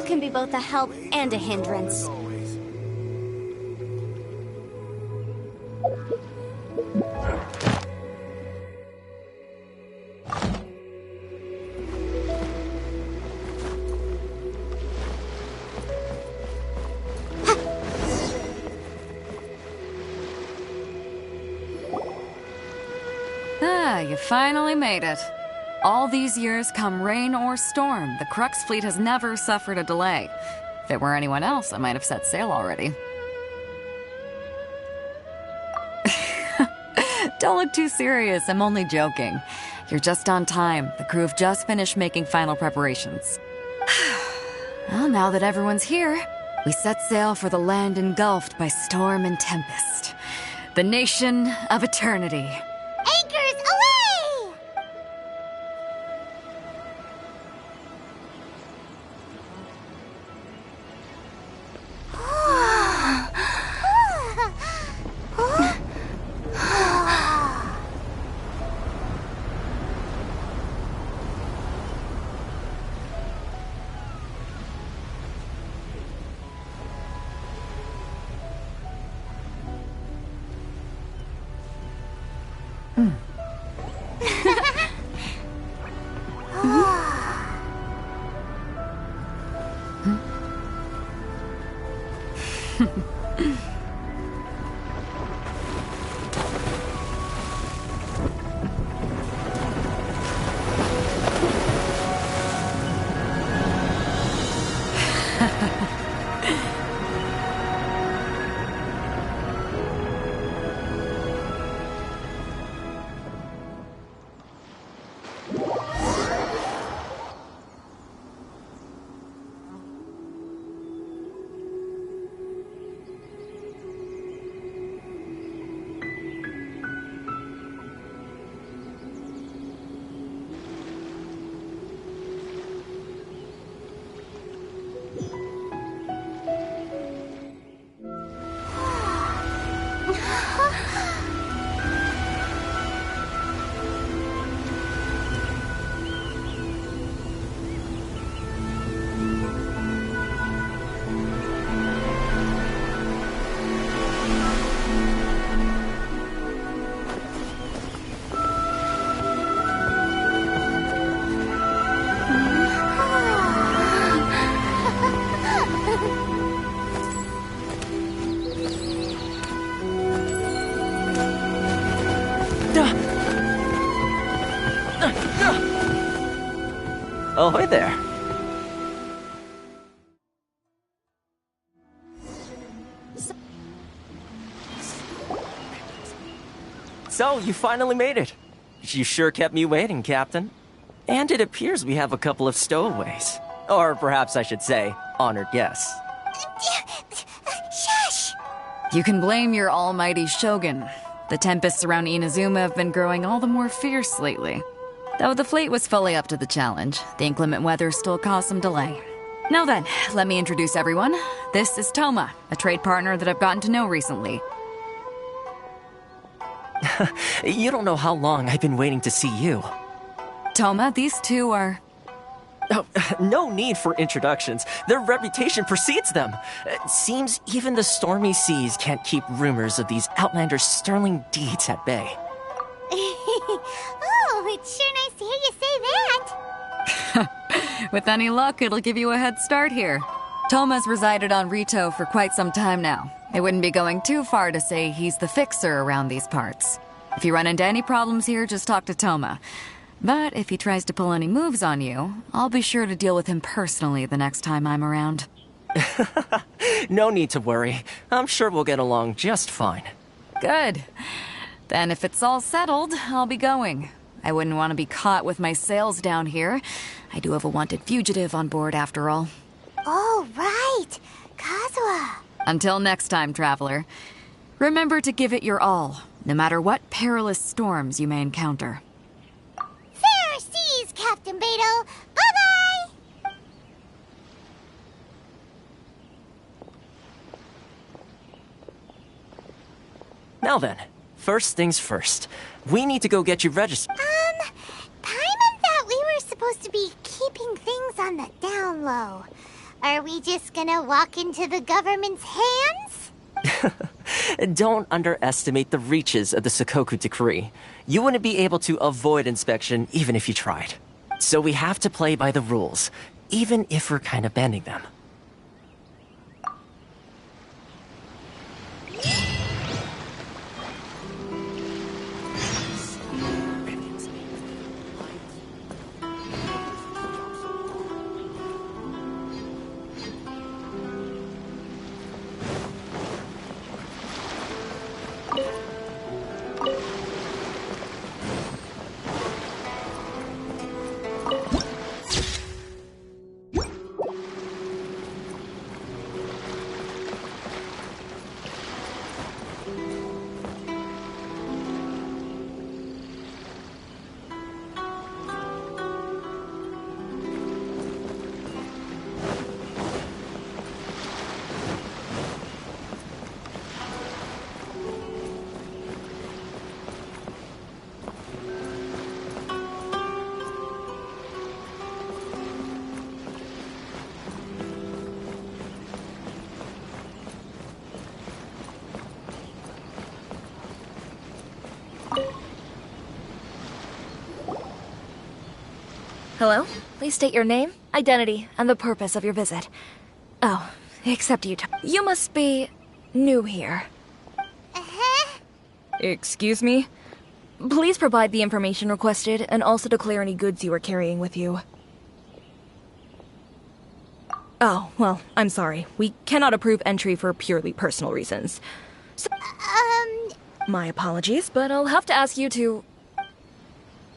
can be both a help and a hindrance. Ah, you finally made it. All these years, come rain or storm, the Crux fleet has never suffered a delay. If it were anyone else, I might have set sail already. Don't look too serious, I'm only joking. You're just on time. The crew have just finished making final preparations. Well, now that everyone's here, we set sail for the land engulfed by storm and tempest. The nation of eternity. Anchors away! Ahoy there. So, you finally made it. You sure kept me waiting, Captain. And it appears we have a couple of stowaways. Or perhaps I should say, honored guests. Shush! You can blame your almighty Shogun. The tempests around Inazuma have been growing all the more fierce lately. Though the fleet was fully up to the challenge, the inclement weather still caused some delay. Now then, let me introduce everyone. This is Toma, a trade partner that I've gotten to know recently. You don't know how long I've been waiting to see you. Toma, these two are... Oh, no need for introductions. Their reputation precedes them. It seems even the stormy seas can't keep rumors of these outlanders' sterling deeds at bay. Oh, it's sure nice to hear you say that. With any luck, it'll give you a head start here. Toma's resided on Rito for quite some time now. It wouldn't be going too far to say he's the fixer around these parts. If you run into any problems here, just talk to Toma. But if he tries to pull any moves on you, I'll be sure to deal with him personally the next time I'm around. No need to worry. I'm sure we'll get along just fine. Good. Then if it's all settled, I'll be going. I wouldn't want to be caught with my sails down here. I do have a wanted fugitive on board after all. Oh, right. Kazuha. Until next time, traveler. Remember to give it your all, no matter what perilous storms you may encounter. Fair seas, Captain Beto. Bye-bye! Now then, first things first. We need to go get you registered. Paimon thought we were supposed to be keeping things on the down low. Are we just gonna walk into the government's hands? Don't underestimate the reaches of the Sakoku Decree. You wouldn't be able to avoid inspection even if you tried. So we have to play by the rules, even if we're kind of bending them. Hello? Please state your name, identity, and the purpose of your visit. Oh, except you. You must be new here. Excuse me? Please provide the information requested and also declare any goods you are carrying with you. Oh, well, I'm sorry. We cannot approve entry for purely personal reasons. So, my apologies, but I'll have to ask you to...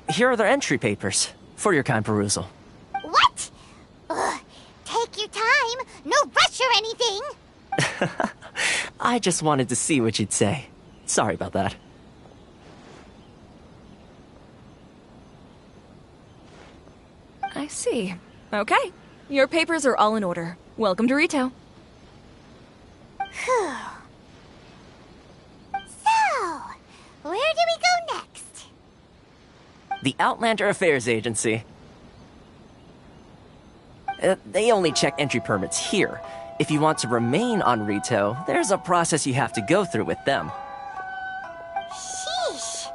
Here are their entry papers, for your kind perusal. What? Ugh, take your time. No rush or anything. I just wanted to see what you'd say. Sorry about that. I see. Okay. Your papers are all in order. Welcome to Rito. Whew. So, where do we go next? The Outlander Affairs Agency. They only check entry permits here. If you want to remain on Rito, there's a process you have to go through with them. Sheesh.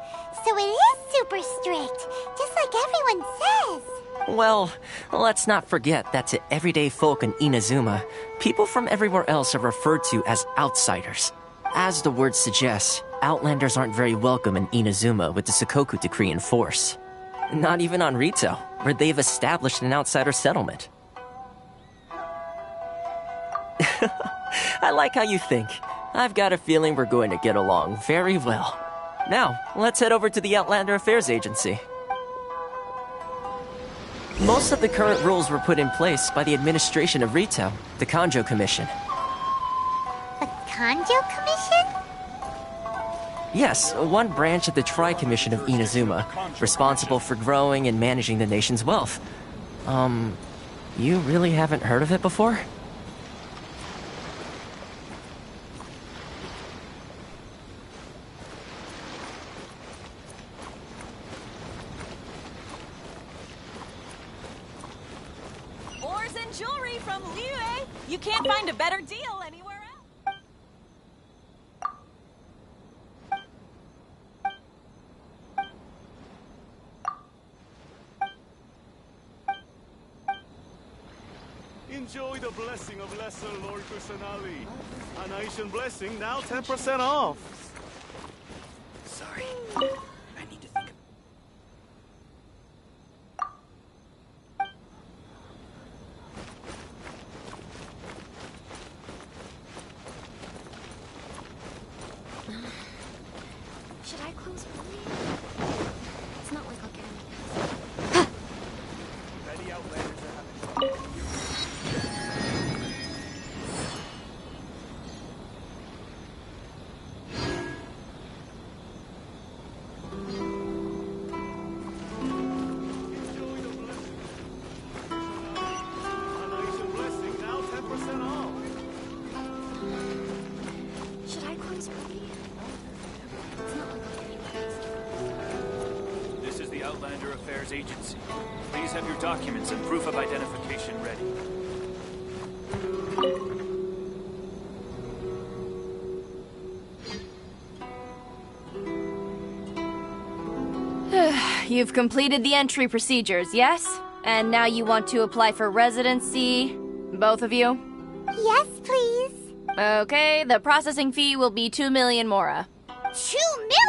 So it is super strict, just like everyone says. Well, let's not forget that to everyday folk in Inazuma, people from everywhere else are referred to as outsiders. As the word suggests, Outlanders aren't very welcome in Inazuma with the Sakoku Decree in force. Not even on Rito, where they've established an outsider settlement. I like how you think. I've got a feeling we're going to get along very well. Now, let's head over to the Outlander Affairs Agency. Most of the current rules were put in place by the administration of Rito, the Kanjo Commission. The Kanjo Commission? Yes, one branch of the Tri-Commission of Inazuma, responsible for growing and managing the nation's wealth. You really haven't heard of it before? Ores and jewelry from Liyue. You can't find a better deal anywhere else. Enjoy the blessing of Lesser Lord Kusanali. An Aishan blessing, now 10% off. Sorry. I need to think. Should I close early? It's not like I'll get any. Many Outlanders are having trouble. Enjoy the blessing. An Aishan blessing, now 10% off. Should I close early? It's not like I'll get any. This is the Outlander Affairs Agency. Please have your documents and proof of identification ready. You've completed the entry procedures, yes? And now you want to apply for residency? Both of you? Yes, please. Okay, the processing fee will be 2 million mora. 2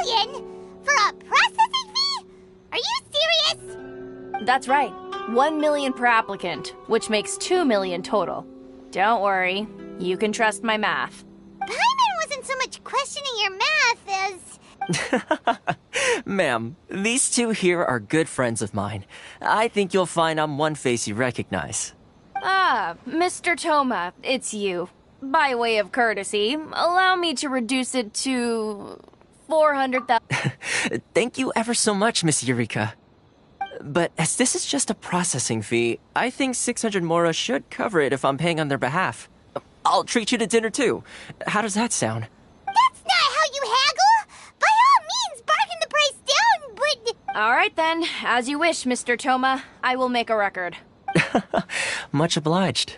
million? For a processing fee? Are you serious? That's right. 1 million per applicant, which makes 2 million total. Don't worry, you can trust my math. Paimon wasn't so much questioning your math as... Ma'am, these two here are good friends of mine. I think you'll find I'm one face you recognize. Ah, Mr. Toma, it's you. By way of courtesy, allow me to reduce it to 400,000. Thank you ever so much, Miss Eureka. But as this is just a processing fee, I think 600 mora should cover it if I'm paying on their behalf. I'll treat you to dinner too. How does that sound? That's not how you haggle! By all means, bargain the price down, but... All right then, as you wish, Mr. Toma. I will make a record. Much obliged.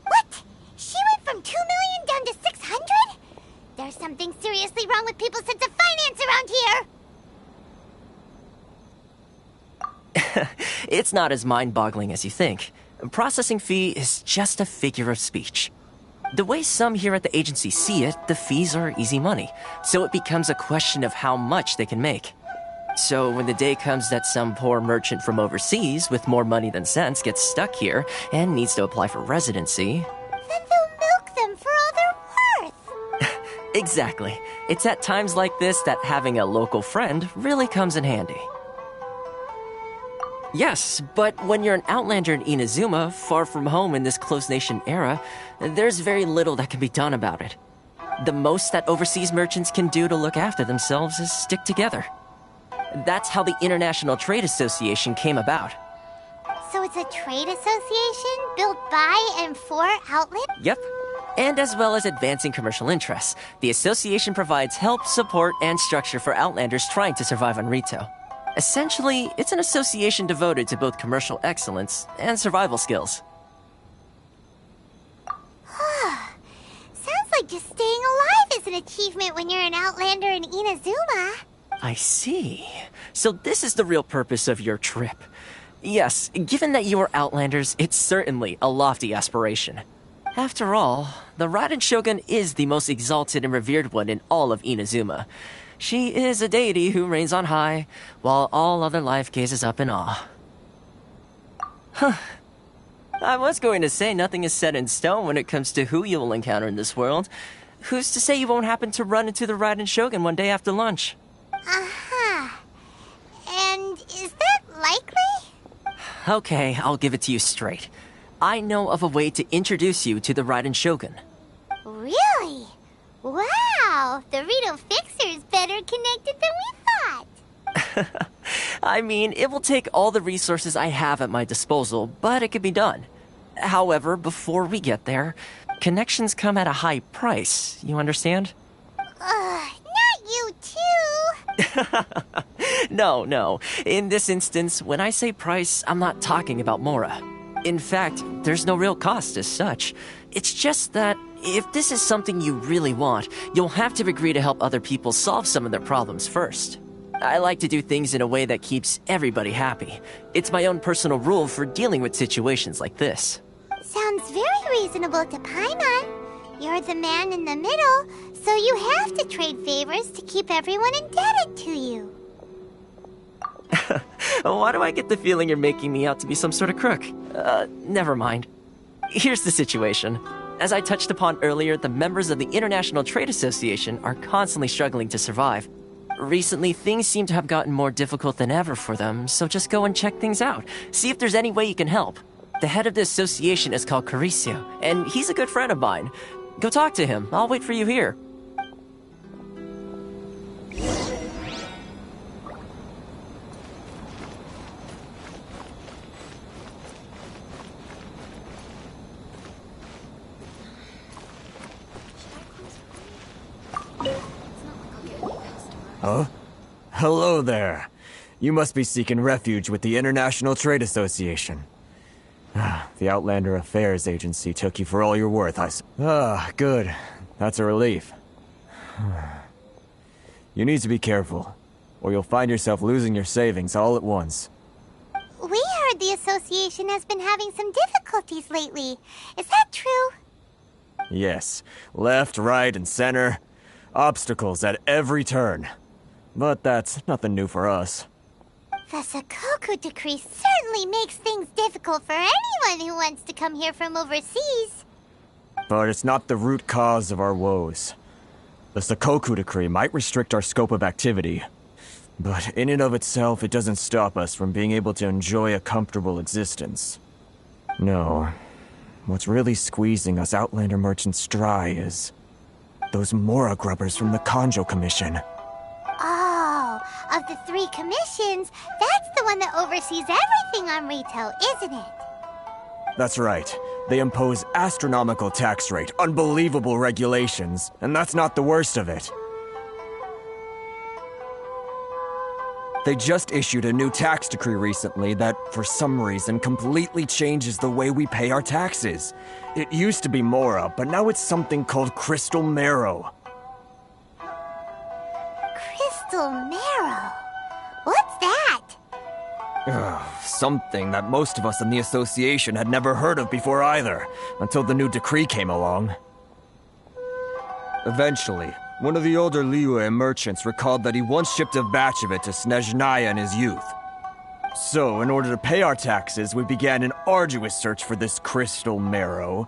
What? She went from 2 million down to 600? There's something seriously wrong with people's sense of finance around here! It's not as mind-boggling as you think. Processing fee is just a figure of speech. The way some here at the agency see it, the fees are easy money, so it becomes a question of how much they can make. So when the day comes that some poor merchant from overseas with more money than sense gets stuck here and needs to apply for residency... Then they'll milk them for all they're worth! Exactly. It's at times like this that having a local friend really comes in handy. Yes, but when you're an outlander in Inazuma, far from home in this closed nation era, there's very little that can be done about it. The most that overseas merchants can do to look after themselves is stick together. That's how the International Trade Association came about. So it's a trade association built by and for outlets? Yep. And as well as advancing commercial interests, the association provides help, support, and structure for outlanders trying to survive on Rito. Essentially, it's an association devoted to both commercial excellence and survival skills. Sounds like just staying alive is an achievement when you're an outlander in Inazuma. I see. So this is the real purpose of your trip. Yes, given that you are outlanders, it's certainly a lofty aspiration. After all, the Raiden Shogun is the most exalted and revered one in all of Inazuma. She is a deity who reigns on high, while all other life gazes up in awe. Huh. I was going to say nothing is set in stone when it comes to who you will encounter in this world. Who's to say you won't happen to run into the Raiden Shogun one day after lunch? Uh-huh. And is that likely? Okay, I'll give it to you straight. I know of a way to introduce you to the Raiden Shogun. Really? Wow, the Rito Fixer's better connected than we thought. I mean, it will take all the resources I have at my disposal, but it can be done. However, before we get there, connections come at a high price, you understand? Not you too. No. In this instance, when I say price, I'm not talking about Mora. In fact, there's no real cost as such. It's just that if this is something you really want, you'll have to agree to help other people solve some of their problems first. I like to do things in a way that keeps everybody happy. It's my own personal rule for dealing with situations like this. Sounds very reasonable to Paimon. You're the man in the middle, so you have to trade favors to keep everyone indebted to you. Why do I get the feeling you're making me out to be some sort of crook? Never mind. Here's the situation. As I touched upon earlier, the members of the International Trade Association are constantly struggling to survive. Recently, things seem to have gotten more difficult than ever for them, so just go and check things out. See if there's any way you can help. The head of the association is called Caricio, and he's a good friend of mine. Go talk to him. I'll wait for you here. Huh? Hello there. You must be seeking refuge with the International Trade Association. The Outlander Affairs Agency took you for all you're worth, good. That's a relief. You need to be careful, or you'll find yourself losing your savings all at once. We heard the association has been having some difficulties lately. Is that true? Yes. Left, right, and center. Obstacles at every turn. But that's nothing new for us. The Sakoku decree certainly makes things difficult for anyone who wants to come here from overseas. But it's not the root cause of our woes. The Sakoku decree might restrict our scope of activity, but in and of itself, it doesn't stop us from being able to enjoy a comfortable existence. No. What's really squeezing us Outlander merchants dry is those Mora grubbers from the Kanjo Commission. Oh, of the 3 commissions, that's the one that oversees everything on Rito, isn't it? That's right. They impose astronomical tax rate, unbelievable regulations, and that's not the worst of it. They just issued a new tax decree recently that, for some reason, completely changes the way we pay our taxes. It used to be Mora, but now it's something called Crystal Marrow. Crystal Marrow? What's that? Something that most of us in the association had never heard of before either, until the new decree came along. Eventually, one of the older Liyue merchants recalled that he once shipped a batch of it to Snezhnaya in his youth. So, in order to pay our taxes, we began an arduous search for this crystal marrow.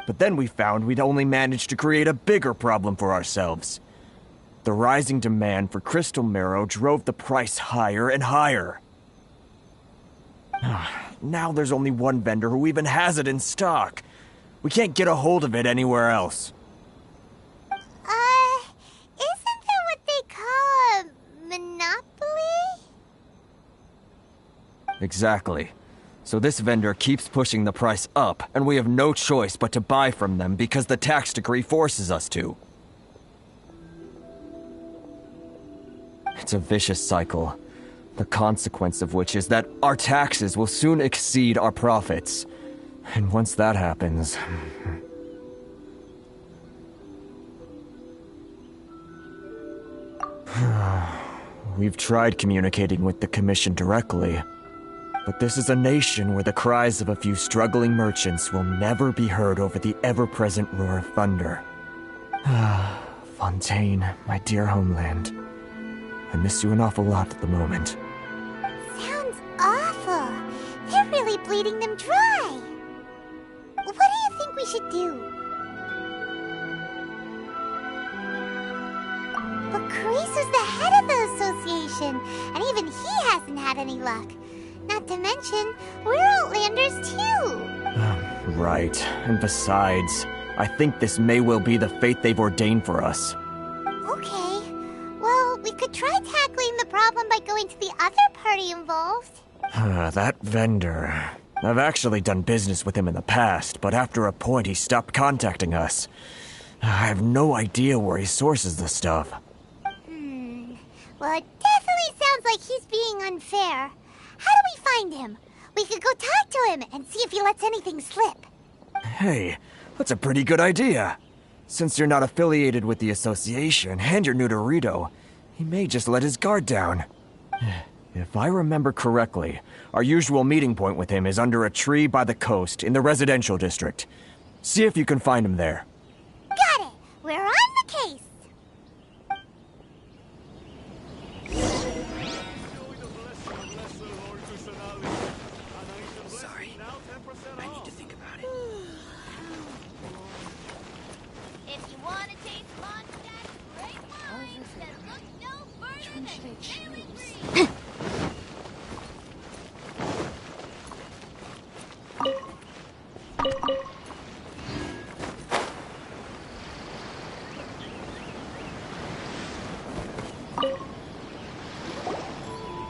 But then we found we'd only managed to create a bigger problem for ourselves. The rising demand for crystal marrow drove the price higher and higher. Now there's only one vendor who even has it in stock. We can't get a hold of it anywhere else. Isn't that what they call a monopoly? Exactly. So this vendor keeps pushing the price up, and we have no choice but to buy from them because the tax decree forces us to. It's a vicious cycle. The consequence of which is that our taxes will soon exceed our profits. And once that happens... We've tried communicating with the Commission directly, but this is a nation where the cries of a few struggling merchants will never be heard over the ever-present roar of thunder. Fontaine, my dear homeland. I miss you an awful lot at the moment. Sounds awful. They're really bleeding them dry. What do you think we should do? But Kurizu's the head of the association, and even he hasn't had any luck. Not to mention, we're Outlanders too. Right. And besides, I think this may well be the fate they've ordained for us. Okay. Well, we could try tackling the problem by going to the other party involved. That vendor. I've actually done business with him in the past, but after a point he stopped contacting us. I have no idea where he sources the stuff. Well, it definitely sounds like he's being unfair. How do we find him? We could go talk to him and see if he lets anything slip. Hey, that's a pretty good idea. Since you're not affiliated with the association and you're new to Rito, he may just let his guard down. If I remember correctly, our usual meeting point with him is under a tree by the coast in the residential district. See if you can find him there. Got it! We're on the case! Sorry. I need to think about it. If you want to taste Mondstadt's great wines, then look no further than Sailing Green!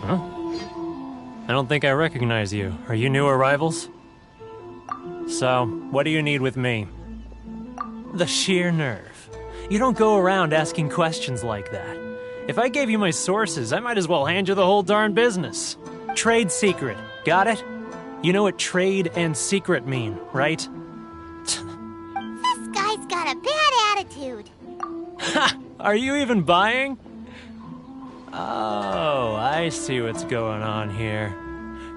Huh? I don't think I recognize you. Are you new arrivals? So, what do you need with me? The sheer nerve. You don't go around asking questions like that. If I gave you my sources, I might as well hand you the whole darn business. Trade secret, got it? You know what trade and secret mean, right? This guy's got a bad attitude. Ha! Are you even buying? Oh, I see what's going on here.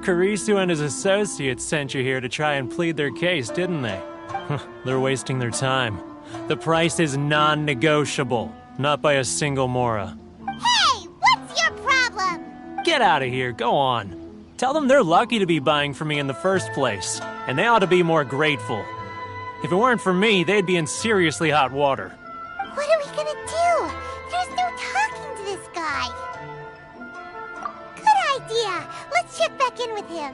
Karisu and his associates sent you here to try and plead their case, didn't they? They're wasting their time. The price is non-negotiable, not by a single Mora. Hey, what's your problem? Get out of here, go on. Tell them they're lucky to be buying from me in the first place, and they ought to be more grateful. If it weren't for me, they'd be in seriously hot water. What are we gonna do? There's no talking to this guy. Good idea. Let's check back in with him.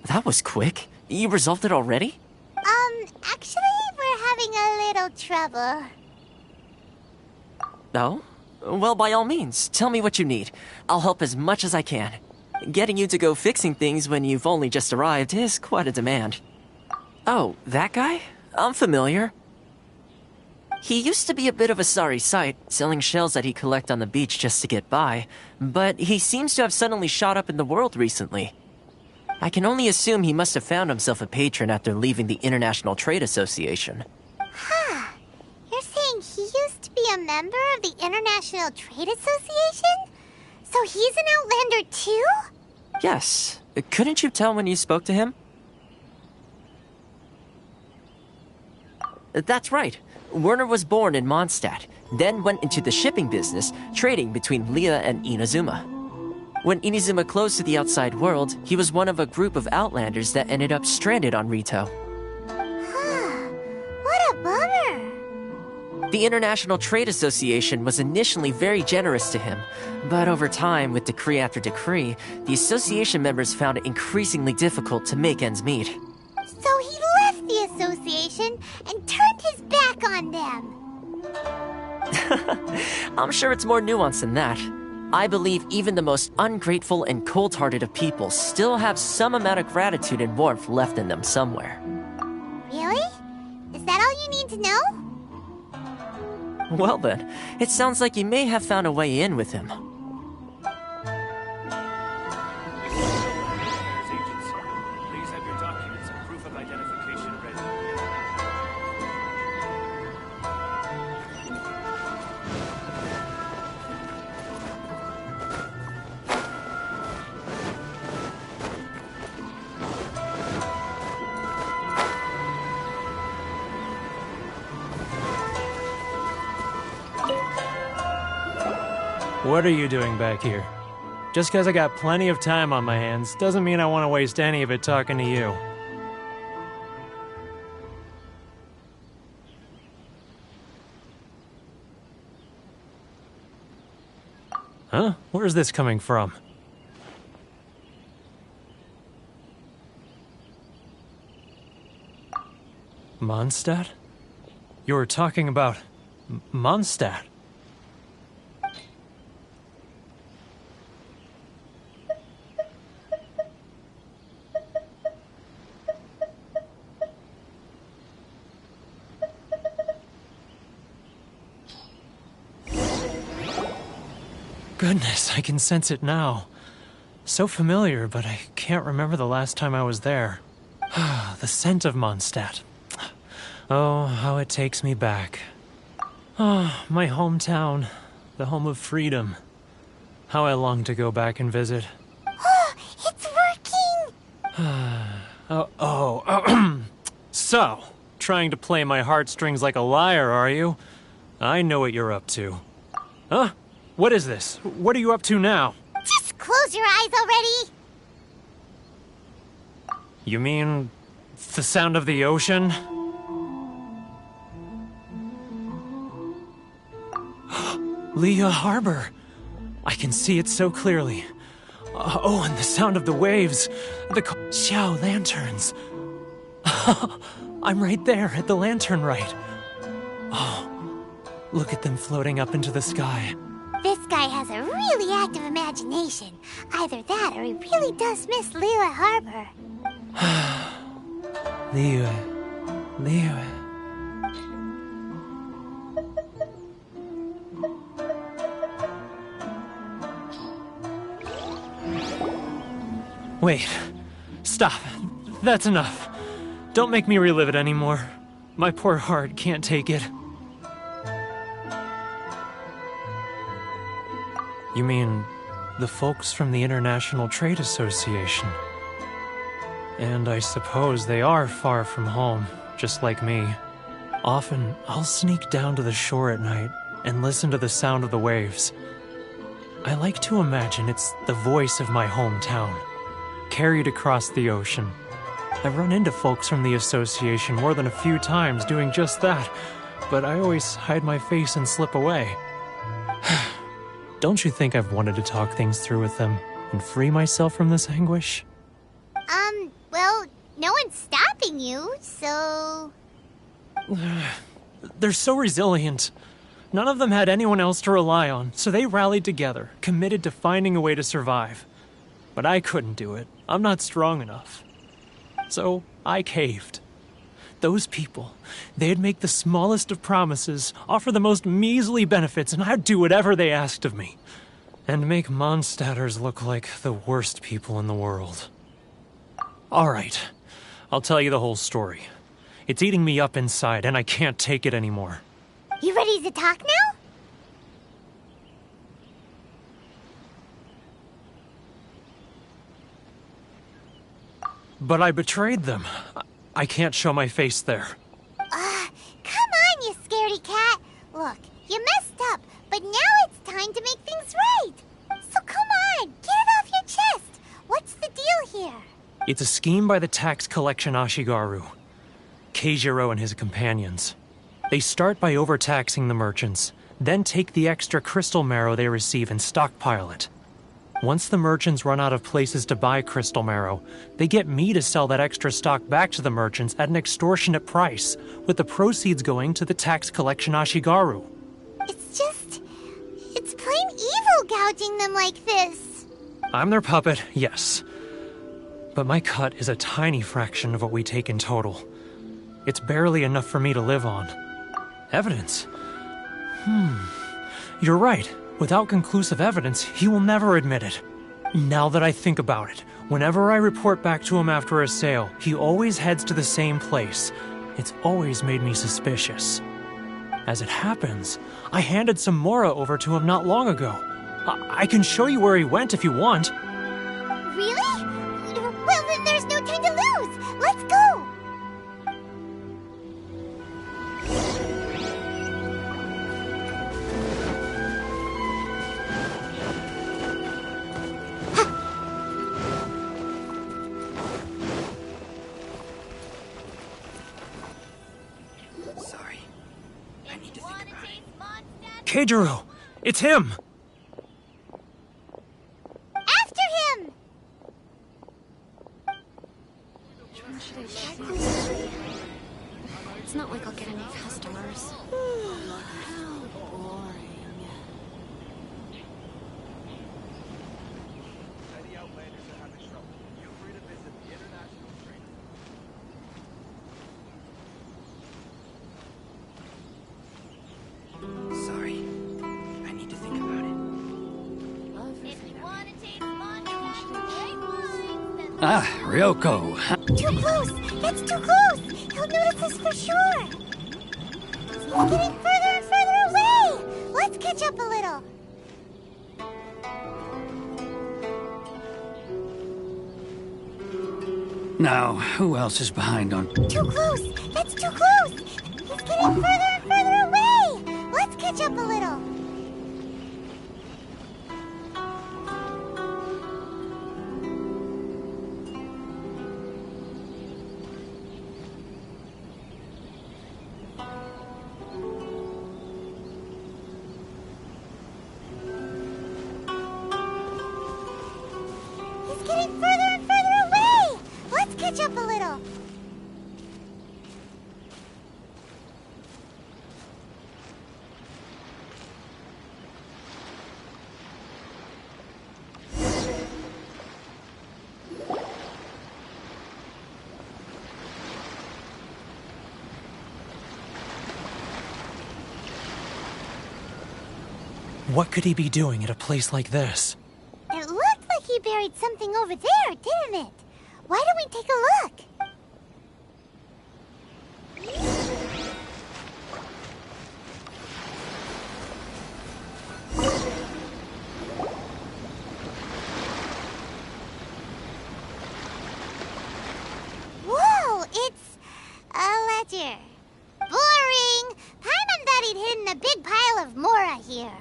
That was quick. You resolved it already? Actually, we're having a little trouble. Oh? Well, by all means, tell me what you need. I'll help as much as I can. Getting you to go fixing things when you've only just arrived is quite a demand. Oh, that guy? I'm familiar. He used to be a bit of a sorry sight, selling shells that he collect on the beach just to get by, but he seems to have suddenly shot up in the world recently. I can only assume he must have found himself a patron after leaving the International Trade Association. Huh. You're saying he used to be a member of the International Trade Association? So he's an Outlander too? Yes. Couldn't you tell when you spoke to him? That's right. Werner was born in Mondstadt, then went into the shipping business, trading between Leah and Inazuma. When Inazuma closed to the outside world, he was one of a group of Outlanders that ended up stranded on Rito. What a bummer! The International Trade Association was initially very generous to him, but over time, with decree after decree, the association members found it increasingly difficult to make ends meet. So he left the association and turned his back on them. I'm sure it's more nuanced than that. I believe even the most ungrateful and cold-hearted of people still have some amount of gratitude and warmth left in them somewhere. Really? Is that all you need to know? Well then, it sounds like you may have found a way in with him. Agency. Please have your documents and proof of identification ready. What are you doing back here? Just because I got plenty of time on my hands doesn't mean I want to waste any of it talking to you. Huh? Where's this coming from? Mondstadt? You were talking about Mondstadt. Goodness, I can sense it now. So familiar, but I can't remember the last time I was there. The scent of Mondstadt. Oh, how it takes me back. Oh, my hometown. The home of freedom. How I long to go back and visit. It's working! So, trying to play my heartstrings like a liar, are you? I know what you're up to. Huh? What is this? What are you up to now? Just close your eyes already! You mean the sound of the ocean? Leah Harbor. I can see it so clearly. Oh, and the sound of the waves. The Xiao lanterns. I'm right there at the lantern right. Oh, look at them floating up into the sky. This guy has a really active imagination. Either that or he really does miss Liyue Harbor. Liyue. Wait. Stop. That's enough. Don't make me relive it anymore. My poor heart can't take it. You mean the folks from the International Trade Association? And I suppose they are far from home, just like me. Often, I'll sneak down to the shore at night and listen to the sound of the waves. I like to imagine it's the voice of my hometown, carried across the ocean. I've run into folks from the association more than a few times doing just that, but I always hide my face and slip away. Don't you think I've wanted to talk things through with them and free myself from this anguish? Well, no one's stopping you, so... They're so resilient. None of them had anyone else to rely on, so they rallied together, committed to finding a way to survive. But I couldn't do it. I'm not strong enough. So I caved. Those people, they'd make the smallest of promises, offer the most measly benefits, and I'd do whatever they asked of me. And make Mondstadters look like the worst people in the world. All right, I'll tell you the whole story. It's eating me up inside, and I can't take it anymore. You ready to talk now? But I betrayed them. I can't show my face there. Come on, you scaredy cat. Look, you messed up, but now it's time to make things right. So come on, get it off your chest. What's the deal here? It's a scheme by the tax collection Ashigaru, Keijiro and his companions. They start by overtaxing the merchants, then take the extra crystal marrow they receive and stockpile it. Once the merchants run out of places to buy crystal marrow, they get me to sell that extra stock back to the merchants at an extortionate price, with the proceeds going to the tax collection Ashigaru. It's plain evil gouging them like this. I'm their puppet, yes. But my cut is a tiny fraction of what we take in total. It's barely enough for me to live on. Evidence? You're right. Without conclusive evidence, he will never admit it. Now that I think about it, whenever I report back to him after a sale, he always heads to the same place. It's always made me suspicious. As it happens, I handed some Mora over to him not long ago. I can show you where he went if you want. Really? Well, then there's no time to lose. Let's go. Sorry. I need to think about it. Keijiro! It's him! After him! It's not like I'll get any customers. Sorry. I need to think about it. Ah, Ryoko. Too close! That's too close! He'll notice us for sure! He's getting further and further away! Let's catch up a little. Now, who else is behind on... Too close! That's too close! He's getting further and further away! Let's catch up a little. What could he be doing at a place like this? It looked like he buried something over there, didn't it? Why don't we take a look? Whoa, it's a ledger. Boring! Paimon thought he'd hidden a big pile of Mora here.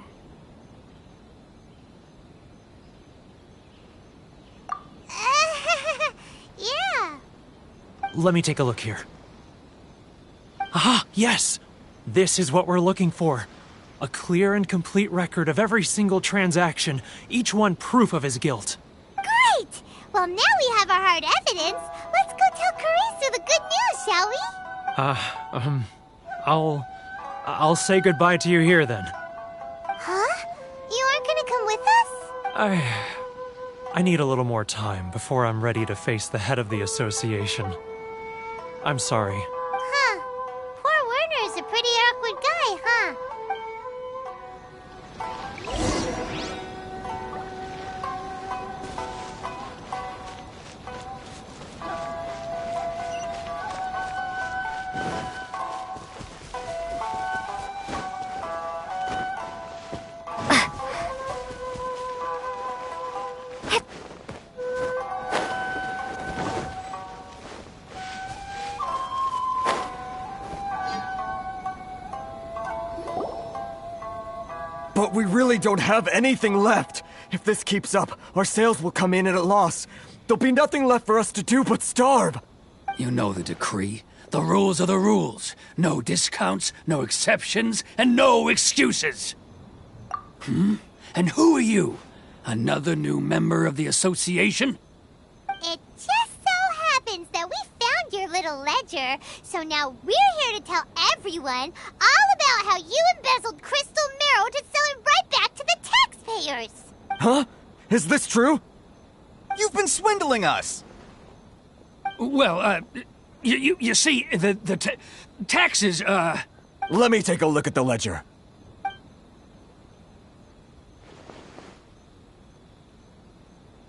Yeah. Let me take a look here. Aha, yes! This is what we're looking for. A clear and complete record of every single transaction, each one proof of his guilt. Great! Well, now we have our hard evidence. Let's go tell Karisu the good news, shall we? I'll say goodbye to you here then. Huh? You aren't gonna come with us? I need a little more time before I'm ready to face the head of the association. I'm sorry. Huh. Poor Werner's a pretty awkward guy, huh? But we really don't have anything left. If this keeps up, our sales will come in at a loss. There'll be nothing left for us to do but starve. You know the decree. The rules are the rules. No discounts, no exceptions, and no excuses. And who are you? Another new member of the association? It just so happens that we found your little ledger, so now we're here to tell everyone all about how you embezzled crystal marrow to sell it right back to the taxpayers. Huh? Is this true? You've been swindling us! Well, you see, the taxes, Let me take a look at the ledger.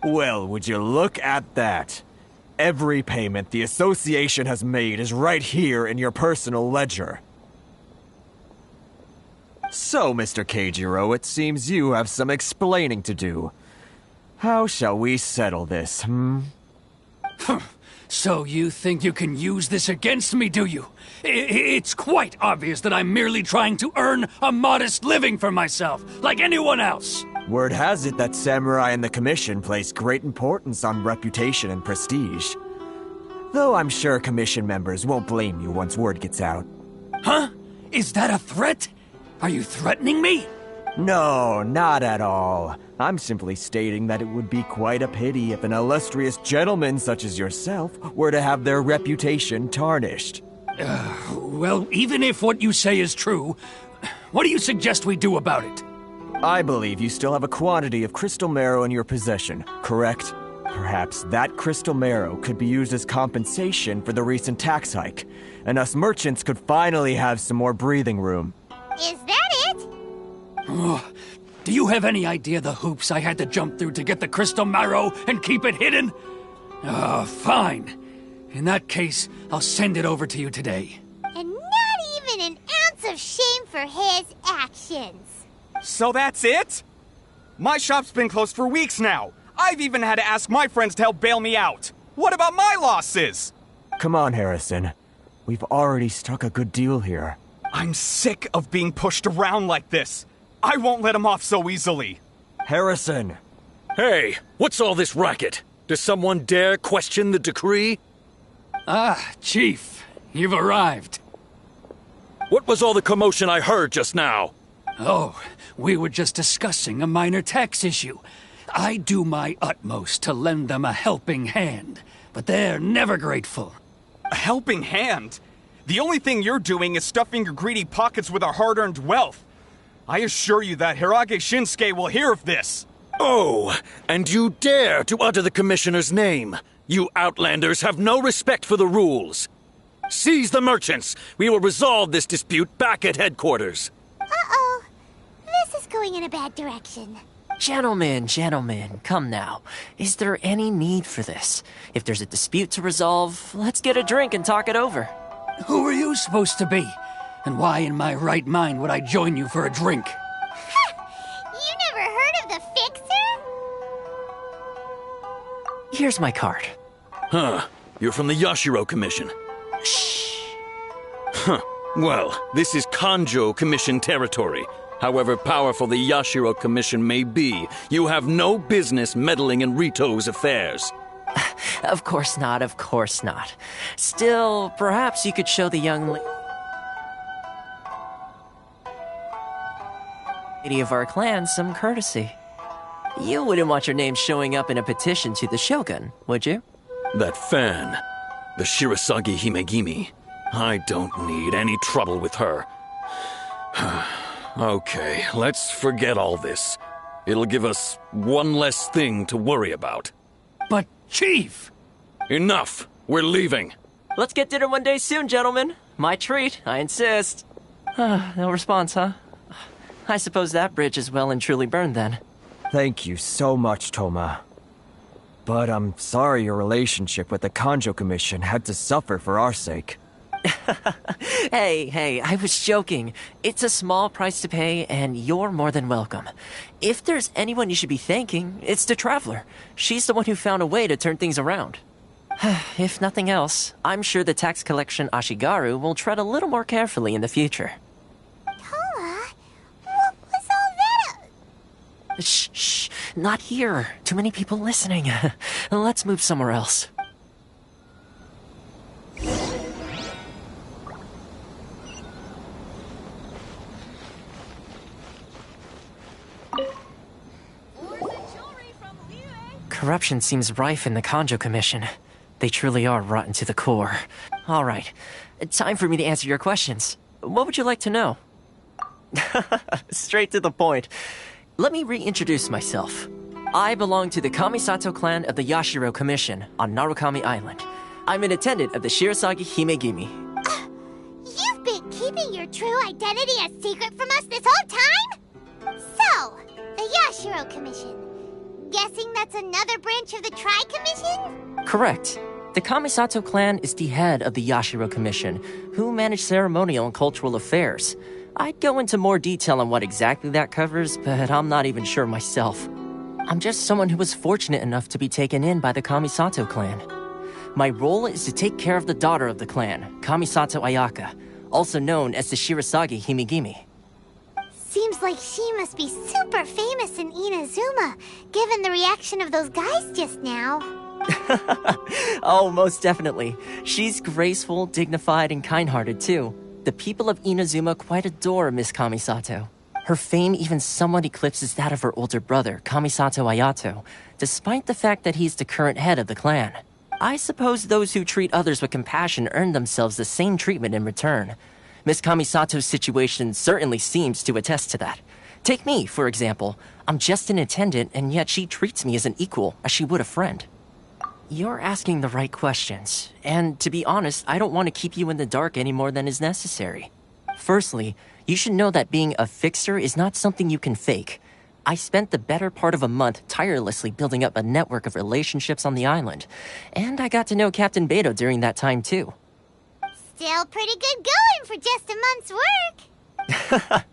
Well, would you look at that? Every payment the association has made is right here in your personal ledger. So, Mr. Keijiro, it seems you have some explaining to do. How shall we settle this, So you think you can use this against me, do you? It's quite obvious that I'm merely trying to earn a modest living for myself, like anyone else. Word has it that Samurai and the Commission place great importance on reputation and prestige. Though I'm sure Commission members won't blame you once word gets out. Huh? Is that a threat? Are you threatening me? No, not at all. I'm simply stating that it would be quite a pity if an illustrious gentleman such as yourself were to have their reputation tarnished. Well, even if what you say is true, what do you suggest we do about it? I believe you still have a quantity of crystal marrow in your possession, correct? Perhaps that crystal marrow could be used as compensation for the recent tax hike, and us merchants could finally have some more breathing room. Is that it? Oh, do you have any idea the hoops I had to jump through to get the crystal marrow and keep it hidden? Fine. In that case, I'll send it over to you today. And not even an ounce of shame for his actions. So that's it? My shop's been closed for weeks now. I've even had to ask my friends to help bail me out. What about my losses? Come on, Harrison. We've already struck a good deal here. I'm sick of being pushed around like this. I won't let him off so easily. Harrison! Hey, what's all this racket? Does someone dare question the decree? Ah, Chief, you've arrived. What was all the commotion I heard just now? Oh, we were just discussing a minor tax issue. I do my utmost to lend them a helping hand, but they're never grateful. A helping hand? The only thing you're doing is stuffing your greedy pockets with our hard-earned wealth. I assure you that Hirage Shinsuke will hear of this. Oh, and you dare to utter the Commissioner's name. You Outlanders have no respect for the rules. Seize the merchants. We will resolve this dispute back at headquarters. Uh-oh. This is going going in a bad direction. Gentlemen, come now. Is there any need for this? If there's a dispute to resolve, let's get a drink and talk it over. Who are you supposed to be? And why in my right mind would I join you for a drink? You never heard of the Fixer? Here's my card. Huh. You're from the Yashiro Commission. Shh. Huh. Well, this is Kanjo Commission territory. However powerful the Yashiro Commission may be, you have no business meddling in Rito's affairs. Of course not, of course not. Still, perhaps you could show the young lady of our clan some courtesy. You wouldn't want your name showing up in a petition to the Shogun, would you? That fan, the Shirasagi Himegimi. I don't need any trouble with her. Okay, let's forget all this. It'll give us one less thing to worry about. But, Chief! Enough! We're leaving. Let's get dinner one day soon, gentlemen. My treat, I insist. No response, huh? I suppose that bridge is well and truly burned then. Thank you so much, Toma. But I'm sorry your relationship with the Kanjo Commission had to suffer for our sake. Hey, I was joking. It's a small price to pay, and you're more than welcome. If there's anyone you should be thanking, it's the Traveler. She's the one who found a way to turn things around. If nothing else, I'm sure the tax collection Ashigaru will tread a little more carefully in the future. Toma? What was all that? Shh, not here. Too many people listening. Let's move somewhere else. Corruption seems rife in the Kanjo Commission. They truly are rotten to the core. All right, time for me to answer your questions. What would you like to know? Straight to the point. Let me reintroduce myself. I belong to the Kamisato clan of the Yashiro Commission on Narukami Island. I'm an attendant of the Shirasagi Himegimi. You've been keeping your true identity a secret from us this whole time? So, the Yashiro Commission. Guessing that's another branch of the Tri-Commission? Correct. The Kamisato clan is the head of the Yashiro Commission, who manage ceremonial and cultural affairs. I'd go into more detail on what exactly that covers, but I'm not even sure myself. I'm just someone who was fortunate enough to be taken in by the Kamisato clan. My role is to take care of the daughter of the clan, Kamisato Ayaka, also known as the Shirasagi Himegimi. Seems like she must be super famous in Inazuma, given the reaction of those guys just now. Oh, most definitely. She's graceful, dignified, and kind-hearted, too. The people of Inazuma quite adore Miss Kamisato. Her fame even somewhat eclipses that of her older brother, Kamisato Ayato, despite the fact that he's the current head of the clan. I suppose those who treat others with compassion earn themselves the same treatment in return. Miss Kamisato's situation certainly seems to attest to that. Take me, for example. I'm just an attendant, and yet she treats me as an equal, as she would a friend. You're asking the right questions, and to be honest, I don't want to keep you in the dark any more than is necessary. Firstly, you should know that being a fixer is not something you can fake. I spent the better part of a month tirelessly building up a network of relationships on the island, and I got to know Captain Beto during that time too. Still pretty good going for just a month's work.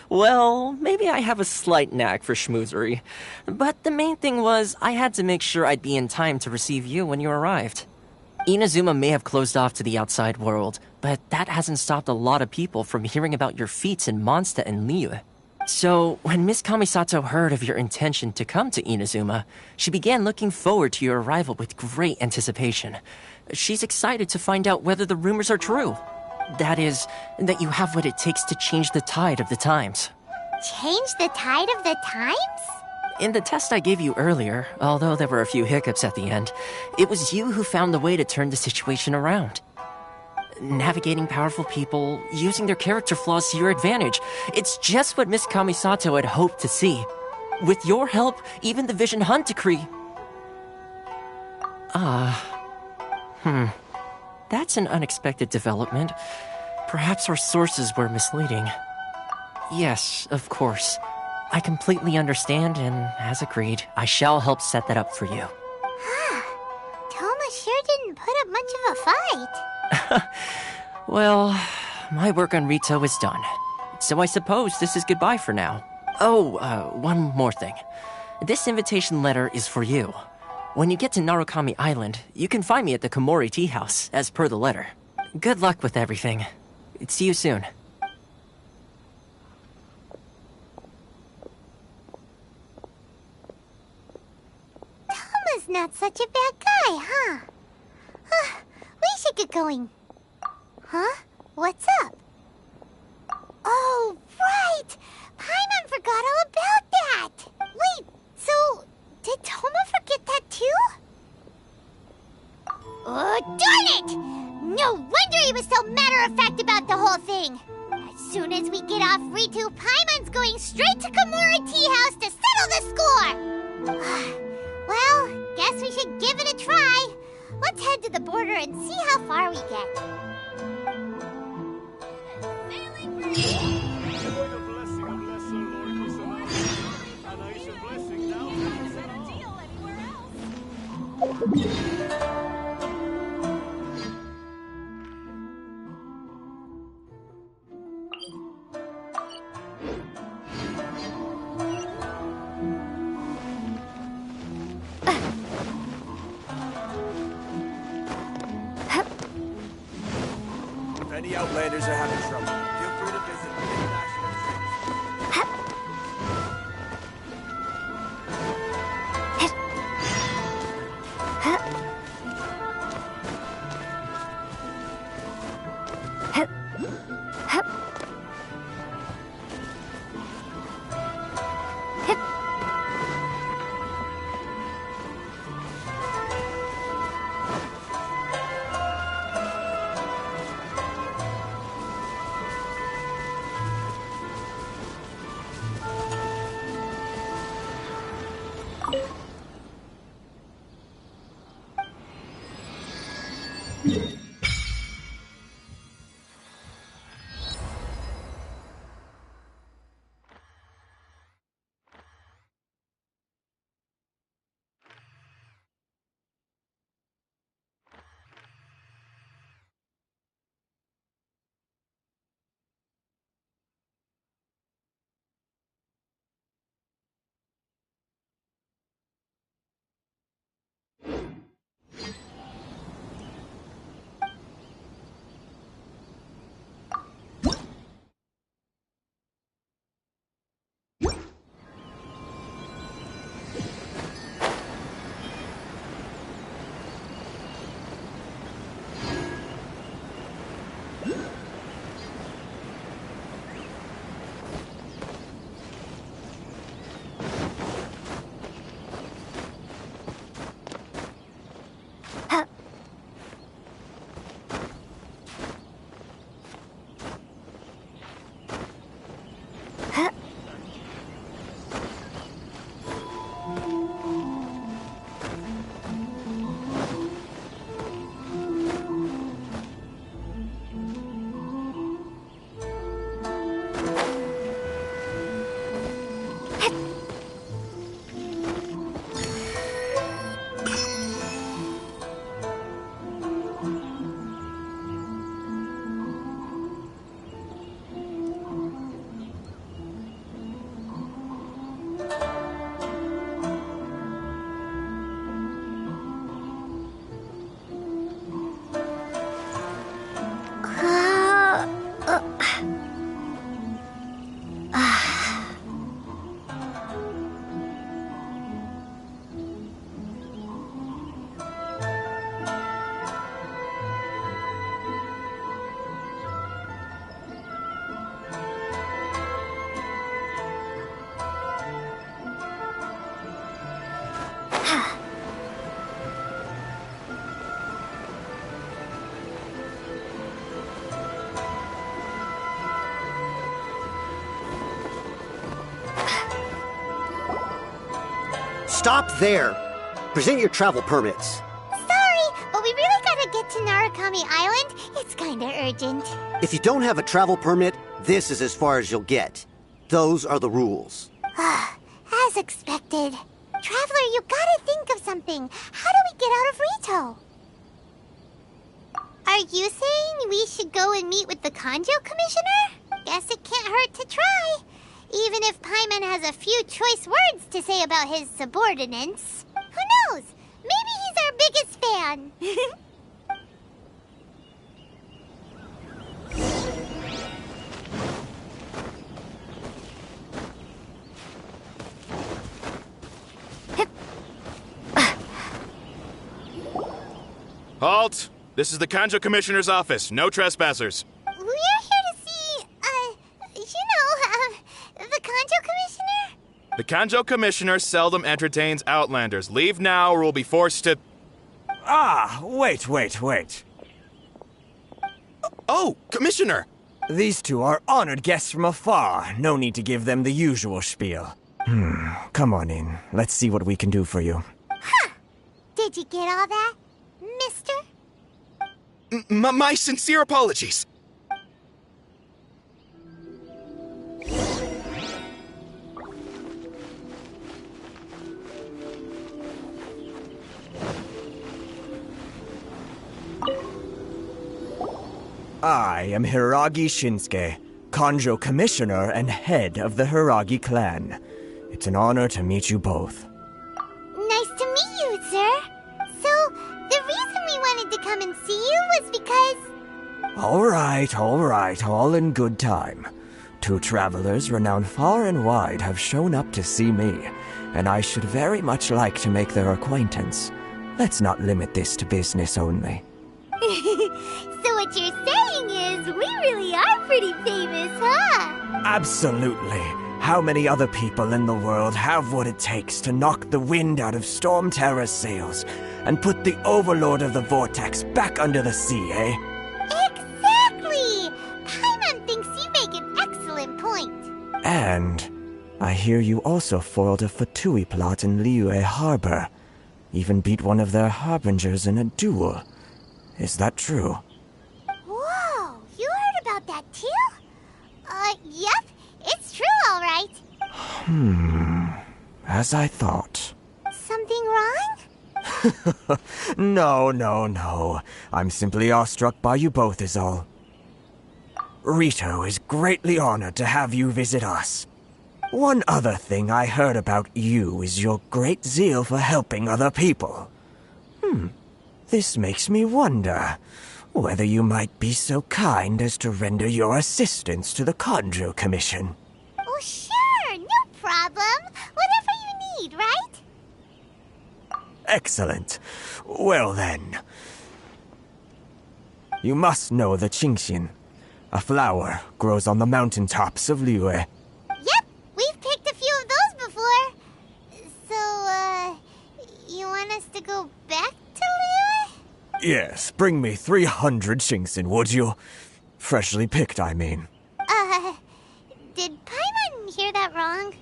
Well, maybe I have a slight knack for schmoozery. But the main thing was, I had to make sure I'd be in time to receive you when you arrived. Inazuma may have closed off to the outside world, but that hasn't stopped a lot of people from hearing about your feats in Mondstadt and Liyue. So, when Miss Kamisato heard of your intention to come to Inazuma, she began looking forward to your arrival with great anticipation. She's excited to find out whether the rumors are true. That is, that you have what it takes to change the tide of the times. Change the tide of the times? In the test I gave you earlier, although there were a few hiccups at the end, it was you who found the way to turn the situation around. Navigating powerful people, using their character flaws to your advantage. It's just what Miss Kamisato had hoped to see. With your help, even the Vision Hunt decree... That's an unexpected development. Perhaps our sources were misleading. Yes, of course. I completely understand, and as agreed, I shall help set that up for you. Toma sure didn't put up much of a fight. Well, my work on Rito is done. So I suppose this is goodbye for now. Oh, one more thing. This invitation letter is for you. When you get to Narukami Island, you can find me at the Komori Tea House, as per the letter. Good luck with everything. See you soon. Toma's not such a bad guy, huh? We should get going. Huh? What's up? Oh, right! Paimon forgot all about that! Wait, so did Toma forget that too? Oh, darn it! No wonder he was so matter-of-fact about the whole thing! As soon as we get off Ritu, Paimon's going straight to Komori Tea House to settle the score! Well, guess we should give it a try. Let's head to the border and see how far we get. If any Outlanders are having trouble, feel free to visit the International Stop there! Present your travel permits. Sorry, but we really gotta get to Narukami Island. It's kinda urgent. If you don't have a travel permit, this is as far as you'll get. Those are the rules. As expected. Traveler, you gotta think of something. How do we get out of Rito? Are you saying we should go and meet with the Kanjo Commissioner? Guess it can't hurt to try. Even if Paimon has a few choice words to say about his subordinates. Who knows? Maybe he's our biggest fan. Halt! This is the Kanjo Commissioner's office. No trespassers. We're here to see, the Kanjo Commissioner? The Kanjo Commissioner seldom entertains Outlanders. Leave now or we'll be forced to... Ah, wait. Oh, Commissioner! These two are honored guests from afar. No need to give them the usual spiel. Come on in. Let's see what we can do for you. Huh! Did you get all that, mister? My sincere apologies. I am Hiragi Shinsuke, Kanjo Commissioner and head of the Hiragi clan. It's an honor to meet you both. Nice to meet you, sir. So, the reason we wanted to come and see you was because... All right, all in good time. Two travelers renowned far and wide have shown up to see me, and I should very much like to make their acquaintance. Let's not limit this to business only. So what you're saying is, we really are pretty famous, huh? Absolutely. How many other people in the world have what it takes to knock the wind out of Storm Terror's sails and put the Overlord of the Vortex back under the sea, eh? Exactly! Paimon thinks you make an excellent point. And I hear you also foiled a Fatui plot in Liyue Harbor. Even beat one of their harbingers in a duel. Is that true? Whoa, you heard about that too? Yep, it's true, all right. As I thought. Something wrong? No. I'm simply awestruck by you both is all. Rito is greatly honored to have you visit us. One other thing I heard about you is your great zeal for helping other people. This makes me wonder whether you might be so kind as to render your assistance to the Kanjo Commission. Oh, sure, no problem. Whatever you need, right? Excellent. Well then. You must know the Qingxin. A flower grows on the mountaintops of Liyue. Yep, we've picked a few of those before. So, you want us to go back to Liyue? Yes, bring me 300 Qingxin, would you? Freshly picked, I mean. Did Paimon hear that wrong?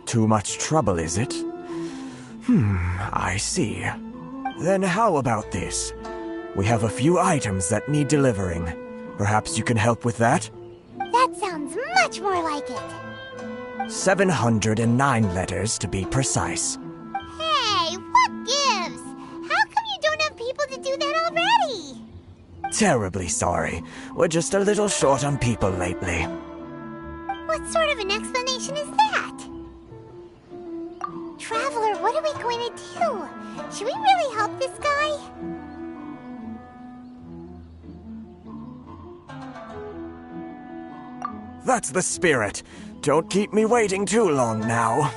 Too much trouble, is it? I see. Then how about this? We have a few items that need delivering. Perhaps you can help with that? That sounds much more like it. 709 letters to be precise. Hey, what gives? How come you don't have people to do that already? Terribly sorry. We're just a little short on people lately. What sort of an explanation is that? Traveler, what are we going to do? Should we really help this guy? That's the spirit. Don't keep me waiting too long now.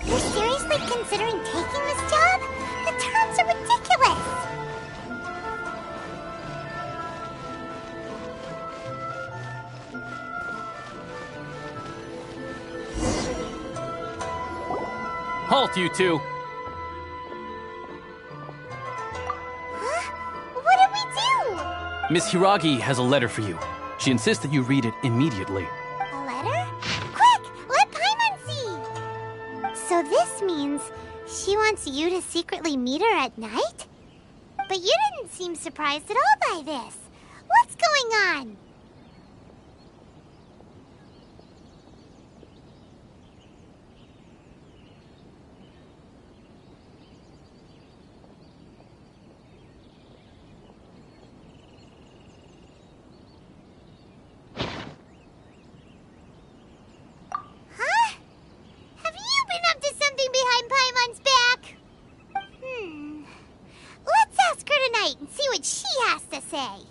You're seriously considering taking this job? The terms are ridiculous. Halt, you two! Huh? What did we do? Miss Hiragi has a letter for you. She insists that you read it immediately. A letter? Quick! Let Paimon see! So this means she wants you to secretly meet her at night? But you didn't doesn't seem surprised at all by this. What's going on? Let's ask her tonight and see what she has to say.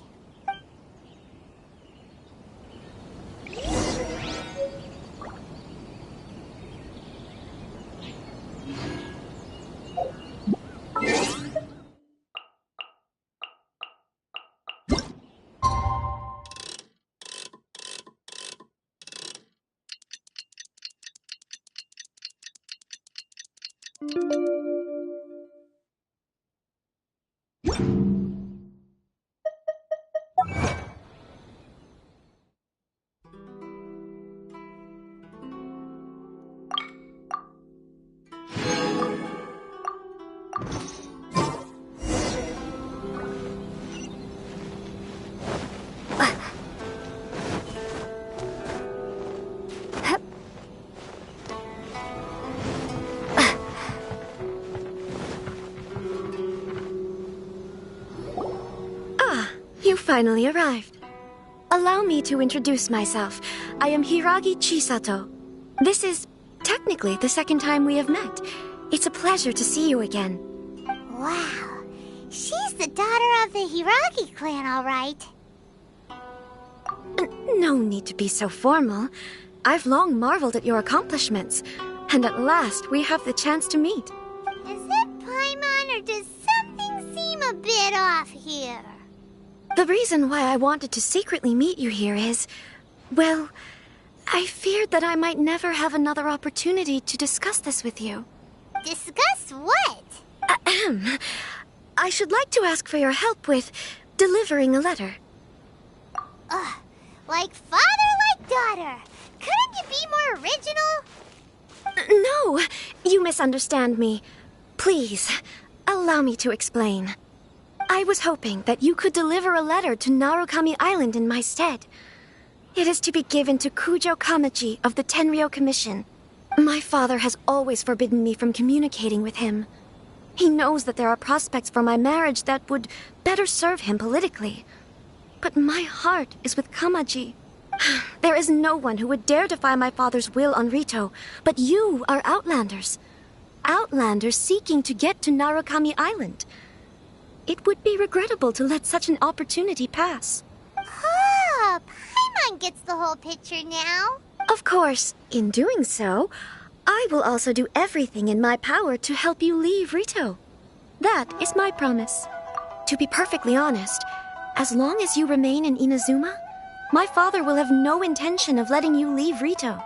You finally arrived. Allow me to introduce myself. I am Hiragi Chisato. This is technically the second time we have met. It's a pleasure to see you again. Wow. She's the daughter of the Hiragi clan, all right. No need to be so formal. I've long marveled at your accomplishments, and at last we have the chance to meet. Is it Paimon, or does something seem a bit off here? The reason why I wanted to secretly meet you here is, well, I feared that I might never have another opportunity to discuss this with you. Discuss what? Ahem. I should like to ask for your help with delivering a letter. Like father, like daughter. Couldn't you be more original? No, you misunderstand me. Please, allow me to explain. I was hoping that you could deliver a letter to Narukami Island in my stead. It is to be given to Kujo Kamachi of the Tenryou Commission. My father has always forbidden me from communicating with him. He knows that there are prospects for my marriage that would better serve him politically. But my heart is with Kamaji. There is no one who would dare defy my father's will on Rito, but you are Outlanders. Outlanders seeking to get to Narukami Island. It would be regrettable to let such an opportunity pass. Oh, Paimon gets the whole picture now. Of course, in doing so, I will also do everything in my power to help you leave Rito. That is my promise. To be perfectly honest, as long as you remain in Inazuma, my father will have no intention of letting you leave Rito.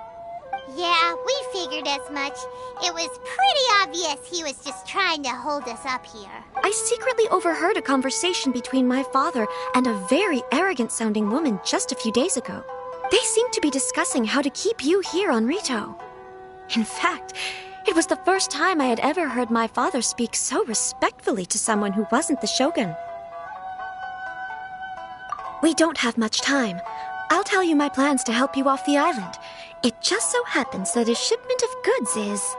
Yeah, we figured as much. It was pretty obvious he was just trying to hold us up here. I secretly overheard a conversation between my father and a very arrogant-sounding woman just a few days ago. They seemed to be discussing how to keep you here on Rito. In fact, it was the first time I had ever heard my father speak so respectfully to someone who wasn't the shogun. We don't have much time. I'll tell you my plans to help you off the island. It just so happens that a shipment of goods is...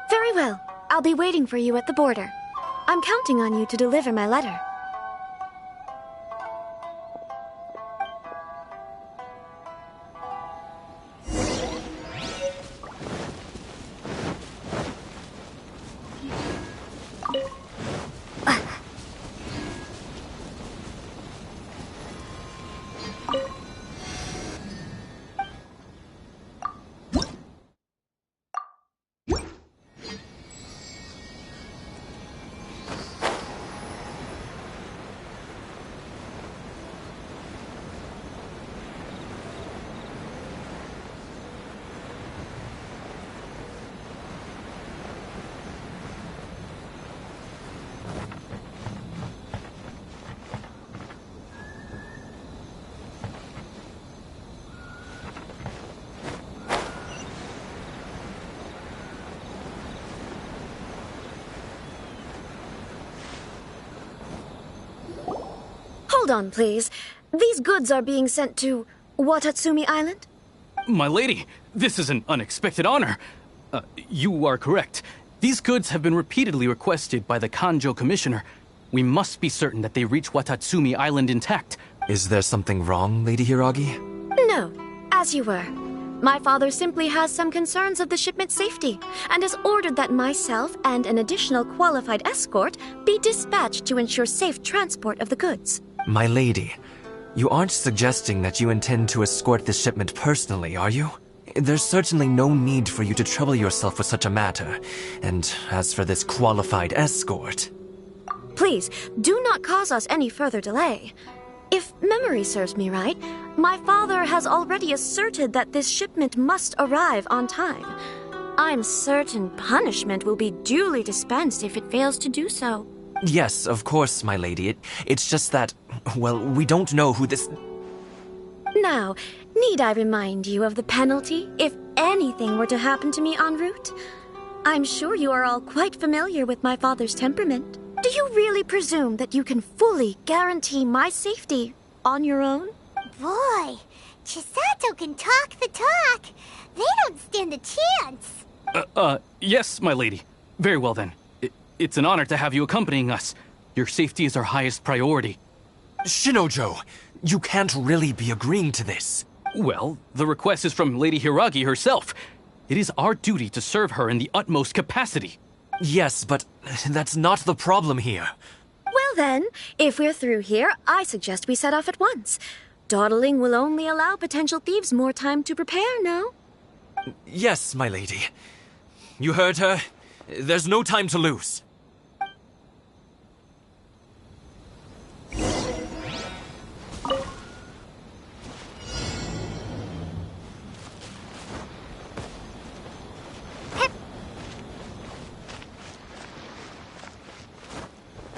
Very well. I'll be waiting for you at the border. I'm counting on you to deliver my letter. hold on, please. These goods are being sent to Watatsumi Island? My lady, this is an unexpected honor. You are correct. These goods have been repeatedly requested by the Kanjo Commissioner. We must be certain that they reach Watatsumi Island intact. Is there something wrong, Lady Hiragi? No, as you were. My father simply has some concerns of the shipment's safety, and has ordered that myself and an additional qualified escort be dispatched to ensure safe transport of the goods. My lady, you aren't suggesting that you intend to escort this shipment personally, are you? There's certainly no need for you to trouble yourself with such a matter. And as for this qualified escort... Please, do not cause us any further delay. If memory serves me right, my father has already asserted that this shipment must arrive on time. I'm certain punishment will be duly dispensed if it fails to do so. Yes, of course, my lady. It's just that, well, we don't know who this... Now, need I remind you of the penalty if anything were to happen to me en route? I'm sure you are all quite familiar with my father's temperament. Do you really presume that you can fully guarantee my safety on your own? Boy, Chisato can talk the talk. They don't stand a chance. Yes, my lady. Very well then. It's an honor to have you accompanying us. Your safety is our highest priority. Shinojo, you can't really be agreeing to this. Well, the request is from Lady Hiragi herself. It is our duty to serve her in the utmost capacity. Yes, but that's not the problem here. Well then, if we're through here, I suggest we set off at once. Dawdling will only allow potential thieves more time to prepare, no? Yes, my lady. You heard her. There's no time to lose.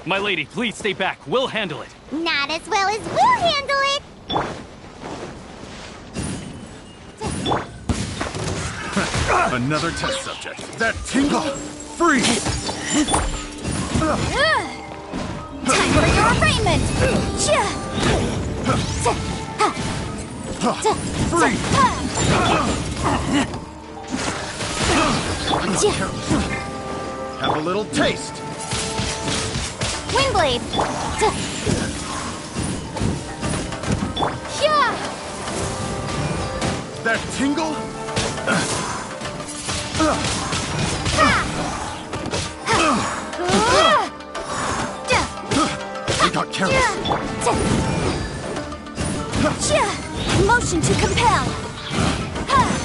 My lady, please stay back. We'll handle it. Not as well as we'll handle it. Another test subject. That tingle? Freeze! Time for your arraignment! Have a little taste. Windblade! That tingle? I got careless. Motion to compel!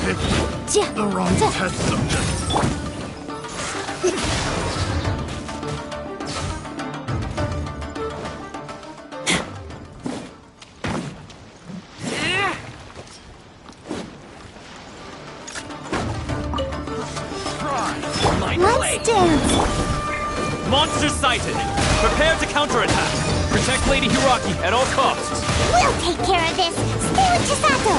Picked the wrong test subject. Let's dance! Monsters sighted! Prepare to counterattack! Protect Lady Hiragi at all costs! We'll take care of this! Stay with Chisato!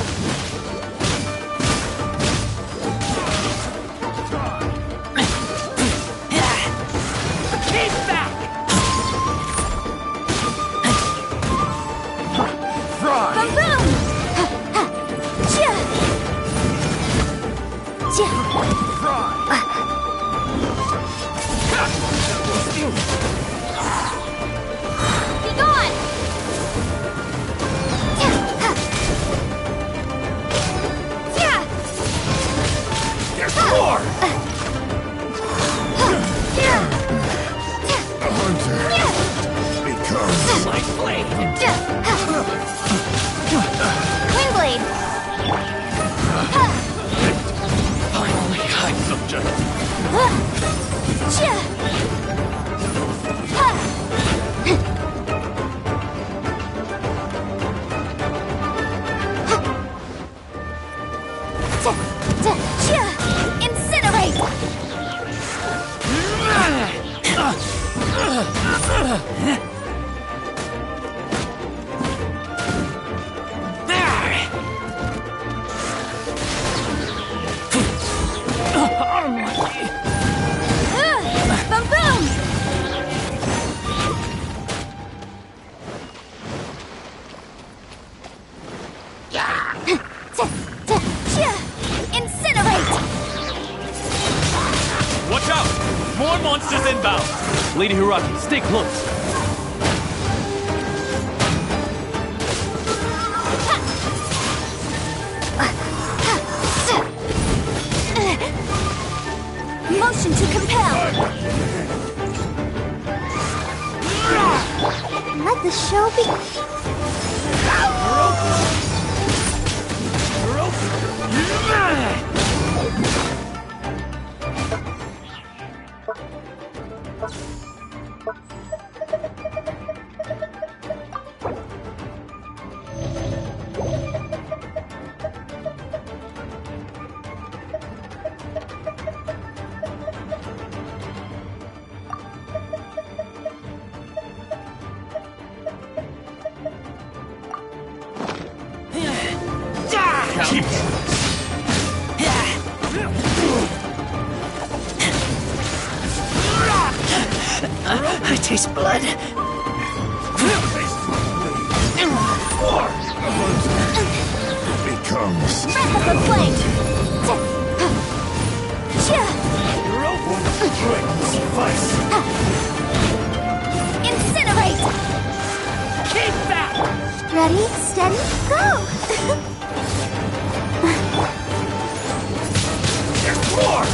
Keep back! Fry! Boom boom! Be gone! There's more! A hunter becomes My blade! Windblade! finally high subject. Incinerate! Boom boom! Lady Hiraki, stay close. Motion to compel. Let the show be. I taste blood. Becomes. Breath of the flame. Incinerate. Keep that. Ready, steady, go! There's more.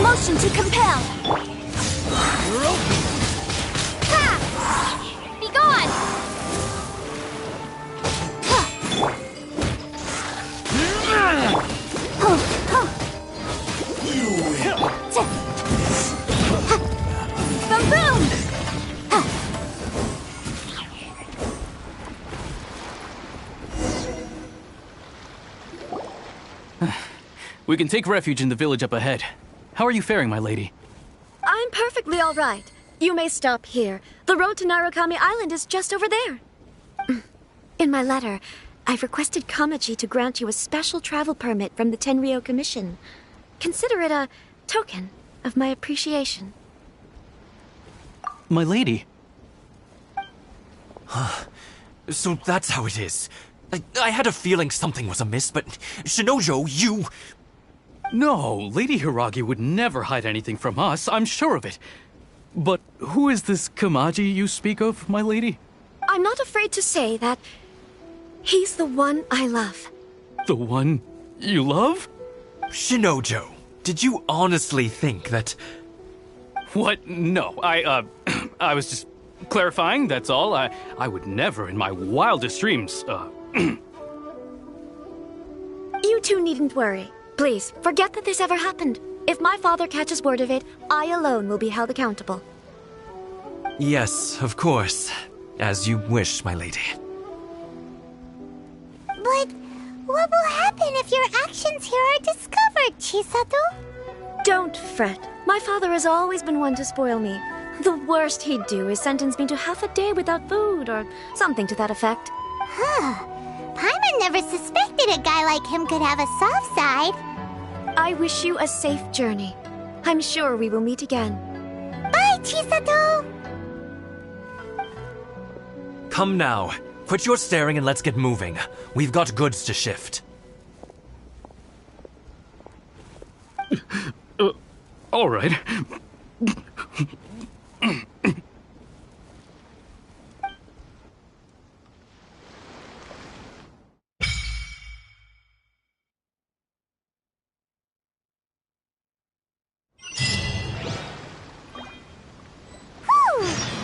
Motion to compel. Be gone. Boom boom. We can take refuge in the village up ahead. How are you faring, my lady? I'm perfectly all right. You may stop here. The road to Narukami Island is just over there. In my letter, I've requested Kamaji to grant you a special travel permit from the Tenryou Commission. Consider it a token of my appreciation. My lady. So that's how it is. I had a feeling something was amiss, but Shinojo, you... No, Lady Hiragi would never hide anything from us, I'm sure of it. But who is this Kamaji you speak of, my lady? I'm not afraid to say that he's the one I love. The one you love? Shinojo, did you honestly think that... What? No, I was just clarifying, that's all. I would never in my wildest dreams, You two needn't worry. Please, forget that this ever happened. If my father catches word of it, I alone will be held accountable. Yes, of course. As you wish, my lady. But what will happen if your actions here are discovered, Chisato? Don't fret. My father has always been one to spoil me. The worst he'd do is sentence me to half a day without food, or something to that effect. Huh. Paimon never suspected a guy like him could have a soft side. I wish you a safe journey. I'm sure we will meet again. Bye, Chisato! Come now. Quit your staring and let's get moving. We've got goods to shift. All right.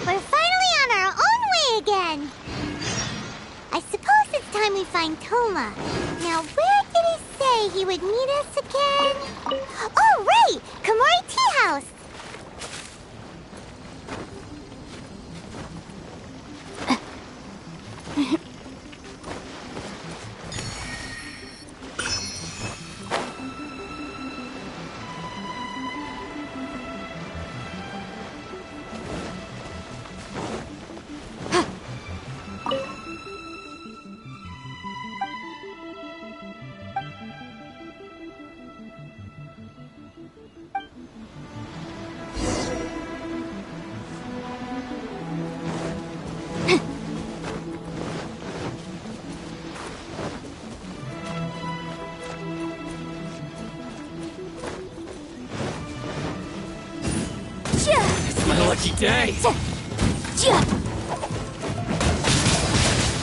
We're finally on our own way again. I suppose it's time we find Toma. Now, where did he say he would meet us again? Oh, right! Komori Tea House! Lucky day.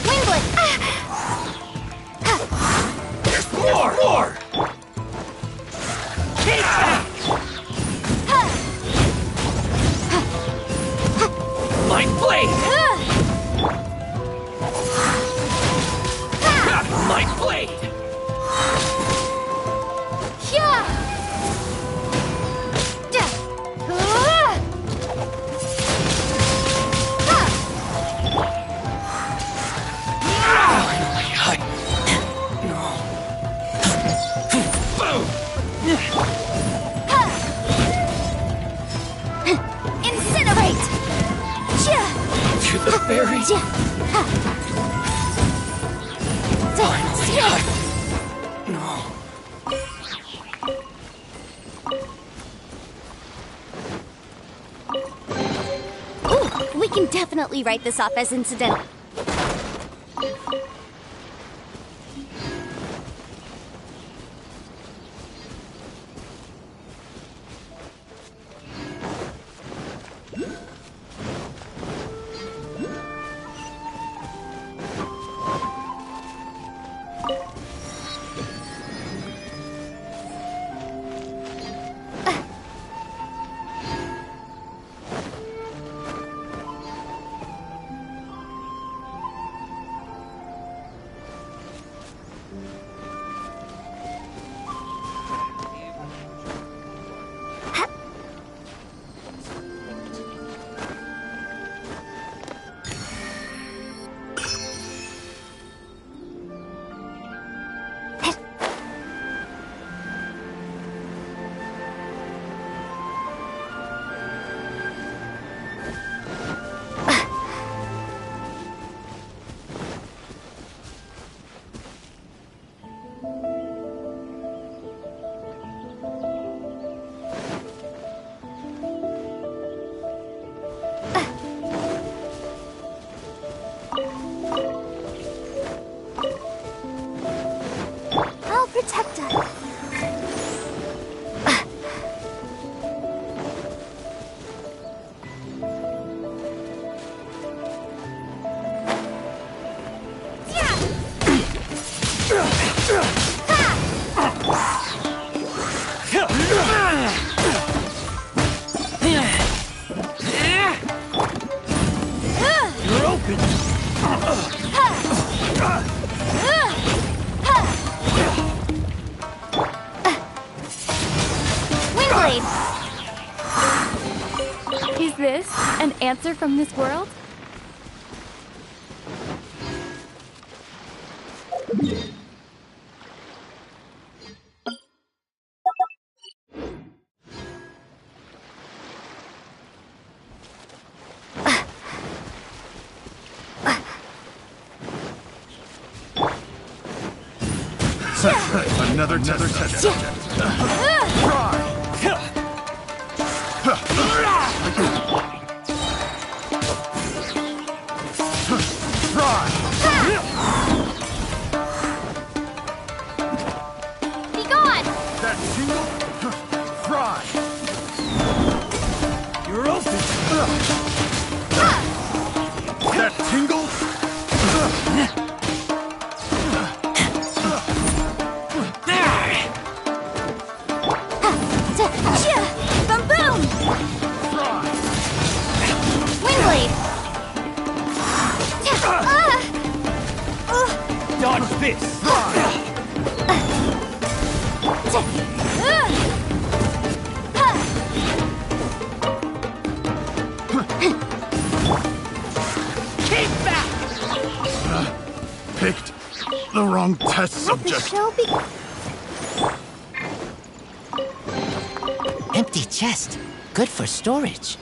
Winglet! More! Keep back! Light blade! Light blade! Incinerate! To the very Ooh, we can definitely write this off as incidental. I'll protect us. You're open. Wingblade! Is this an answer from this world? Another test. Be gone! That tingle? Fry! You're open. That tingle? Boom boom! Wingblade! Dodge this. Keep back! Picked the wrong test subject. Empty chest. Good for storage.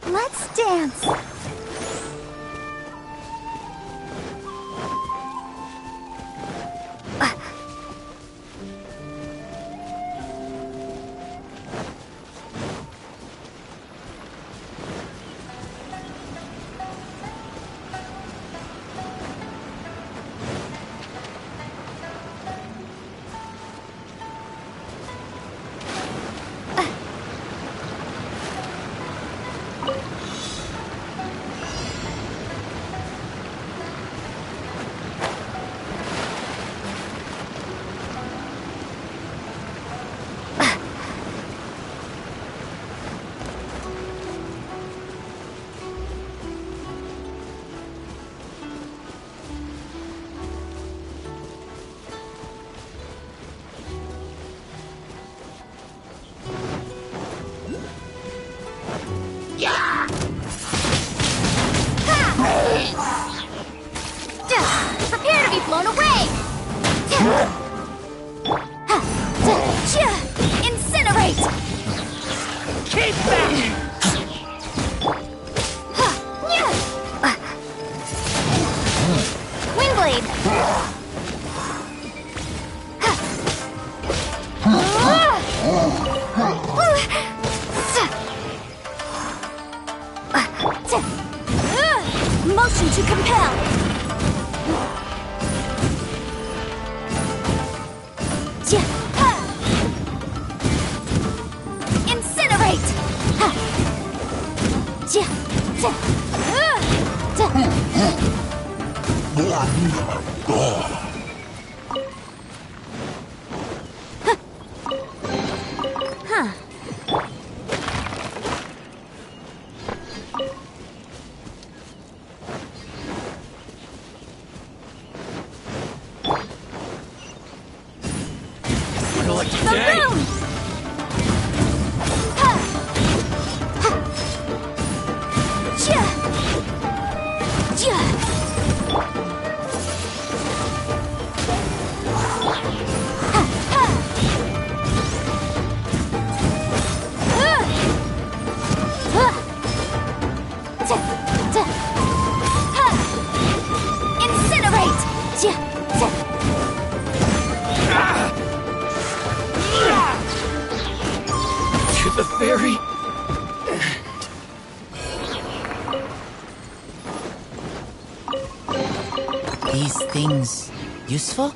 Let's dance. Prepare to be blown away! Incinerate! Keep that! Wingblade! Motion to compel! Incinerate! Huh. these things useful?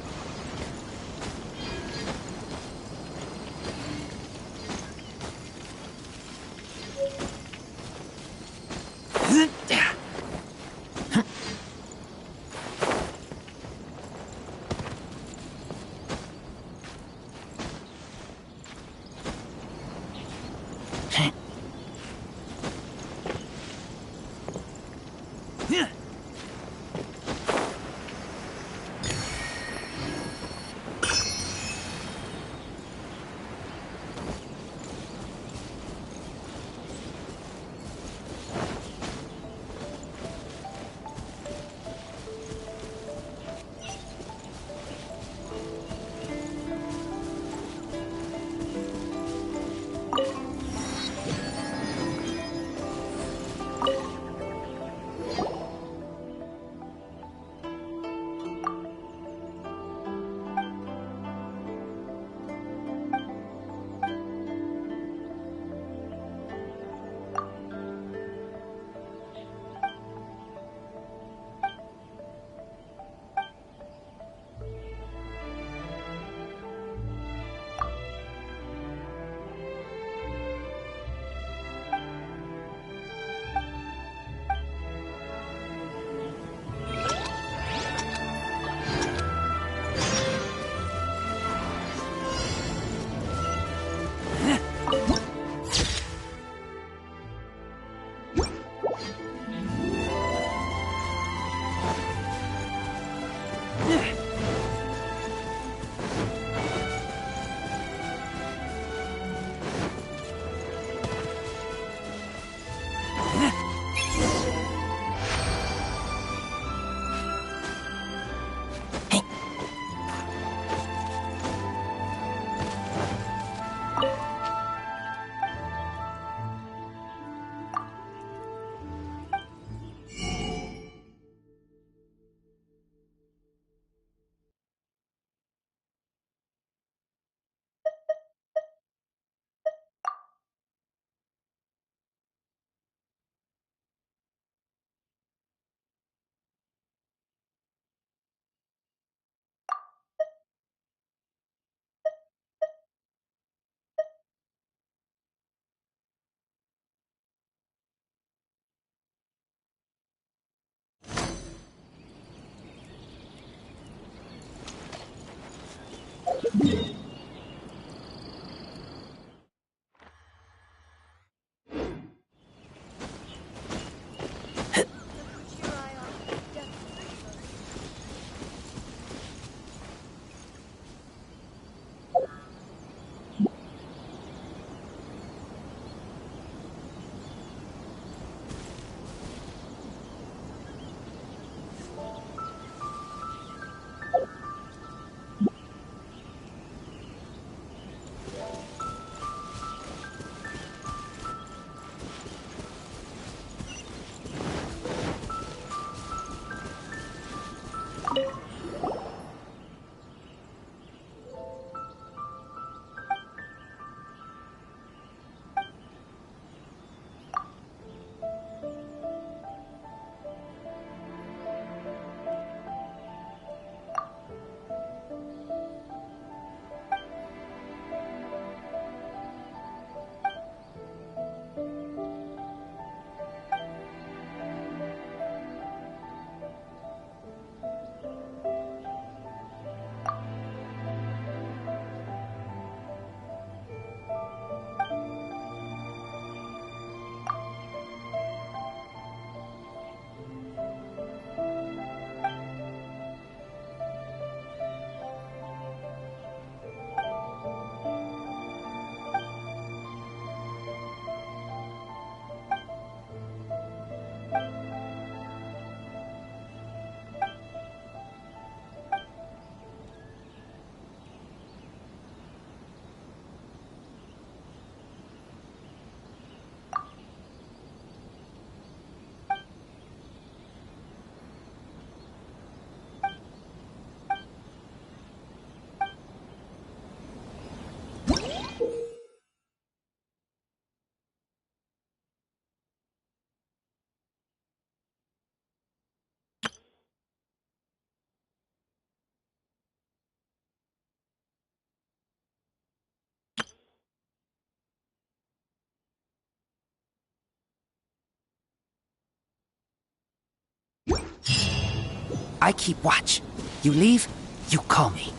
I keep watch. You leave, you call me.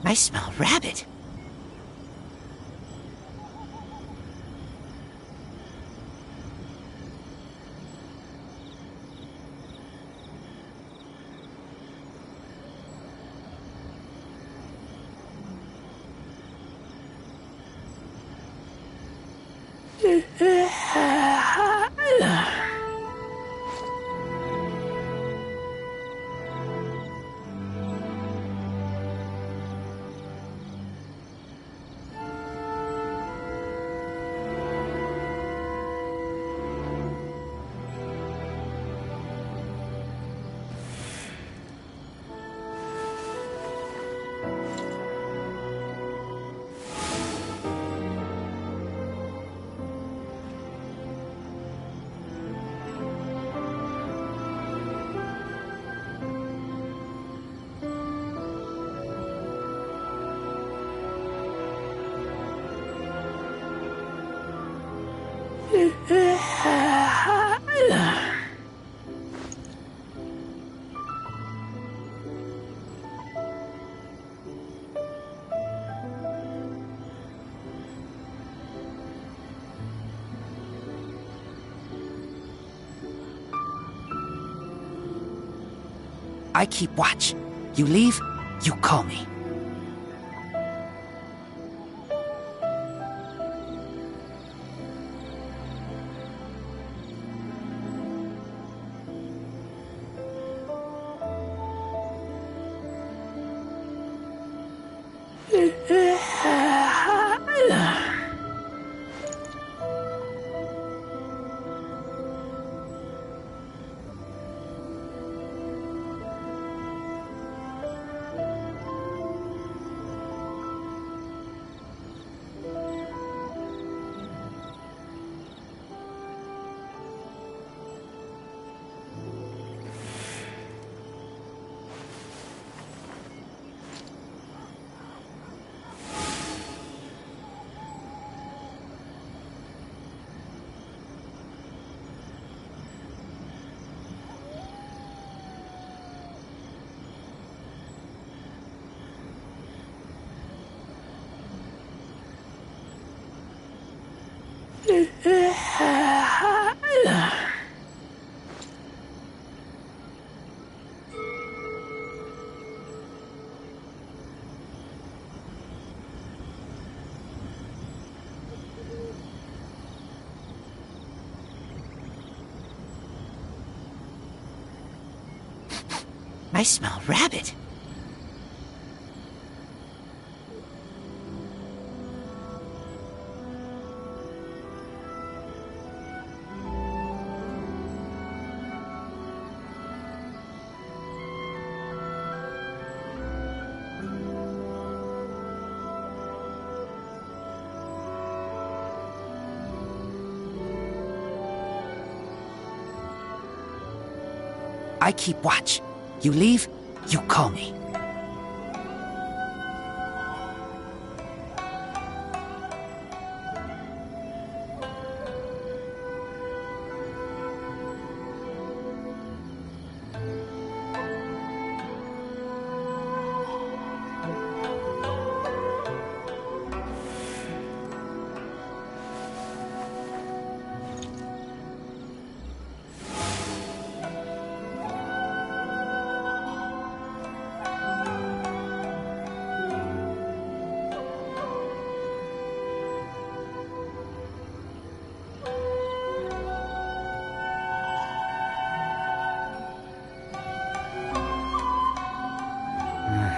I smell rabbit. I keep watch. You leave, you call me. I smell rabbit. I keep watch. You leave, you call me.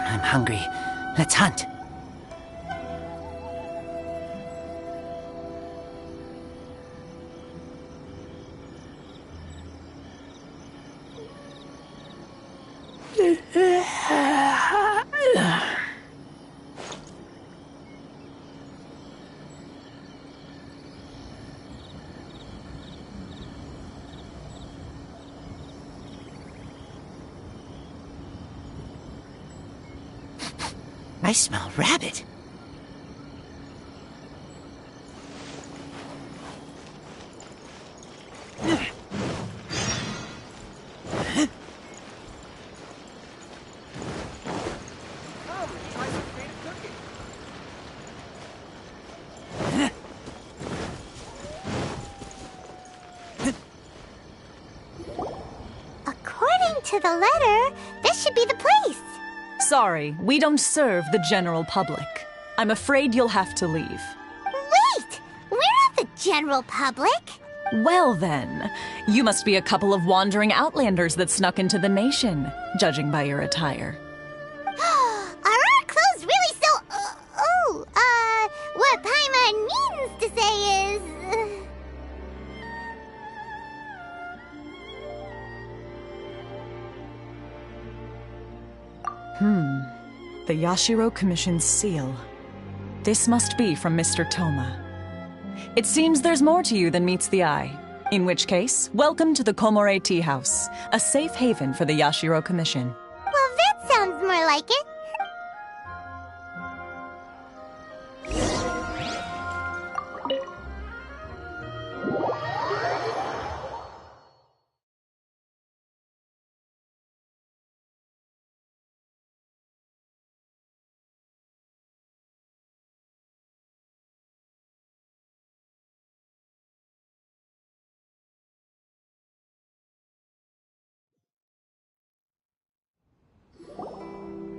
I'm hungry. Let's hunt. I smell rabbit. According to the letter, this should be the place. Sorry, we don't serve the general public. I'm afraid you'll have to leave. Wait! We're not the general public. Well then, you must be a couple of wandering outlanders that snuck into the nation, judging by your attire. Are our clothes really so... what Paimon means to say is... The Yashiro Commission's seal. This must be from Mr. Toma. It seems there's more to you than meets the eye. In which case, welcome to the Komore Tea House, a safe haven for the Yashiro Commission. Well, that sounds more like it.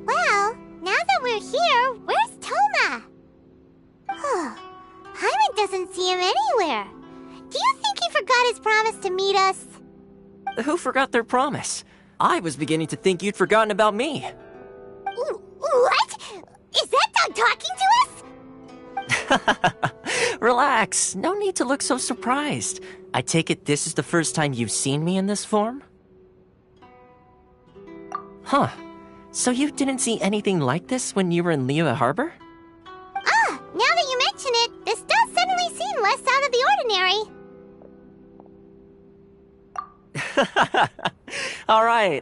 Well, now that we're here, where's Toma? Hyman doesn't see him anywhere. Do you think he forgot his promise to meet us? Who forgot their promise? I was beginning to think you'd forgotten about me. What? Is that dog talking to us? Relax, no need to look so surprised. I take it this is the first time you've seen me in this form? Huh. So you didn't see anything like this when you were in Liyue Harbor? Now that you mention it, this does suddenly seem less out of the ordinary.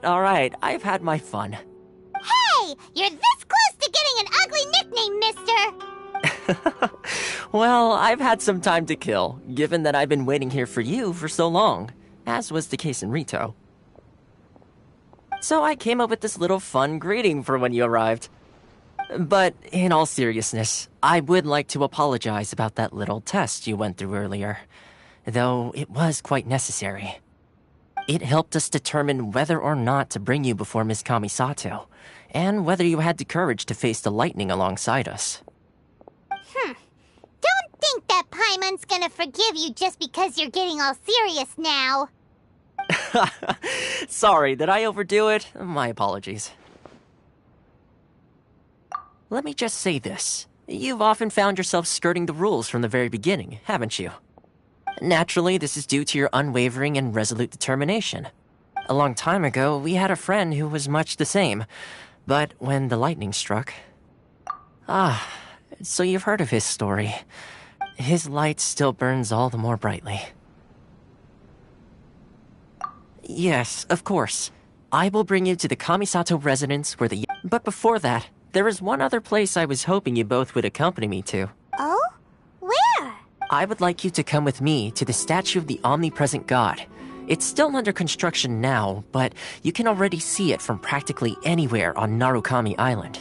Alright, I've had my fun. Hey! You're this close to getting an ugly nickname, mister! Well, I've had some time to kill, given that I've been waiting here for you for so long, as was the case in Rito. So I came up with this little fun greeting for when you arrived. But in all seriousness, I would like to apologize about that little test you went through earlier, though it was quite necessary. It helped us determine whether or not to bring you before Miss Kamisato, and whether you had the courage to face the lightning alongside us. Don't think that Paimon's gonna forgive you just because you're getting all serious now. Sorry, did I overdo it? My apologies. Let me just say this. You've often found yourself skirting the rules from the very beginning, haven't you? Naturally, this is due to your unwavering and resolute determination. A long time ago, we had a friend who was much the same, but when the lightning struck... so you've heard of his story. His light still burns all the more brightly. Yes, of course. I will bring you to the Kamisato residence where the... But before that, there is one other place I was hoping you both would accompany me to. Oh? Where? I would like you to come with me to the statue of the omnipresent god. It's still under construction now, but you can already see it from practically anywhere on Narukami Island.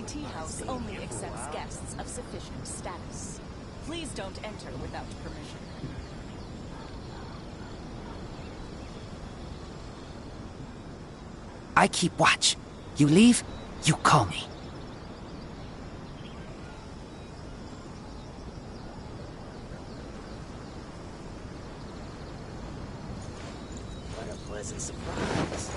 Tea House only accepts guests of sufficient status. Please don't enter without permission. I keep watch. You leave, you call me. What a pleasant surprise.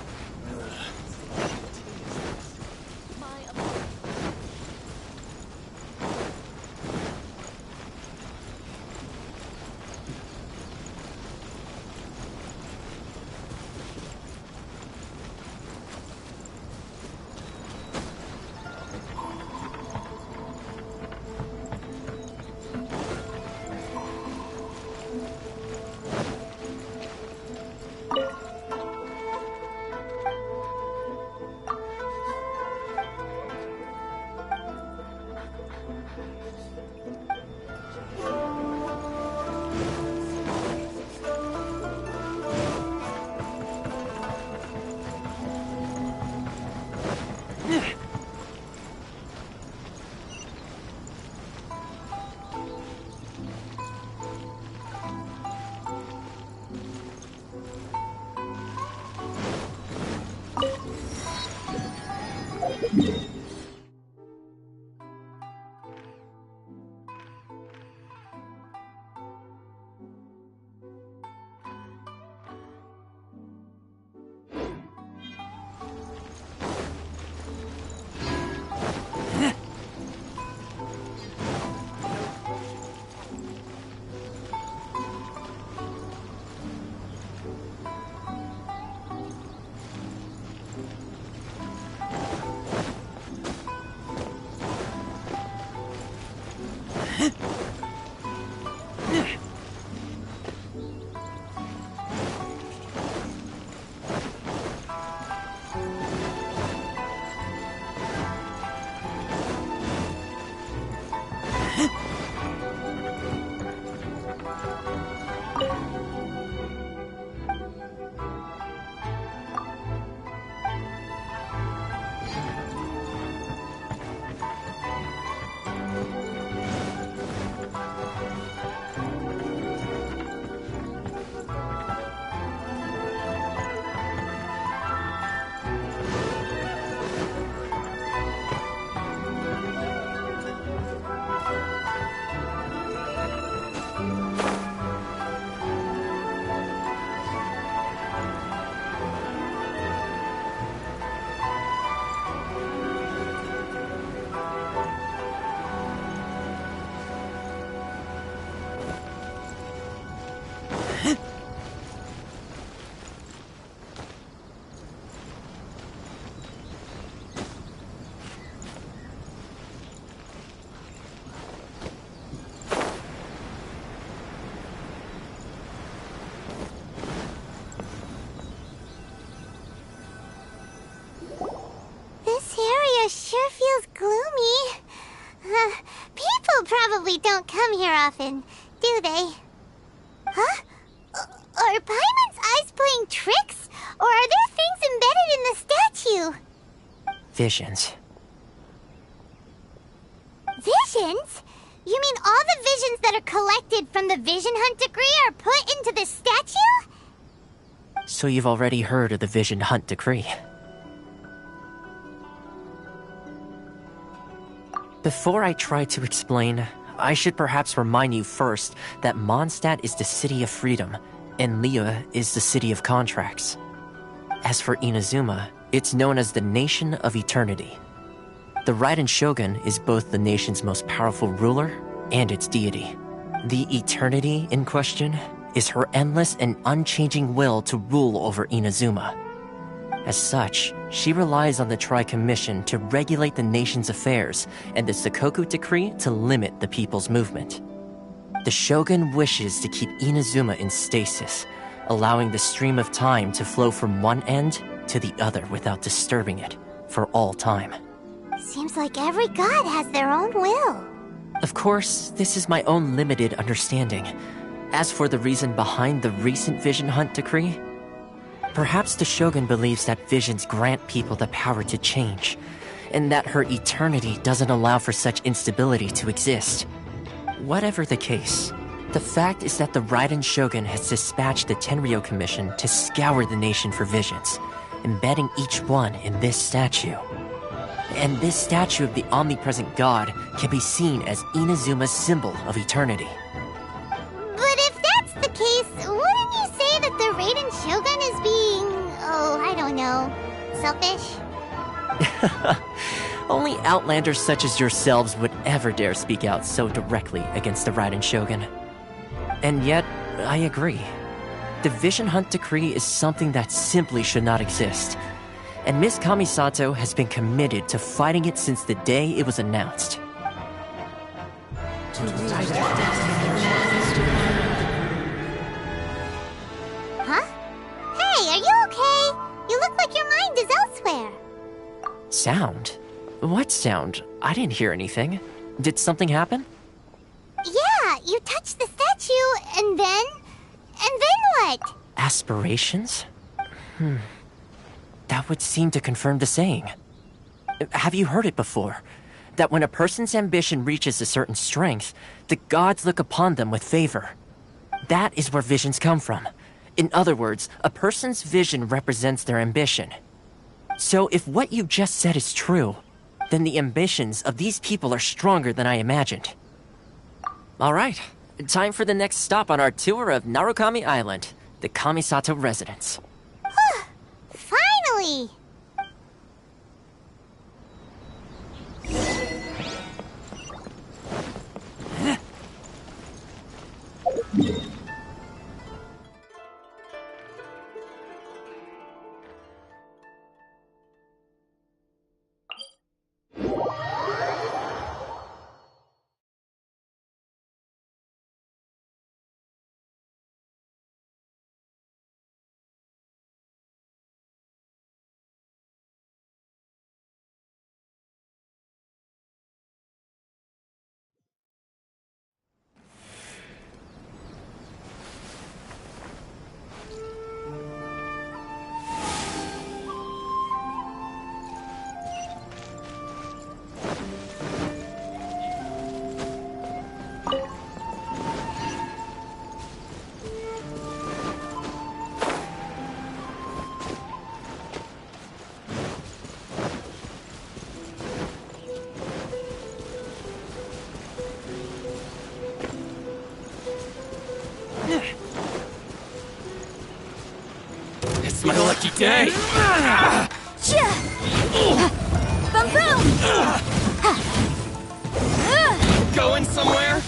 feels gloomy. People probably don't come here often, do they? Huh? Are Paimon's eyes playing tricks? Or are there things embedded in the statue? Visions. Visions? You mean all the visions that are collected from the Vision Hunt decree are put into this statue? So you've already heard of the Vision Hunt decree. Before I try to explain, I should perhaps remind you first that Mondstadt is the city of freedom, and Liyue is the city of contracts. As for Inazuma, it's known as the Nation of Eternity. The Raiden Shogun is both the nation's most powerful ruler and its deity. The Eternity in question is her endless and unchanging will to rule over Inazuma. As such, she relies on the Tri-Commission to regulate the nation's affairs and the Sakoku Decree to limit the people's movement. The Shogun wishes to keep Inazuma in stasis, allowing the stream of time to flow from one end to the other without disturbing it for all time. Seems like every god has their own will. Of course, this is my own limited understanding. As for the reason behind the recent Vision Hunt decree, perhaps the Shogun believes that visions grant people the power to change, and that her eternity doesn't allow for such instability to exist. Whatever the case, the fact is that the Raiden Shogun has dispatched the Tenryou Commission to scour the nation for visions, embedding each one in this statue. And this statue of the omnipresent god can be seen as Inazuma's symbol of eternity. But if that's the case, wouldn't you say that the Raiden Shogun is being, I don't know, selfish? Only outlanders such as yourselves would ever dare speak out so directly against the Raiden Shogun. And yet, I agree. The Vision Hunt decree is something that simply should not exist. And Miss Kamisato has been committed to fighting it since the day it was announced. Huh? Hey, are you okay? You look like your mind is elsewhere. Sound? What sound? I didn't hear anything. Did something happen? Yeah, you touched the statue, and then what? Aspirations? That would seem to confirm the saying. Have you heard it before? That when a person's ambition reaches a certain strength, the gods look upon them with favor. That is where visions come from. In other words, a person's vision represents their ambition. So if what you just said is true, then the ambitions of these people are stronger than I imagined. Alright, time for the next stop on our tour of Narukami Island, the Kamisato residence. Finally! It's my lucky day! Boom boom! Going somewhere?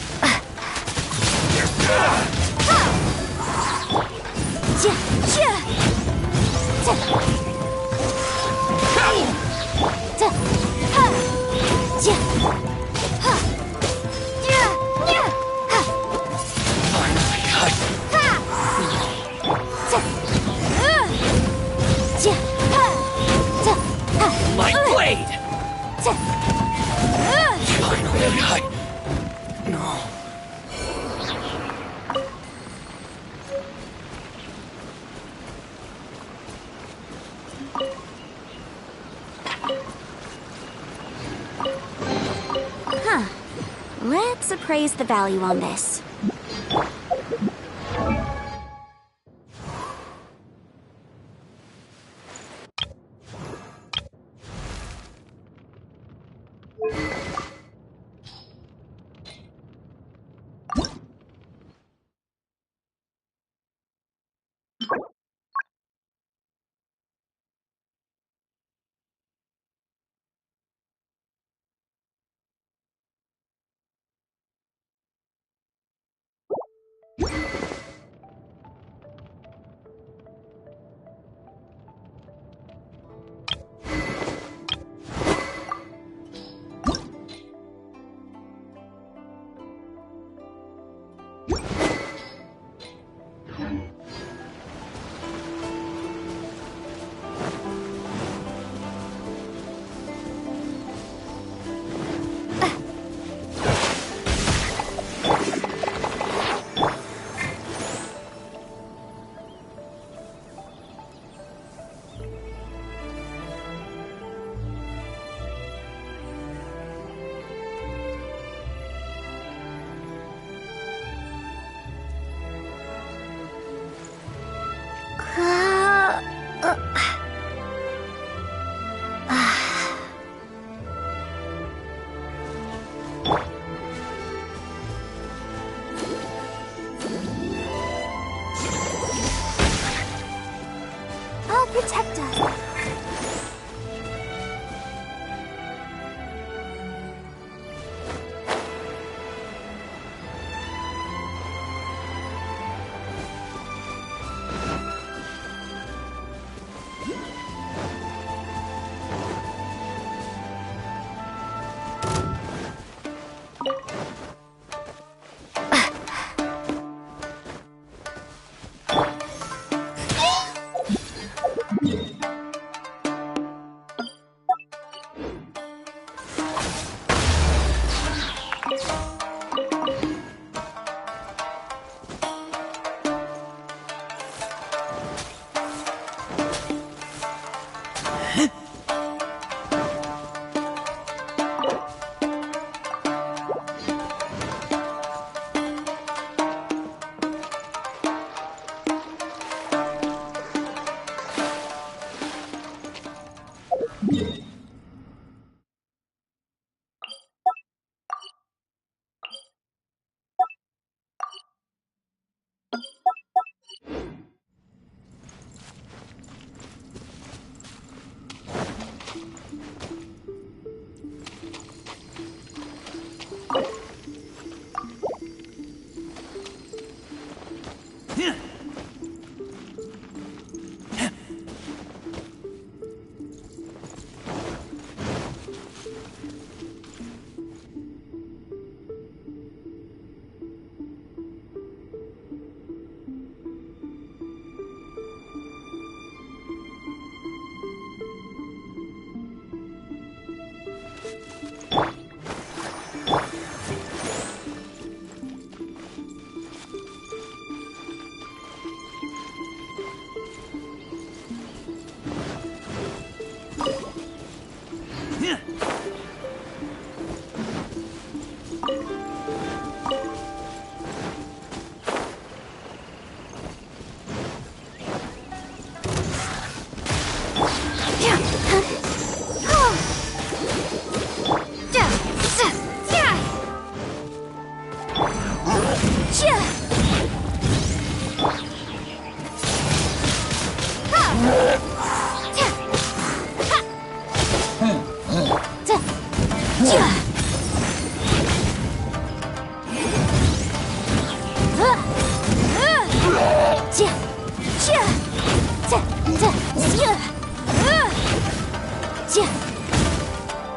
My blade! Finally, No. Huh. Let's appraise the value on this. I'll protect us.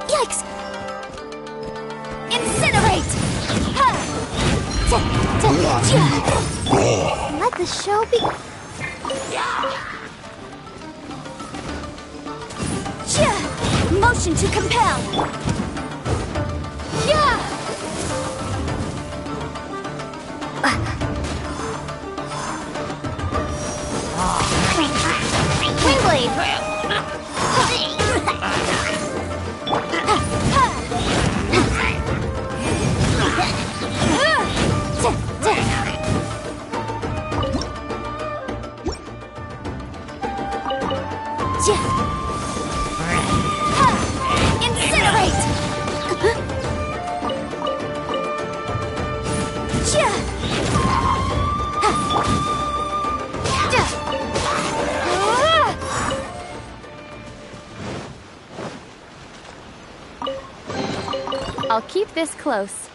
Yikes! Incinerate! Let the show be. Motion Motion to compel! Yeah! Windblade! I'll keep this close.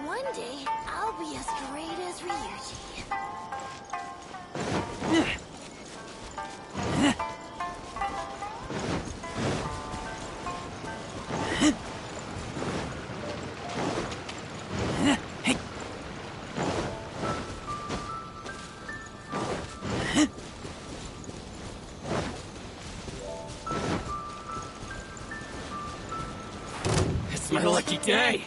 One day, I'll be as great as Ryuji. It's my lucky day!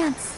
chance.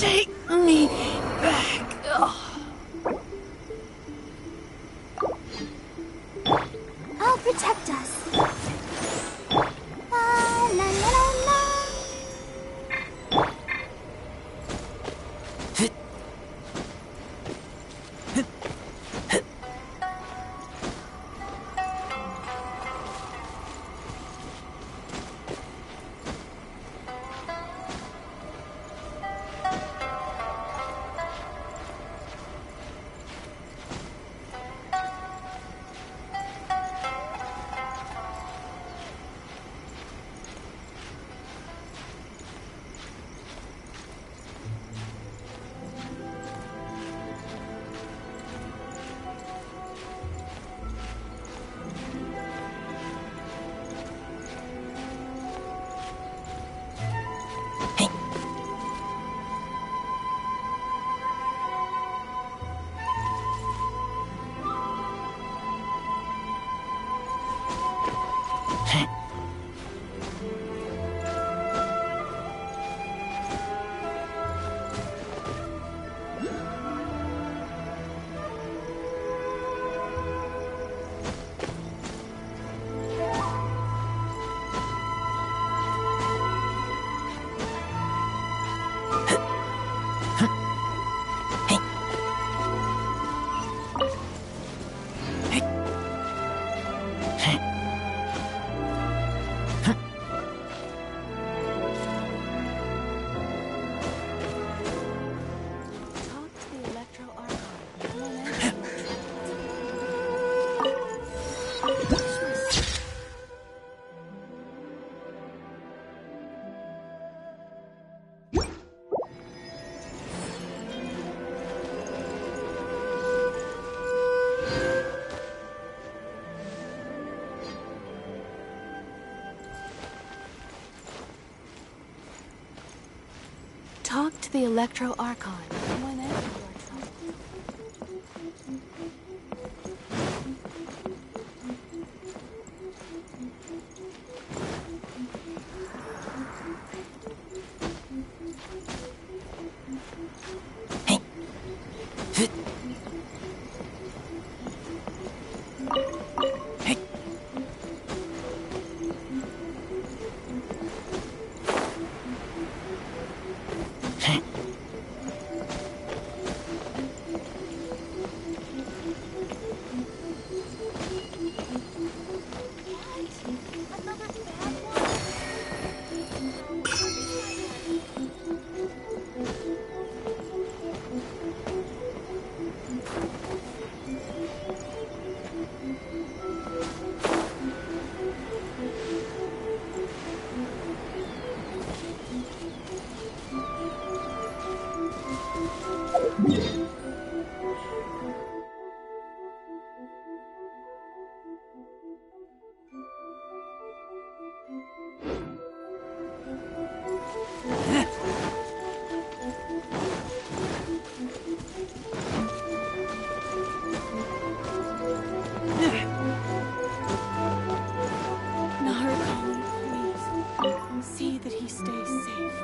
Take me back. I'll protect us. La la la la. the Electro Archon whenever you're troubled. See that he stays safe.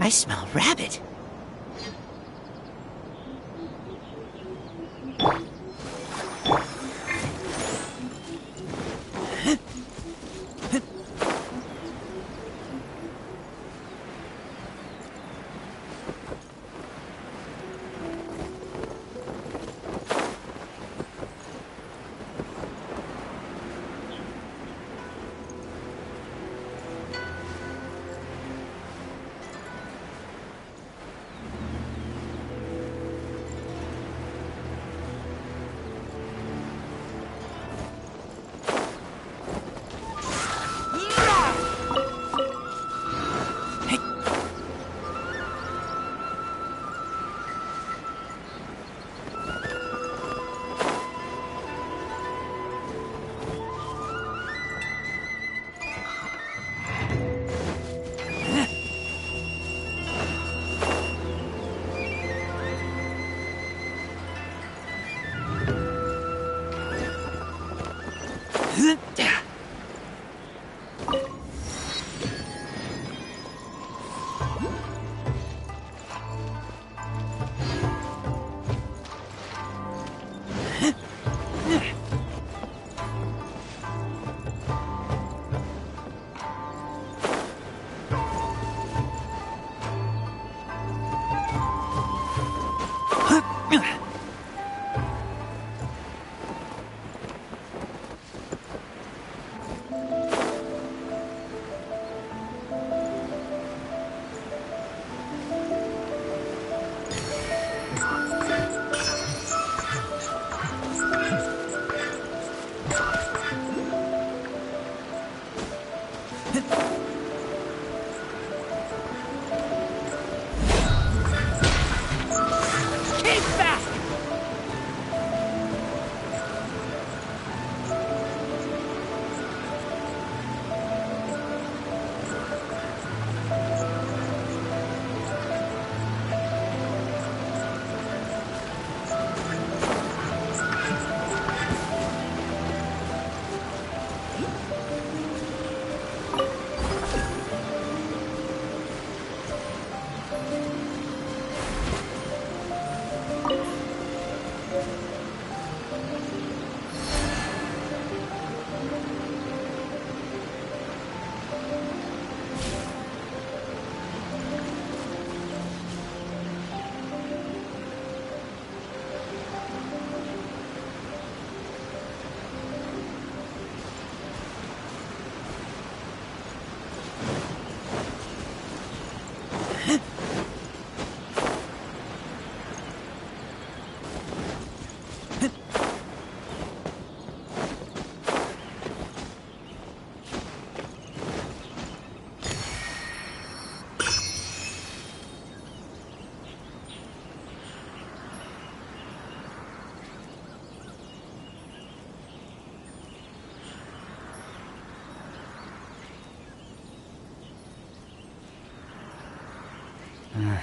I smell rabbit.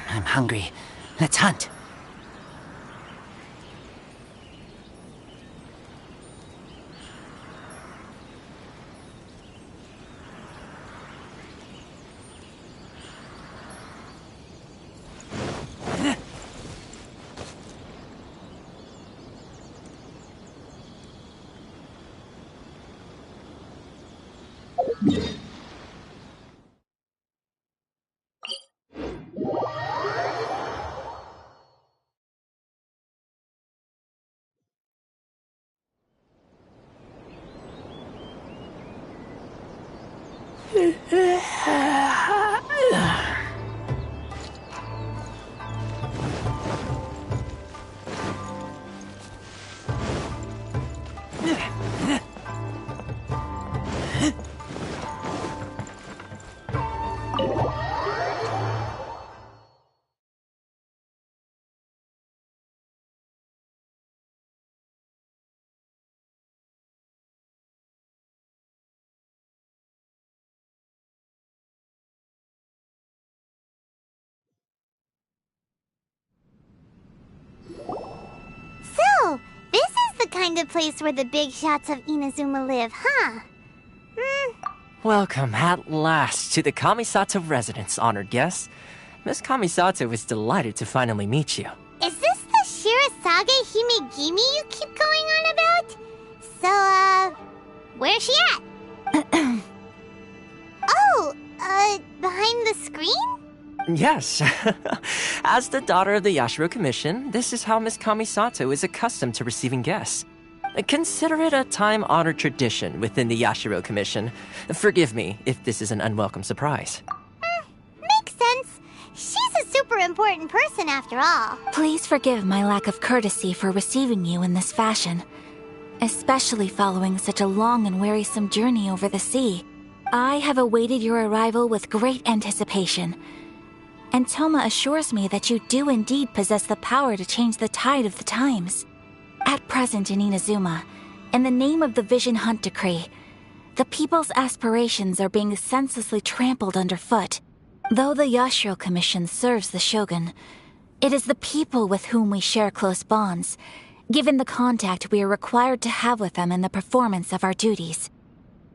I'm hungry. Let's hunt. So, this is the kind of place where the big shots of Inazuma live, huh? Welcome at last to the Kamisato residence, honored guests. Miss Kamisato is delighted to finally meet you. Is this the Shirazage Himegimi you keep going on about? So, where's she at? Oh, behind the screen? Yes. As the daughter of the Yashiro Commission, this is how Miss Kamisato is accustomed to receiving guests. Consider it a time-honored tradition within the Yashiro Commission. Forgive me if this is an unwelcome surprise. Makes sense. She's a super important person after all. Please forgive my lack of courtesy for receiving you in this fashion, especially following such a long and wearisome journey over the sea. I have awaited your arrival with great anticipation, and Toma assures me that you do indeed possess the power to change the tide of the times. At present in Inazuma, in the name of the Vision Hunt Decree, the people's aspirations are being senselessly trampled underfoot. Though the Yashiro Commission serves the Shogun, it is the people with whom we share close bonds, given the contact we are required to have with them in the performance of our duties.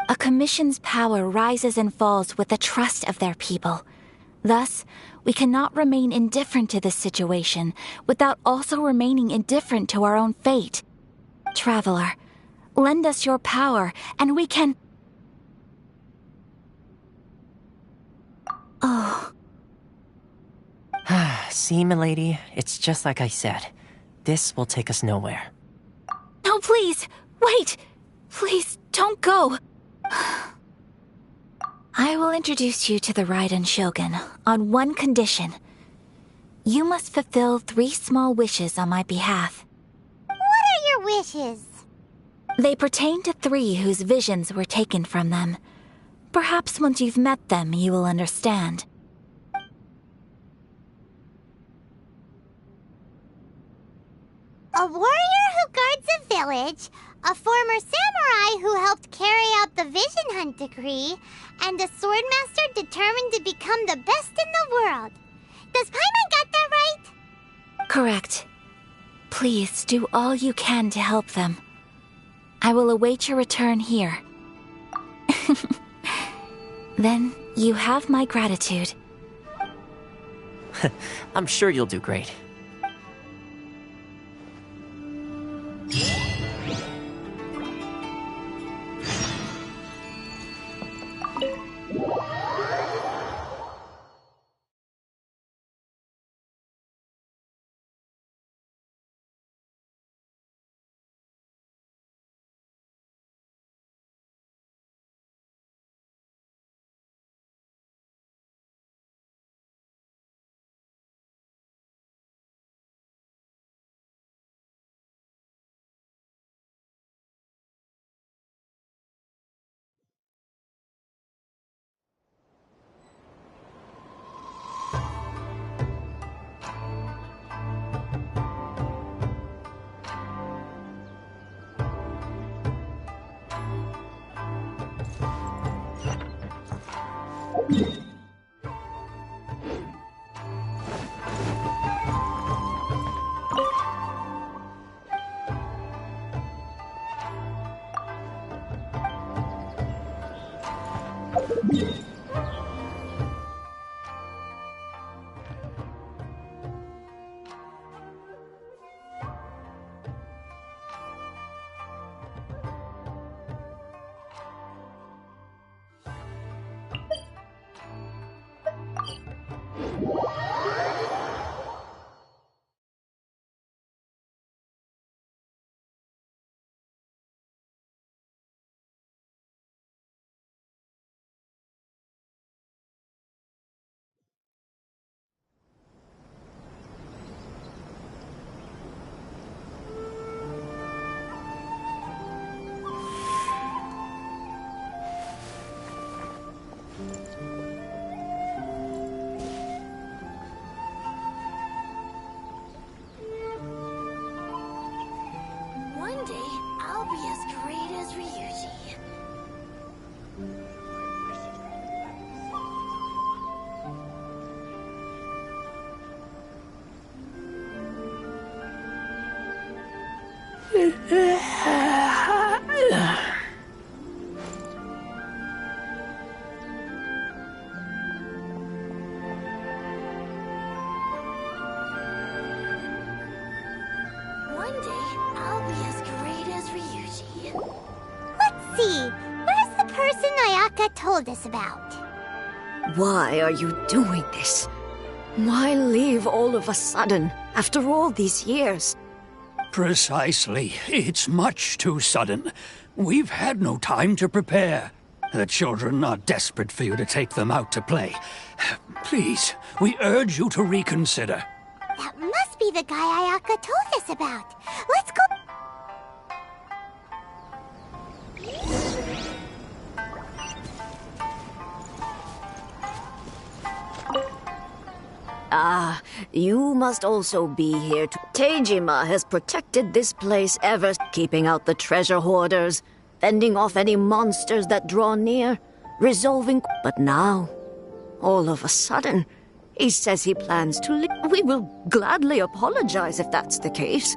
A commission's power rises and falls with the trust of their people. Thus, we cannot remain indifferent to this situation without also remaining indifferent to our own fate. Traveler, lend us your power, and we can... Oh. See, milady, it's just like I said. This will take us nowhere. No, please! Wait! Please, don't go! I will introduce you to the Raiden Shogun on one condition. You must fulfill 3 small wishes on my behalf. What are your wishes? They pertain to 3 whose visions were taken from them. Perhaps once you've met them, you will understand. A warrior who guards a village, a former samurai who helped carry out the Vision Hunt Decree, and a swordmaster determined to become the best in the world. Does Paimon got that right? Correct. Please do all you can to help them. I will await your return here. Then you have my gratitude. I'm sure you'll do great. One day, I'll be as great as Ryuji. Let's see. Where's the person Ayaka told us about? Why are you doing this? Why leave all of a sudden, after all these years? Precisely. It's much too sudden. We've had no time to prepare. The children are desperate for you to take them out to play. Please, we urge you to reconsider. That must be the guy Ayaka told us about. Let's go. Ah, you must also be here to... Teijima has protected this place ever, keeping out the treasure hoarders, fending off any monsters that draw near, resolving... But now, all of a sudden, he says he plans to leave. We will gladly apologize if that's the case.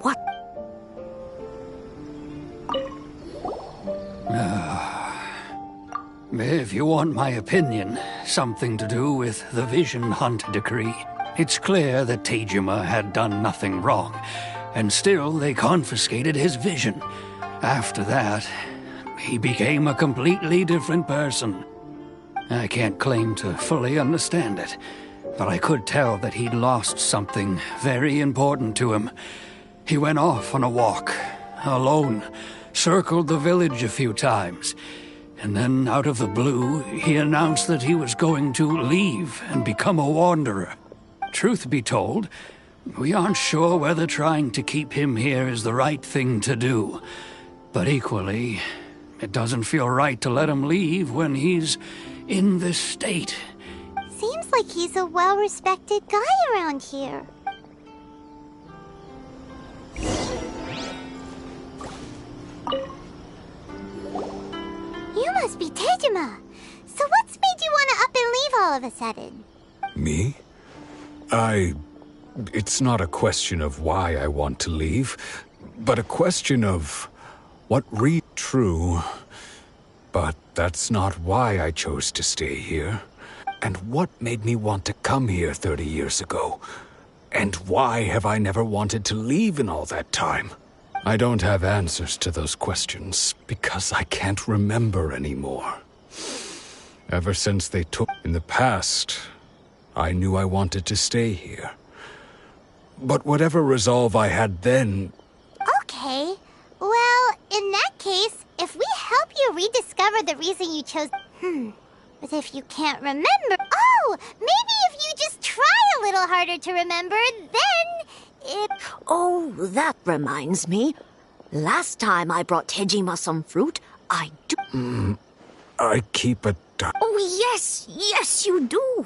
What? If you want my opinion, something to do with the Vision Hunt decree. It's clear that Teijima had done nothing wrong, and still they confiscated his vision. After that, he became a completely different person. I can't claim to fully understand it, but I could tell that he'd lost something very important to him. He went off on a walk, alone, circled the village a few times, and then, out of the blue, he announced that he was going to leave and become a wanderer. Truth be told, we aren't sure whether trying to keep him here is the right thing to do. But equally, it doesn't feel right to let him leave when he's in this state. Seems like he's a well-respected guy around here. You must be Teijima. So what's made you want to up and leave all of a sudden? Me? It's not a question of why I want to leave, but a question of what true. But that's not why I chose to stay here. And what made me want to come here 30 years ago? And why have I never wanted to leave in all that time? I don't have answers to those questions because I can't remember anymore. Ever since they took in the past, I knew I wanted to stay here. But whatever resolve I had then... Okay. Well, in that case, if we help you rediscover the reason you chose... But if you can't remember... Oh! Maybe if you just try a little harder to remember, then... Oh, that reminds me. Last time I brought Teijima some fruit, I do... I keep a... Oh, yes, you do.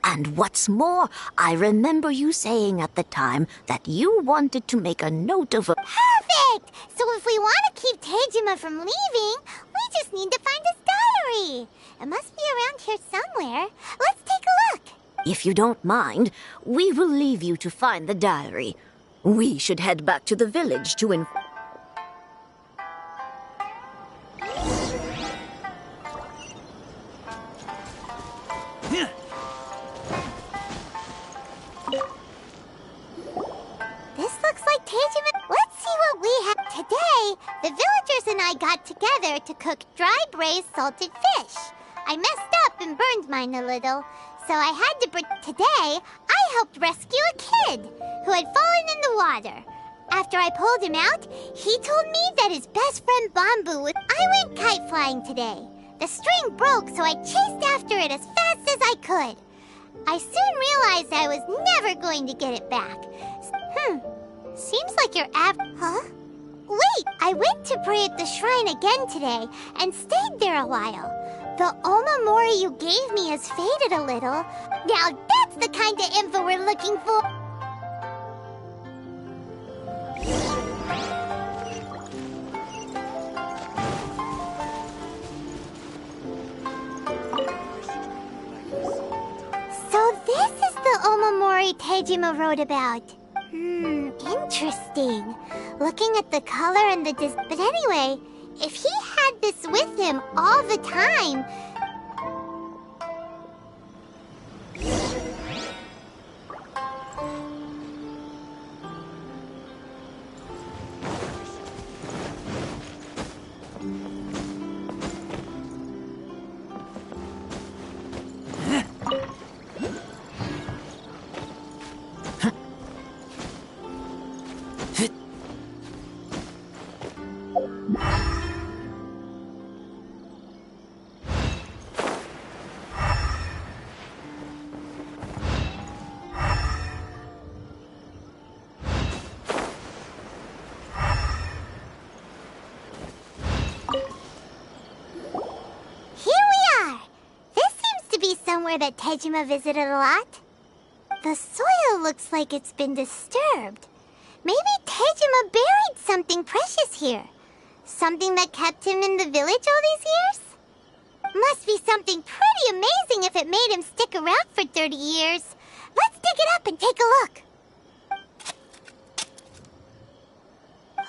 And what's more, I remember you saying at the time that you wanted to make a note of a... Perfect! So if we want to keep Teijima from leaving, we just need to find his diary. It must be around here somewhere. Let's take a look. If you don't mind, we will leave you to find the diary. We should head back to the village to This looks like Teijima. Let's see what we have. Today, the villagers and I got together to cook dry braised salted fish. I messed up and burned mine a little, so I had to Today, I helped rescue a kid who had fallen in the water. After I pulled him out, he told me that his best friend Bambu would... I went kite flying today. The string broke, so I chased after it as fast as I could. I soon realized I was never going to get it back. Seems like you're Huh? Wait, I went to pray at the shrine again today and stayed there a while. The Omamori you gave me has faded a little. Now that's the kind of info we're looking for. So this is the Omamori Tejima wrote about. Interesting. Looking at the color and the but anyway, if he had this with him all the time... Somewhere that Tejima visited a lot. The soil looks like it's been disturbed. Maybe Tejima buried something precious here. Something that kept him in the village all these years? Must be something pretty amazing if it made him stick around for 30 years. Let's dig it up and take a look.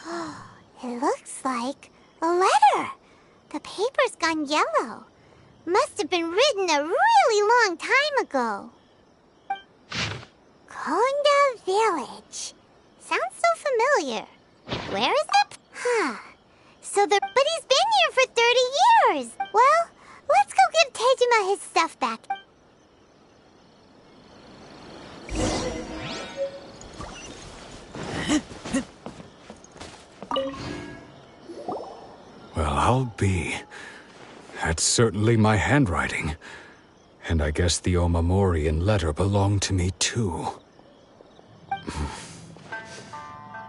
Oh, it looks like a letter. The paper's gone yellow. Must have been written a really long time ago. Konda Village. Sounds so familiar. Where is it? But he's been here for 30 years. Well, let's go give Tejima his stuff back. Well, I'll be. That's certainly my handwriting. And I guess the Omamorian letter belonged to me too.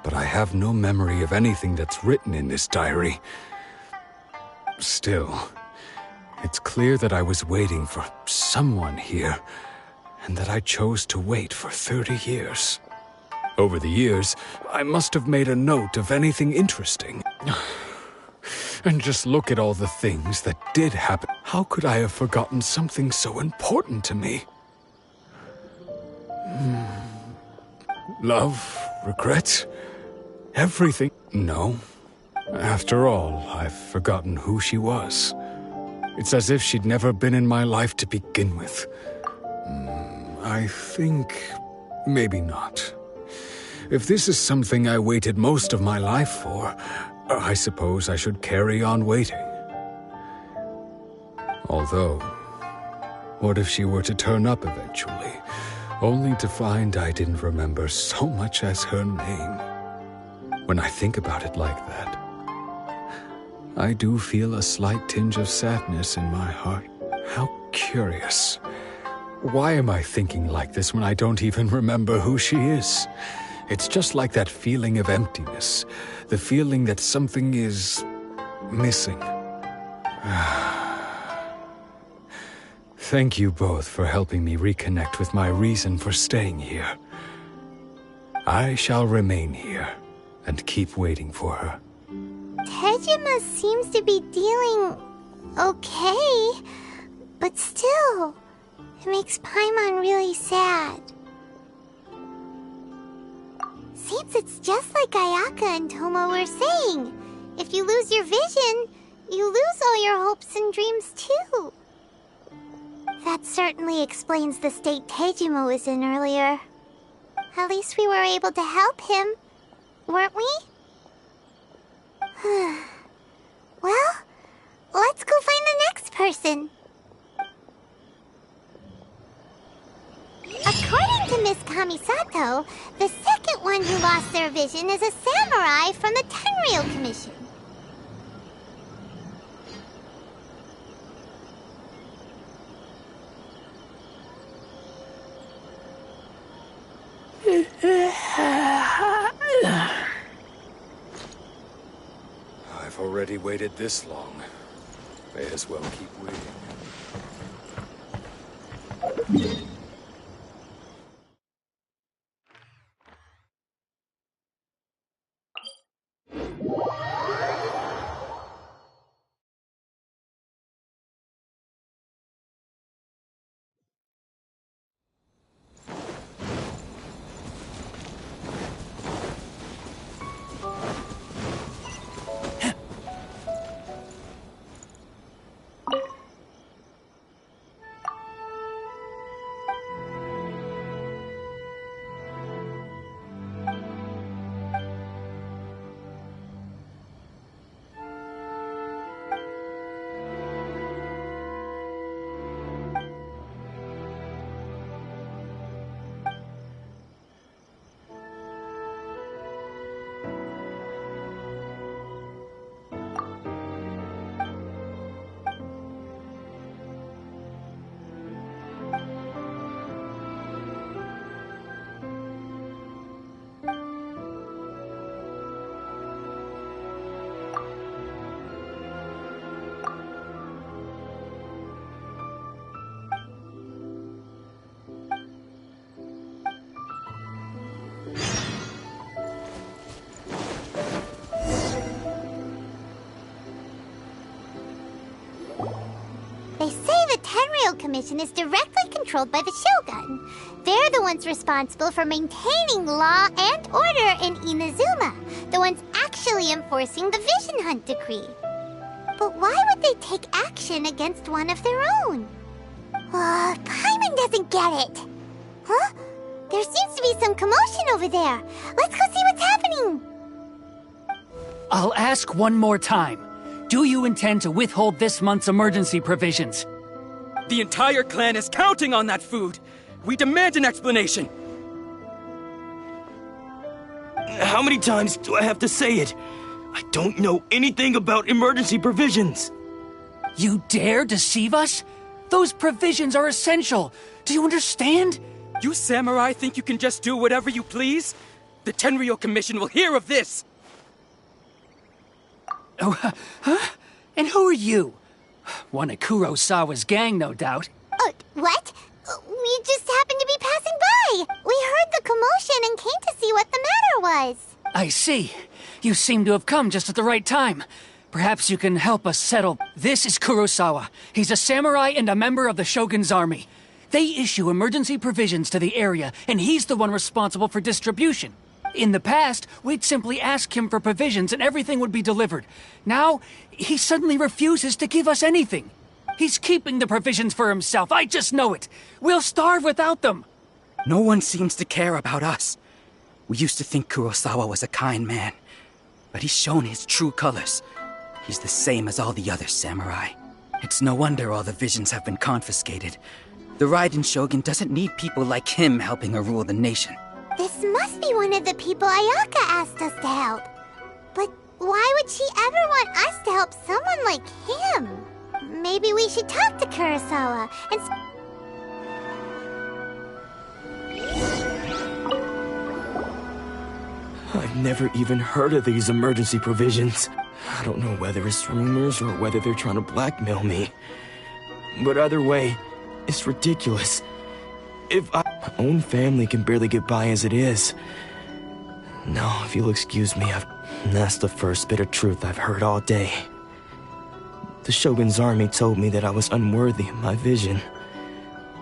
But I have no memory of anything that's written in this diary. Still, it's clear that I was waiting for someone here, and that I chose to wait for 30 years. Over the years, I must have made a note of anything interesting. And just look at all the things that did happen. How could I have forgotten something so important to me? Love, regrets, everything. No. After all, I've forgotten who she was. It's as if she'd never been in my life to begin with. I think maybe not. If this is something I waited most of my life for, I suppose I should carry on waiting. Although, what if she were to turn up eventually, only to find I didn't remember so much as her name? When I think about it like that, I do feel a slight tinge of sadness in my heart. How curious. Why am I thinking like this when I don't even remember who she is? It's just like that feeling of emptiness, the feeling that something is missing. Thank you both for helping me reconnect with my reason for staying here. I shall remain here and keep waiting for her. Tejima seems to be dealing okay, but still, it makes Paimon really sad. Seems it's just like Ayaka and Tomo were saying. If you lose your vision, you lose all your hopes and dreams too. That certainly explains the state Tejima was in earlier. At least we were able to help him, weren't we? Well, let's go find the next person. According to Miss Kamisato, the second one who lost their vision is a samurai from the Tenryou Commission. I've already waited this long. May as well keep waiting. Imperial Commission is directly controlled by the Shogun. They're the ones responsible for maintaining law and order in Inazuma, the ones actually enforcing the Vision Hunt decree. But why would they take action against one of their own? Paimon doesn't get it. Huh? There seems to be some commotion over there. Let's go see what's happening. I'll ask one more time. Do you intend to withhold this month's emergency provisions? The entire clan is counting on that food. We demand an explanation. How many times do I have to say it? I don't know anything about emergency provisions. You dare deceive us? Those provisions are essential. Do you understand? You samurai think you can just do whatever you please? The Tenryou Commission will hear of this! Oh, huh? And who are you? One of Kurosawa's gang, no doubt. What? We just happened to be passing by. We heard the commotion and came to see what the matter was. I see. You seem to have come just at the right time. Perhaps you can help us settle. This is Kurosawa. He's a samurai and a member of the Shogun's army. They issue emergency provisions to the area, and he's the one responsible for distribution. In the past, we'd simply ask him for provisions and everything would be delivered. Now, he suddenly refuses to give us anything. He's keeping the provisions for himself. I just know it. We'll starve without them. No one seems to care about us. We used to think Kurosawa was a kind man, but he's shown his true colors. He's the same as all the other samurai. It's no wonder all the visions have been confiscated. The Raiden Shogun doesn't need people like him helping her rule the nation. This must be one of the people Ayaka asked us to help. But why would she ever want us to help someone like him? Maybe we should talk to Kurosawa and... I've never even heard of these emergency provisions. I don't know whether it's rumors or whether they're trying to blackmail me. But either way, it's ridiculous. My own family can barely get by as it is. Now, if you'll excuse me, that's the first bit of truth I've heard all day. The Shogun's army told me that I was unworthy of my vision.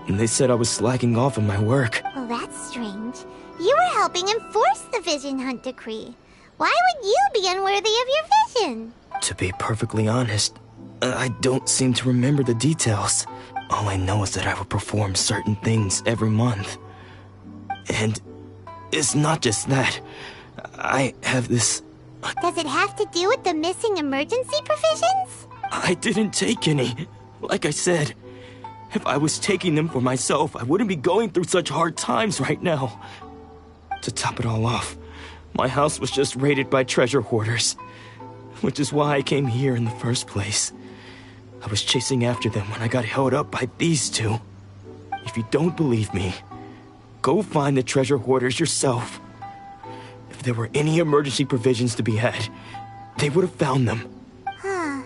And they said I was slacking off in my work. Well, that's strange. You were helping enforce the Vision Hunt decree. Why would you be unworthy of your vision? To be perfectly honest, I don't seem to remember the details. All I know is that I would perform certain things every month. And it's not just that. I have this... Does it have to do with the missing emergency provisions? I didn't take any. Like I said, if I was taking them for myself, I wouldn't be going through such hard times right now. To top it all off, my house was just raided by treasure hoarders, which is why I came here in the first place. I was chasing after them when I got held up by these two. If you don't believe me, go find the treasure hoarders yourself. If there were any emergency provisions to be had, they would have found them. Huh.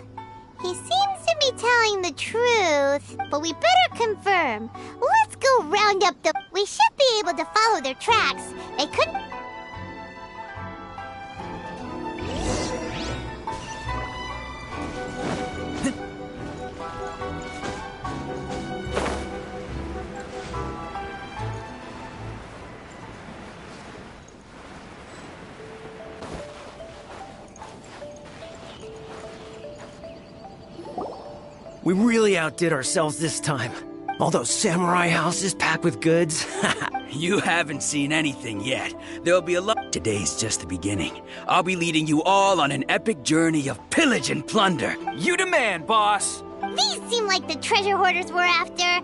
He seems to be telling the truth, but we better confirm. Let's go round up the... We should be able to follow their tracks. They couldn't... We really outdid ourselves this time. All those samurai houses packed with goods. You haven't seen anything yet. There'll be a lot. Today's just the beginning. I'll be leading you all on an epic journey of pillage and plunder. You demand, boss! These seem like the treasure hoarders we're after.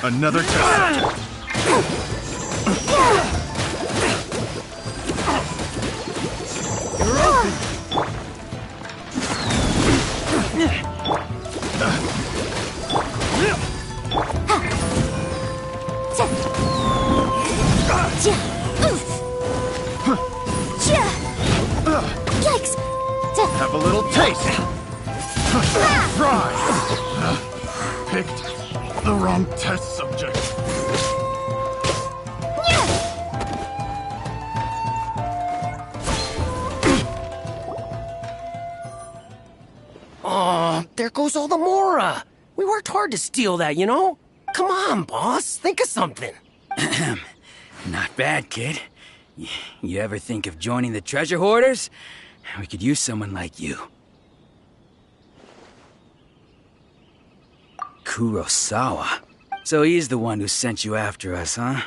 Another test. Yikes! Have a little taste. Try. Picked the wrong test subject. Oh, there goes all the Mora. We worked hard to steal that, you know? Come on, boss. Think of something. Not bad, kid. You ever think of joining the treasure hoarders? We could use someone like you. Kurosawa. So he's the one who sent you after us, huh?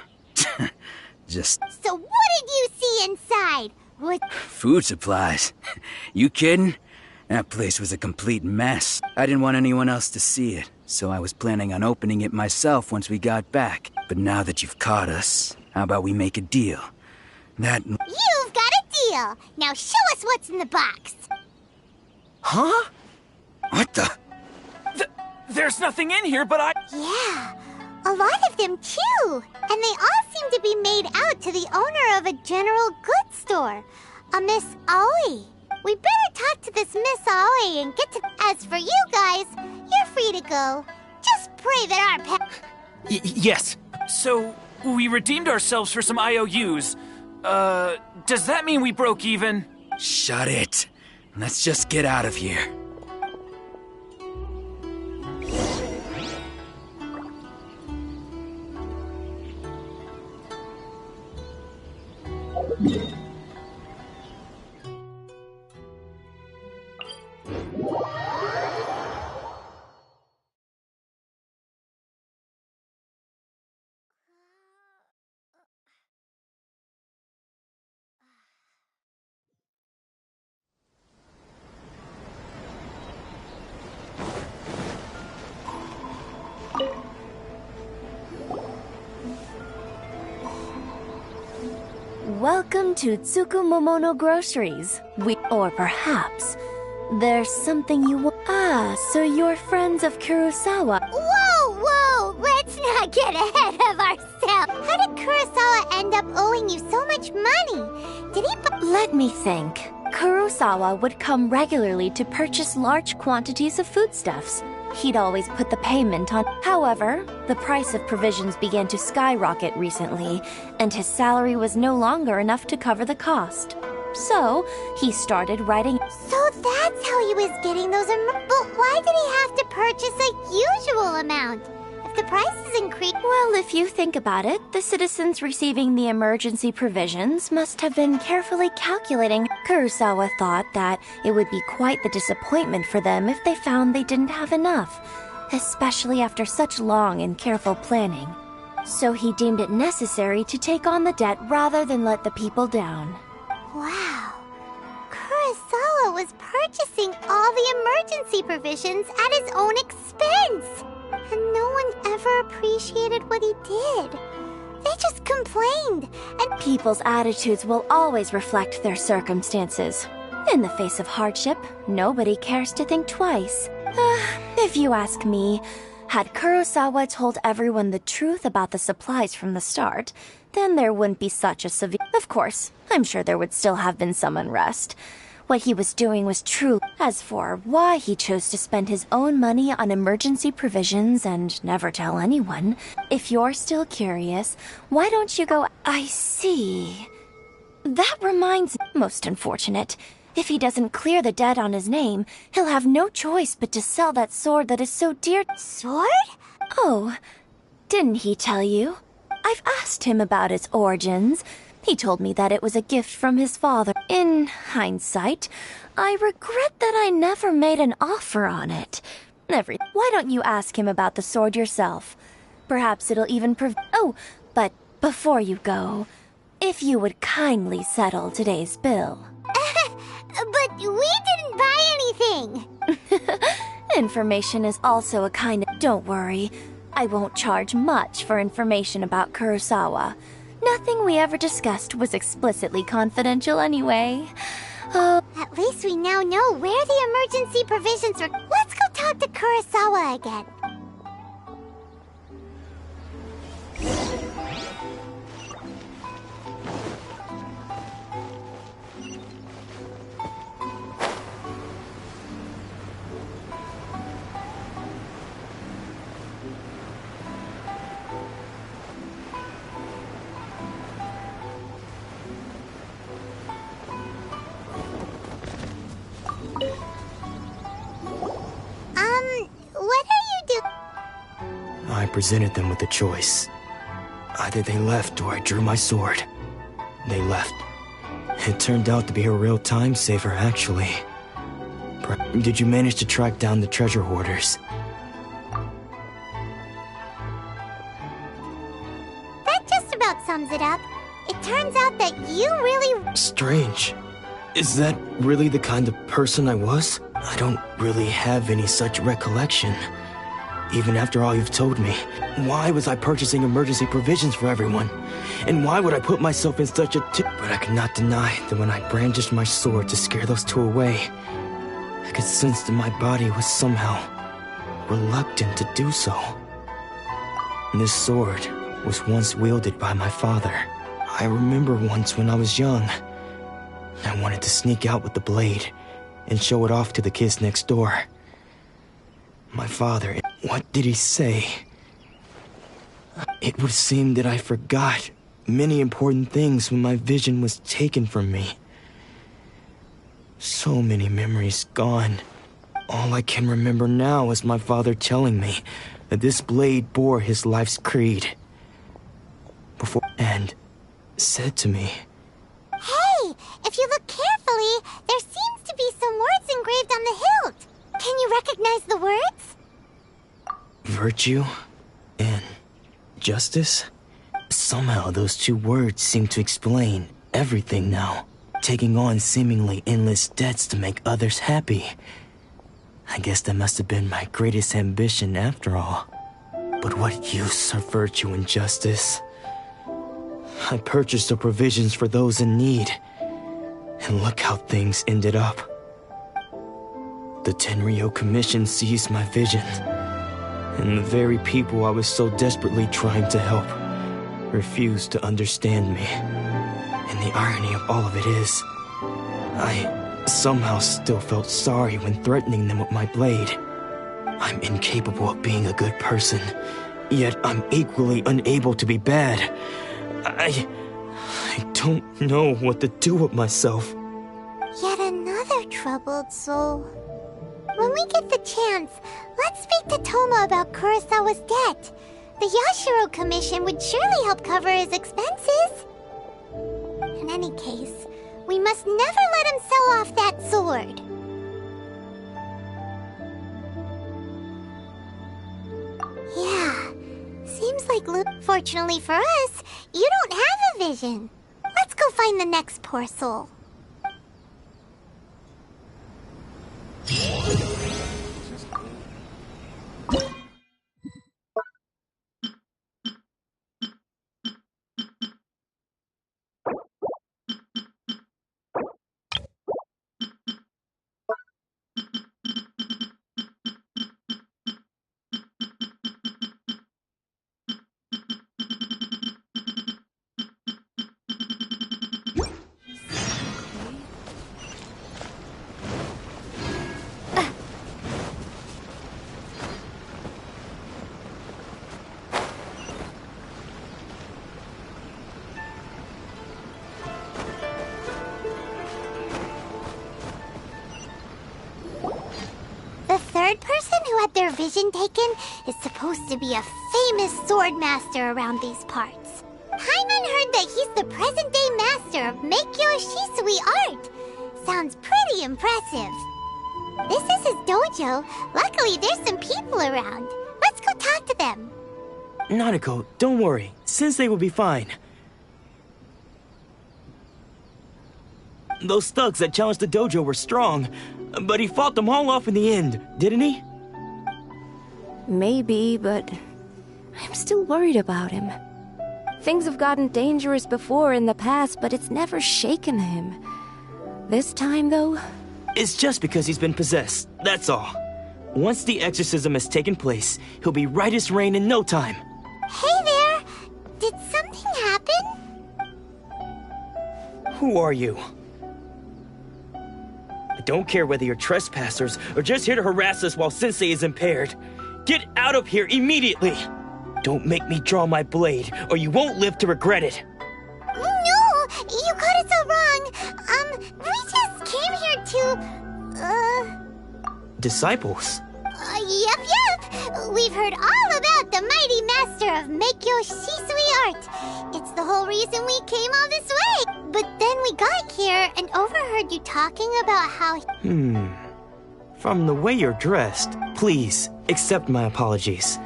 Just So what did you see inside? What? food supplies. You kidding? That place was a complete mess. I didn't want anyone else to see it, so I was planning on opening it myself once we got back. But now that you've caught us, how about we make a deal? You've got a deal. Now show us what's in the box. Huh? What the? There's nothing in here, but Yeah, a lot of them too. And they all seem to be made out to the owner of a general goods store, a Miss Aoi. We better talk to this Miss Aoi and get to... As for you guys, you're free to go. Just pray that our pet... Yes. So, we redeemed ourselves for some IOUs. Does that mean we broke even? Shut it. Let's just get out of here. Welcome to Tsukumomono Groceries. Or perhaps there's something you want. Ah, so you're friends of Kurosawa. Whoa! Let's not get ahead of ourselves. How did Kurosawa end up owing you so much money? Did he... Let me think. Kurosawa would come regularly to purchase large quantities of foodstuffs. He'd always put the payment on. However, the price of provisions began to skyrocket recently, and his salary was no longer enough to cover the cost. So, he started writing. So that's how he was getting those... But why did he have to purchase a usual amount? If the prices increase... Well, if you think about it, the citizens receiving the emergency provisions must have been carefully calculating. Kurosawa thought that it would be quite the disappointment for them if they found they didn't have enough, especially after such long and careful planning. So he deemed it necessary to take on the debt rather than let the people down. Wow. Kurosawa was purchasing all the emergency provisions at his own expense. And no one ever appreciated what he did. They just complained, and... People's attitudes will always reflect their circumstances. In the face of hardship, nobody cares to think twice. If you ask me, had Kurosawa told everyone the truth about the supplies from the start, then there wouldn't be such a severe... Of course, I'm sure there would still have been some unrest. What he was doing was true. As for why he chose to spend his own money on emergency provisions and never tell anyone, if you're still curious, why don't you go... I see. That reminds me... Most unfortunate. If he doesn't clear the debt on his name, he'll have no choice but to sell that sword that is so dear... Sword? Oh, didn't he tell you? I've asked him about its origins. He told me that it was a gift from his father. In hindsight, I regret that I never made an offer on it. Why don't you ask him about the sword yourself? Perhaps it'll even Oh, but before you go, if you would kindly settle today's bill. But we didn't buy anything! Information is also a kind of... Don't worry, I won't charge much for information about Kurosawa. Nothing we ever discussed was explicitly confidential anyway. At least we now know where the emergency provisions are. Let's go talk to Kurosawa again. presented them with a choice. Either they left or I drew my sword. They left. It turned out to be a real time saver, actually. Did you manage to track down the treasure hoarders? That just about sums it up. It turns out that you really... Strange. Is that really the kind of person I was? I don't really have any such recollection. Even after all you've told me, why was I purchasing emergency provisions for everyone? And why would I put myself in such a But I could not deny that when I brandished my sword to scare those two away, I could sense that my body was somehow reluctant to do so. This sword was once wielded by my father. I remember once when I was young, I wanted to sneak out with the blade and show it off to the kids next door. My father, what did he say? It would seem that I forgot many important things when my vision was taken from me. So many memories gone. All I can remember now is my father telling me that this blade bore his life's creed. And said to me, Hey, if you look carefully, there seems to be some words engraved on the hilt. Can you recognize the words? virtue and justice? Somehow those two words seem to explain everything now. Taking on seemingly endless debts to make others happy. I guess that must have been my greatest ambition after all. But what use are virtue and justice? I purchased the provisions for those in need. And look how things ended up. The Tenryo Commission seized my vision. And the very people I was so desperately trying to help refused to understand me. And the irony of all of it is, I somehow still felt sorry when threatening them with my blade. I'm incapable of being a good person, yet I'm equally unable to be bad. I don't know what to do with myself. Yet another troubled soul. When we get the chance, let's speak to Toma about Kurosawa's debt. The Yashiro Commission would surely help cover his expenses. In any case, we must never let him sell off that sword. Yeah, seems like fortunately for us, you don't have a vision. Let's go find the next poor soul. The third person who had their vision taken is supposed to be a famous sword master around these parts. Paimon heard that he's the present-day master of Meikyo Shisui art. Sounds pretty impressive. This is his dojo. Luckily, there's some people around. Let's go talk to them. Nanako, don't worry. Sensei will be fine. Those thugs that challenged the dojo were strong, but he fought them all off in the end, didn't he? Maybe, but I'm still worried about him. Things have gotten dangerous before in the past, but it's never shaken him. This time, though... It's just because he's been possessed, that's all. Once the exorcism has taken place, he'll be right as rain in no time. Hey there! Did something happen? Who are you? I don't care whether you're trespassers or just here to harass us while Sensei is impaired. Get out of here immediately! Don't make me draw my blade, or you won't live to regret it. No! You got it so wrong! We just came here to... Disciples? Yep. We've heard all about the mighty master of Meikyo Shisui art. It's the whole reason we came all this way. But then we got here and overheard you talking about how... From the way you're dressed, please accept my apologies.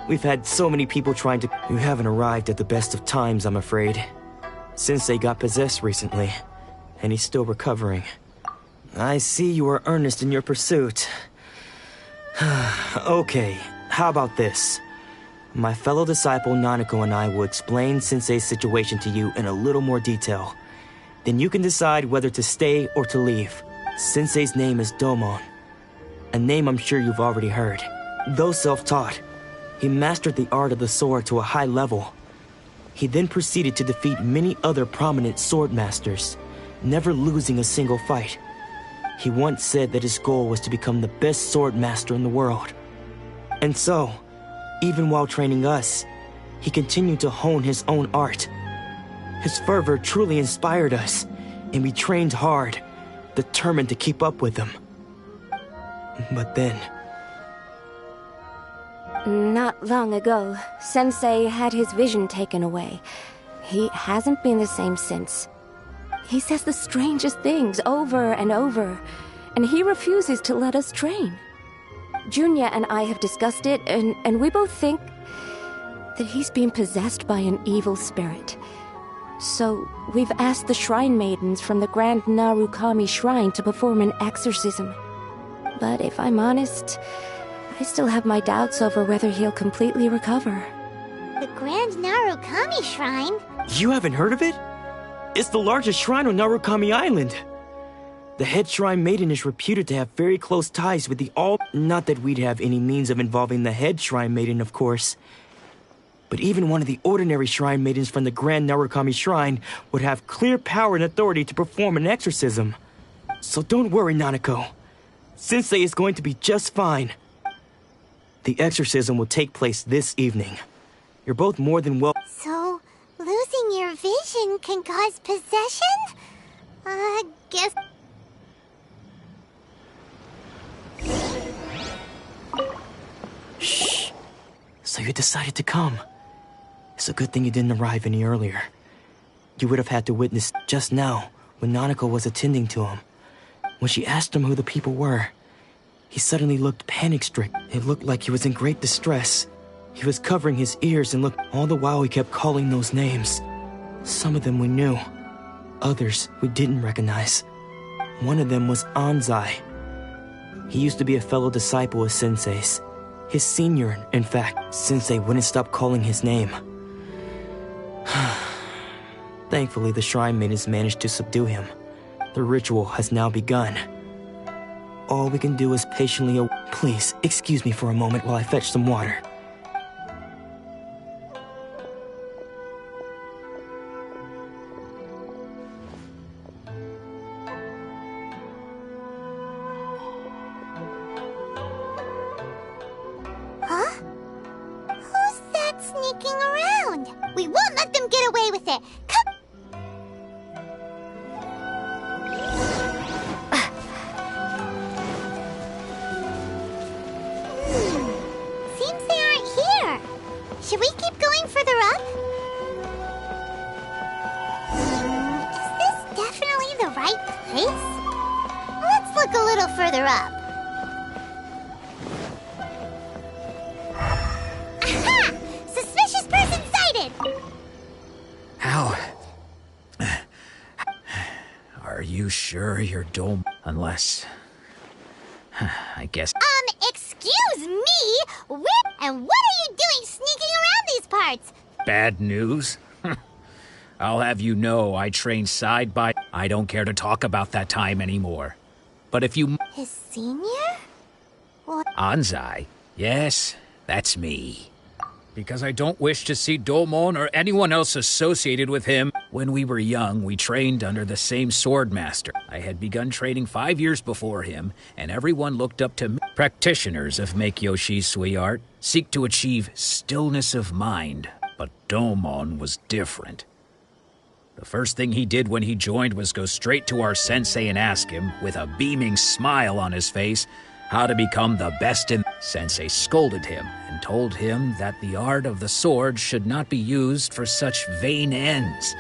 We've had so many people trying to... You haven't arrived at the best of times, I'm afraid. Sensei got possessed recently, and he's still recovering. I see you are earnest in your pursuit. Okay, how about this? My fellow disciple Nanako and I will explain Sensei's situation to you in a little more detail. Then you can decide whether to stay or to leave. Sensei's name is Domon, a name I'm sure you've already heard. Though self-taught, he mastered the art of the sword to a high level. He then proceeded to defeat many other prominent sword masters, never losing a single fight. He once said that his goal was to become the best sword master in the world. And so, even while training us, he continued to hone his own art. His fervor truly inspired us, and we trained hard, determined to keep up with him. But then... Not long ago, Sensei had his vision taken away. He hasn't been the same since. He says the strangest things over and over, and he refuses to let us train. Junya and I have discussed it, and we both think that he's been possessed by an evil spirit. So we've asked the shrine maidens from the Grand Narukami Shrine to perform an exorcism. But if I'm honest, I still have my doubts over whether he'll completely recover. The Grand Narukami Shrine? You haven't heard of it? It's the largest shrine on Narukami Island. The head shrine maiden is reputed to have very close ties with the all... Not that we'd have any means of involving the head shrine maiden, of course. But even one of the ordinary shrine maidens from the Grand Narukami Shrine would have clear power and authority to perform an exorcism. So don't worry, Nanako. Sensei is going to be just fine. The exorcism will take place this evening. You're both more than well... So, losing your vision can cause possession? Guess... Shh. So you decided to come. It's a good thing you didn't arrive any earlier. You would have had to witness just now when Nanako was attending to him. When she asked him who the people were, he suddenly looked panic-stricken. It looked like he was in great distress. He was covering his ears and looked... All the while he kept calling those names. Some of them we knew. Others we didn't recognize. One of them was Anzai. He used to be a fellow disciple of Sensei's. His senior, in fact. Sensei wouldn't stop calling his name. Thankfully, the shrine maidens managed to subdue him. The ritual has now begun. All we can do is patiently... Please, excuse me for a moment while I fetch some water. Huh? Who's that sneaking around? We won't let them get away with it. Come... Seems they aren't here. Should we keep going further up? Is this definitely the right place? Let's look a little further up. Aha! Suspicious person sighted! How? Are you sure you're Dome? Unless... I guess... Excuse me? Where and what are you doing sneaking around these parts? Bad news? I'll have you know I trained side by... I don't care to talk about that time anymore. But if you... His senior? What? Anzai? Yes, that's me. Because I don't wish to see Domon or anyone else associated with him. When we were young, we trained under the same sword master. I had begun training 5 years before him, and everyone looked up to me. Practitioners of Meikyo Shisui art seek to achieve stillness of mind, but Domon was different. The first thing he did when he joined was go straight to our sensei and ask him, with a beaming smile on his face, how to become the best in... Sensei scolded him and told him that the art of the sword should not be used for such vain ends.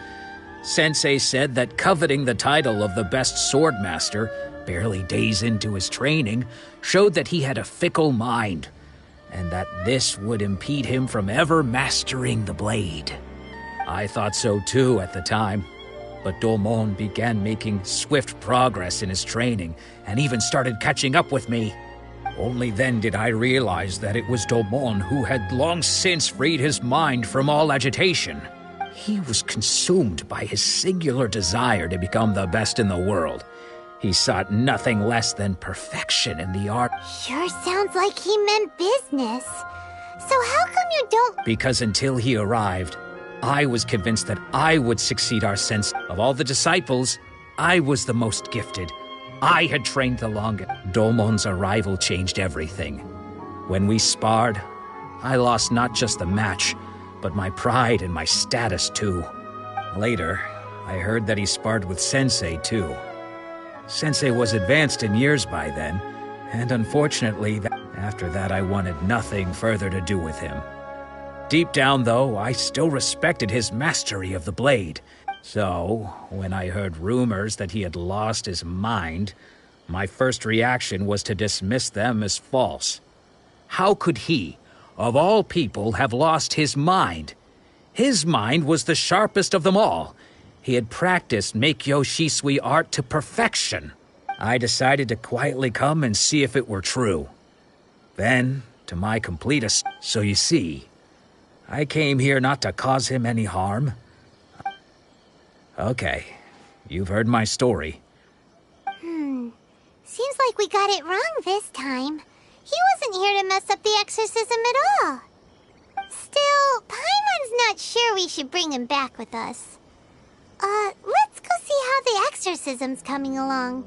Sensei said that coveting the title of the best swordmaster, barely days into his training, showed that he had a fickle mind, and that this would impede him from ever mastering the blade. I thought so too at the time, but Domon began making swift progress in his training and even started catching up with me. Only then did I realize that it was Domon who had long since freed his mind from all agitation. He was consumed by his singular desire to become the best in the world. He sought nothing less than perfection in the art. Sure sounds like he meant business. So how come you don't... Because until he arrived, I was convinced that I would succeed our sense. Of all the disciples, I was the most gifted. I had trained the longest. Domon's arrival changed everything. When we sparred, I lost not just the match, but my pride and my status too. Later, I heard that he sparred with Sensei too. Sensei was advanced in years by then, and unfortunately, after that I wanted nothing further to do with him. Deep down, though, I still respected his mastery of the blade. So, when I heard rumors that he had lost his mind, my first reaction was to dismiss them as false. How could he, of all people, have lost his mind? His mind was the sharpest of them all. He had practiced Meikyo Shisui art to perfection. I decided to quietly come and see if it were true. Then, to my complete so you see, I came here not to cause him any harm. Okay, you've heard my story. Seems like we got it wrong this time. He wasn't here to mess up the exorcism at all. Still, Paimon's not sure we should bring him back with us. Let's go see how the exorcism's coming along.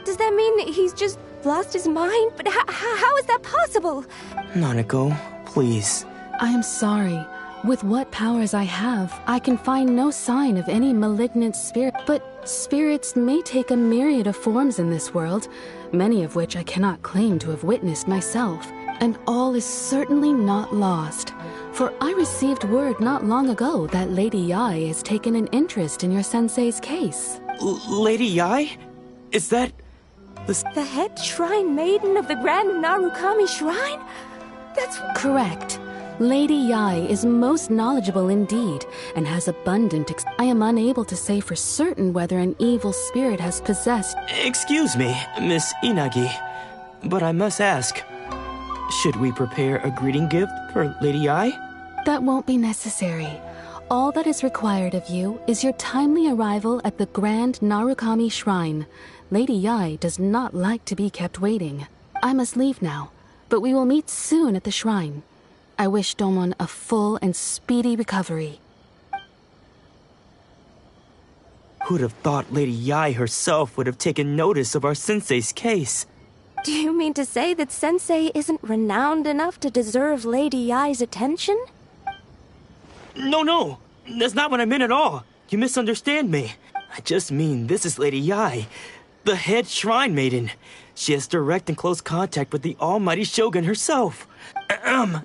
Does that mean he's just lost his mind? But how is that possible? Nanako, please. I am sorry. With what powers I have, I can find no sign of any malignant spirit. But spirits may take a myriad of forms in this world, many of which I cannot claim to have witnessed myself. And all is certainly not lost. For I received word not long ago that Lady Yai has taken an interest in your sensei's case. Lady Yai? Is that... The head shrine maiden of the Grand Narukami Shrine? That's... Correct. Lady Yai is most knowledgeable indeed, and has abundant I am unable to say for certain whether an evil spirit has possessed... Excuse me, Miss Inagi, but I must ask, should we prepare a greeting gift for Lady Yai? That won't be necessary. All that is required of you is your timely arrival at the Grand Narukami Shrine. Lady Yai does not like to be kept waiting. I must leave now, but we will meet soon at the shrine. I wish Domon a full and speedy recovery. Who'd have thought Lady Yai herself would have taken notice of our sensei's case? Do you mean to say that Sensei isn't renowned enough to deserve Lady Yai's attention? No, that's not what I meant at all. You misunderstand me. I just mean this is Lady Yai, the head shrine maiden. She has direct and close contact with the almighty Shogun herself.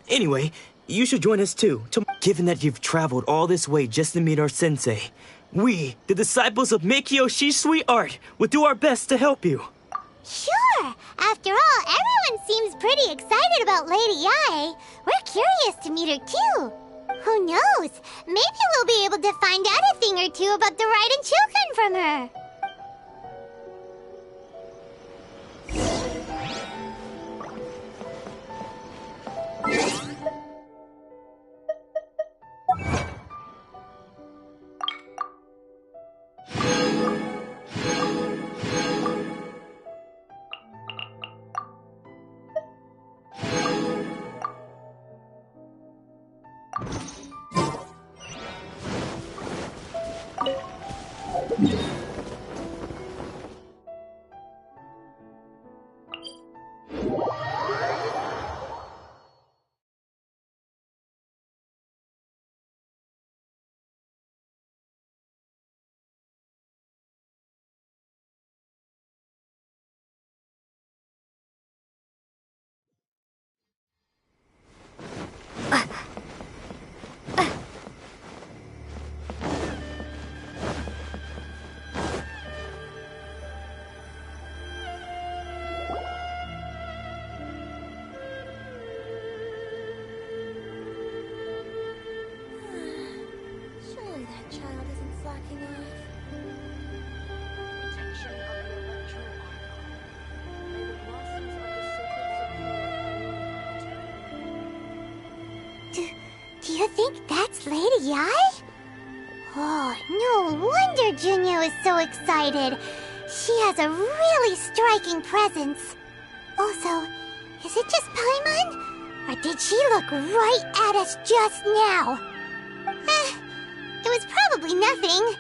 Anyway, you should join us too. Given that you've traveled all this way just to meet our sensei, we, the disciples of Meikyo Shisui art, will do our best to help you. Sure! After all, everyone seems pretty excited about Lady Yai. We're curious to meet her too. Who knows? Maybe we'll be able to find out a thing or two about the Raiden children from her. Do you think that's Lady Yai? Oh, no wonder Junyo is so excited. She has a really striking presence. Also, is it just Paimon? Or did she look right at us just now? It was probably nothing.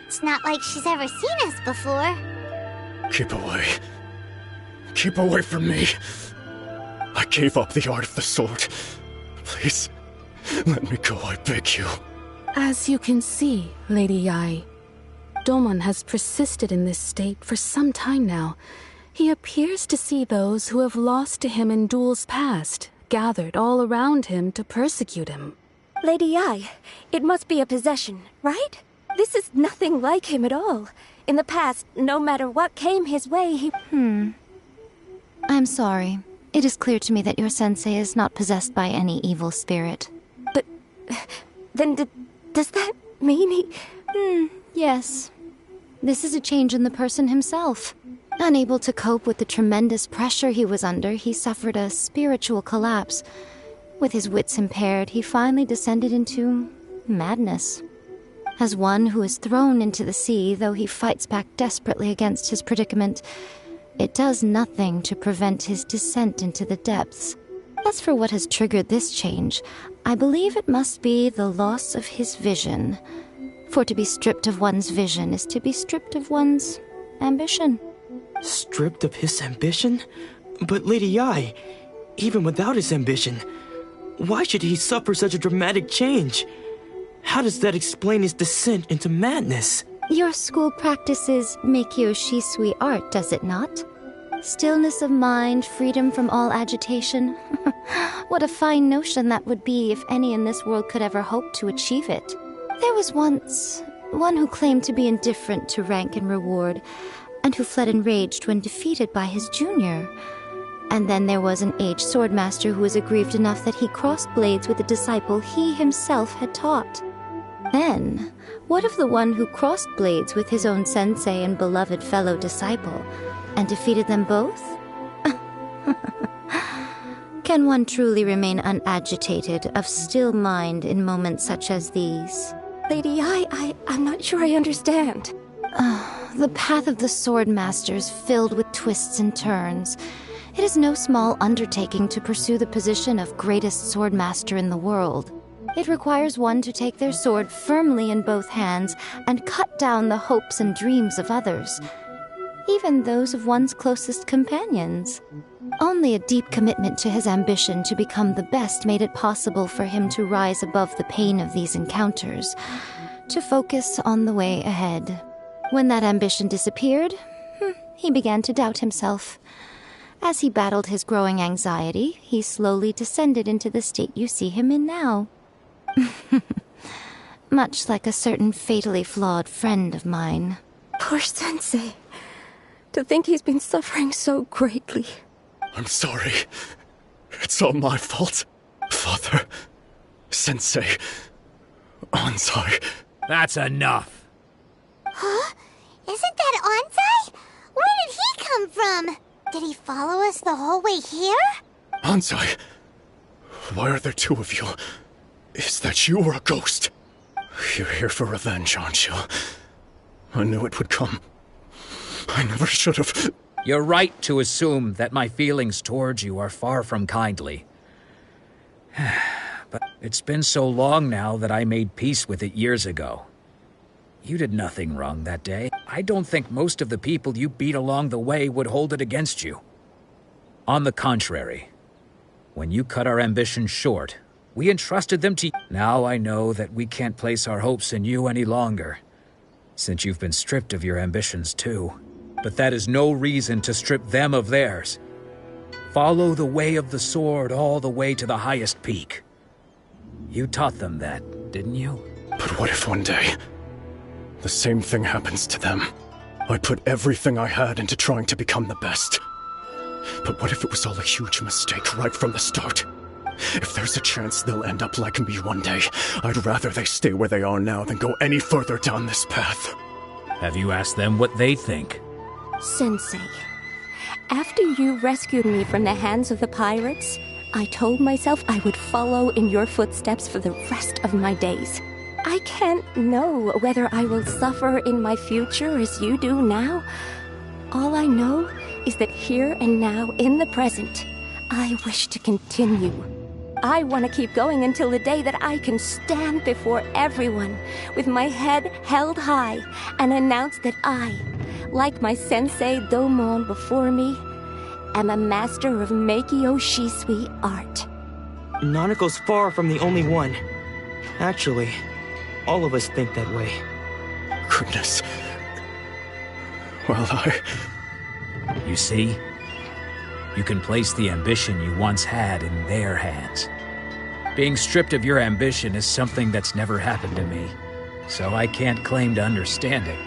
It's not like she's ever seen us before. Keep away. Keep away from me. I gave up the art of the sword. Please, let me go, I beg you. As you can see, Lady Yai, Domon has persisted in this state for some time now. He appears to see those who have lost to him in duels past, gathered all around him to persecute him. Lady Yai, it must be a possession, right? This is nothing like him at all. In the past, no matter what came his way, he... I'm sorry. It is clear to me that your sensei is not possessed by any evil spirit. But... then does that mean he... Yes. This is a change in the person himself. Unable to cope with the tremendous pressure he was under, he suffered a spiritual collapse. With his wits impaired, he finally descended into madness. As one who is thrown into the sea, though he fights back desperately against his predicament, it does nothing to prevent his descent into the depths. As for what has triggered this change, I believe it must be the loss of his vision. For to be stripped of one's vision is to be stripped of one's ambition. Stripped of his ambition? But Lady Yai, even without his ambition, why should he suffer such a dramatic change? How does that explain his descent into madness? Your school practices Meikyo Shisui art, does it not? Stillness of mind, freedom from all agitation. What a fine notion that would be if any in this world could ever hope to achieve it. There was once one who claimed to be indifferent to rank and reward, and who fled enraged when defeated by his junior. And then there was an aged swordmaster who was aggrieved enough that he crossed blades with a disciple he himself had taught. Then, what of the one who crossed blades with his own sensei and beloved fellow disciple, and defeated them both? Can one truly remain unagitated, of still mind in moments such as these? Lady I'm not sure I understand. The path of the swordmaster is filled with twists and turns. It is no small undertaking to pursue the position of greatest swordmaster in the world. It requires one to take their sword firmly in both hands and cut down the hopes and dreams of others, even those of one's closest companions. Only a deep commitment to his ambition to become the best made it possible for him to rise above the pain of these encounters, to focus on the way ahead. When that ambition disappeared, he began to doubt himself. As he battled his growing anxiety, he slowly descended into the state you see him in now. Much like a certain fatally flawed friend of mine. Poor sensei. To think he's been suffering so greatly. I'm sorry. It's all my fault. Father, Sensei, Ansai. That's enough. Huh? Isn't that Ansai? Where did he come from? Did he follow us the whole way here? Ansai, why are there two of you? Is that you or a ghost? You're here for revenge, aren't you? I knew it would come. I never should have... You're right to assume that my feelings towards you are far from kindly. But it's been so long now that I made peace with it years ago. You did nothing wrong that day. I don't think most of the people you beat along the way would hold it against you. On the contrary, when you cut our ambitions short, we entrusted them to you. Now I know that we can't place our hopes in you any longer, since you've been stripped of your ambitions too. But that is no reason to strip them of theirs. Follow the way of the sword all the way to the highest peak. You taught them that, didn't you? But what if one day, the same thing happens to them? I put everything I had into trying to become the best. But what if it was all a huge mistake right from the start? If there's a chance they'll end up like me one day, I'd rather they stay where they are now than go any further down this path. Have you asked them what they think? Sensei, after you rescued me from the hands of the pirates, I told myself I would follow in your footsteps for the rest of my days. I can't know whether I will suffer in my future as you do now. All I know is that here and now, in the present, I wish to continue. I want to keep going until the day that I can stand before everyone with my head held high and announce that I, like my sensei Domon before me, am a master of Meikyo Shisui art. Nanako's far from the only one. Actually, all of us think that way. Goodness. Well, You see? You can place the ambition you once had in their hands. Being stripped of your ambition is something that's never happened to me, so I can't claim to understand it.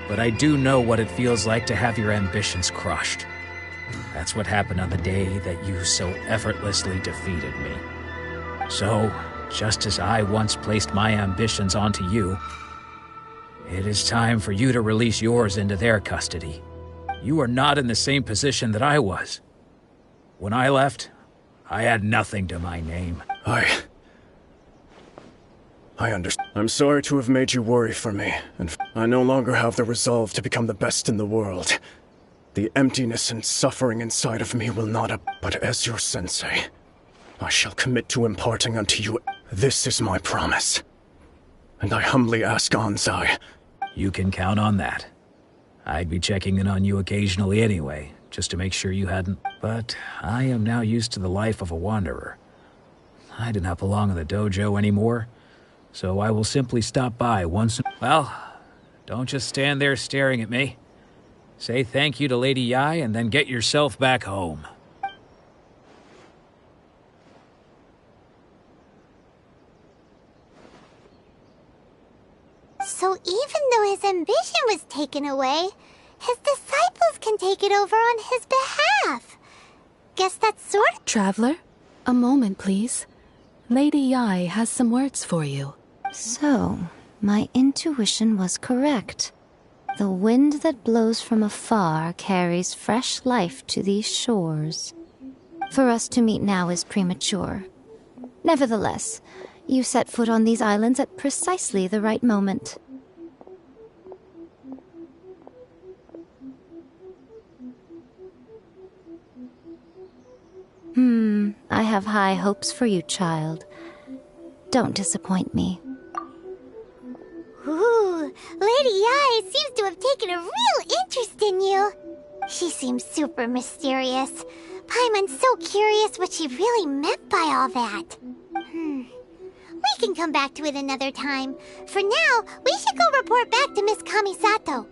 But I do know what it feels like to have your ambitions crushed. That's what happened on the day that you so effortlessly defeated me. So, just as I once placed my ambitions onto you, it is time for you to release yours into their custody. You are not in the same position that I was. When I left, I had nothing to my name. I understand. I'm sorry to have made you worry for me, and I no longer have the resolve to become the best in the world. The emptiness and suffering inside of me will not but as your sensei, I shall commit to imparting unto you. This is my promise. And I humbly ask Anzai. You can count on that. I'd be checking in on you occasionally anyway, just to make sure you hadn't. But I am now used to the life of a wanderer. I do not belong in the dojo anymore, so I will simply stop by once in... Well, don't just stand there staring at me. Say thank you to Lady Yai and then get yourself back home. So even though his ambition was taken away, his disciples can take it over on his behalf. Guess that's sort of... Traveler, a moment, please. Lady Yai has some words for you. So, my intuition was correct. The wind that blows from afar carries fresh life to these shores. For us to meet now is premature. Nevertheless, you set foot on these islands at precisely the right moment. I have high hopes for you, child. Don't disappoint me. Ooh, Lady Yai seems to have taken a real interest in you. She seems super mysterious. Paimon's so curious what she really meant by all that. We can come back to it another time. For now, we should go report back to Miss Kamisato.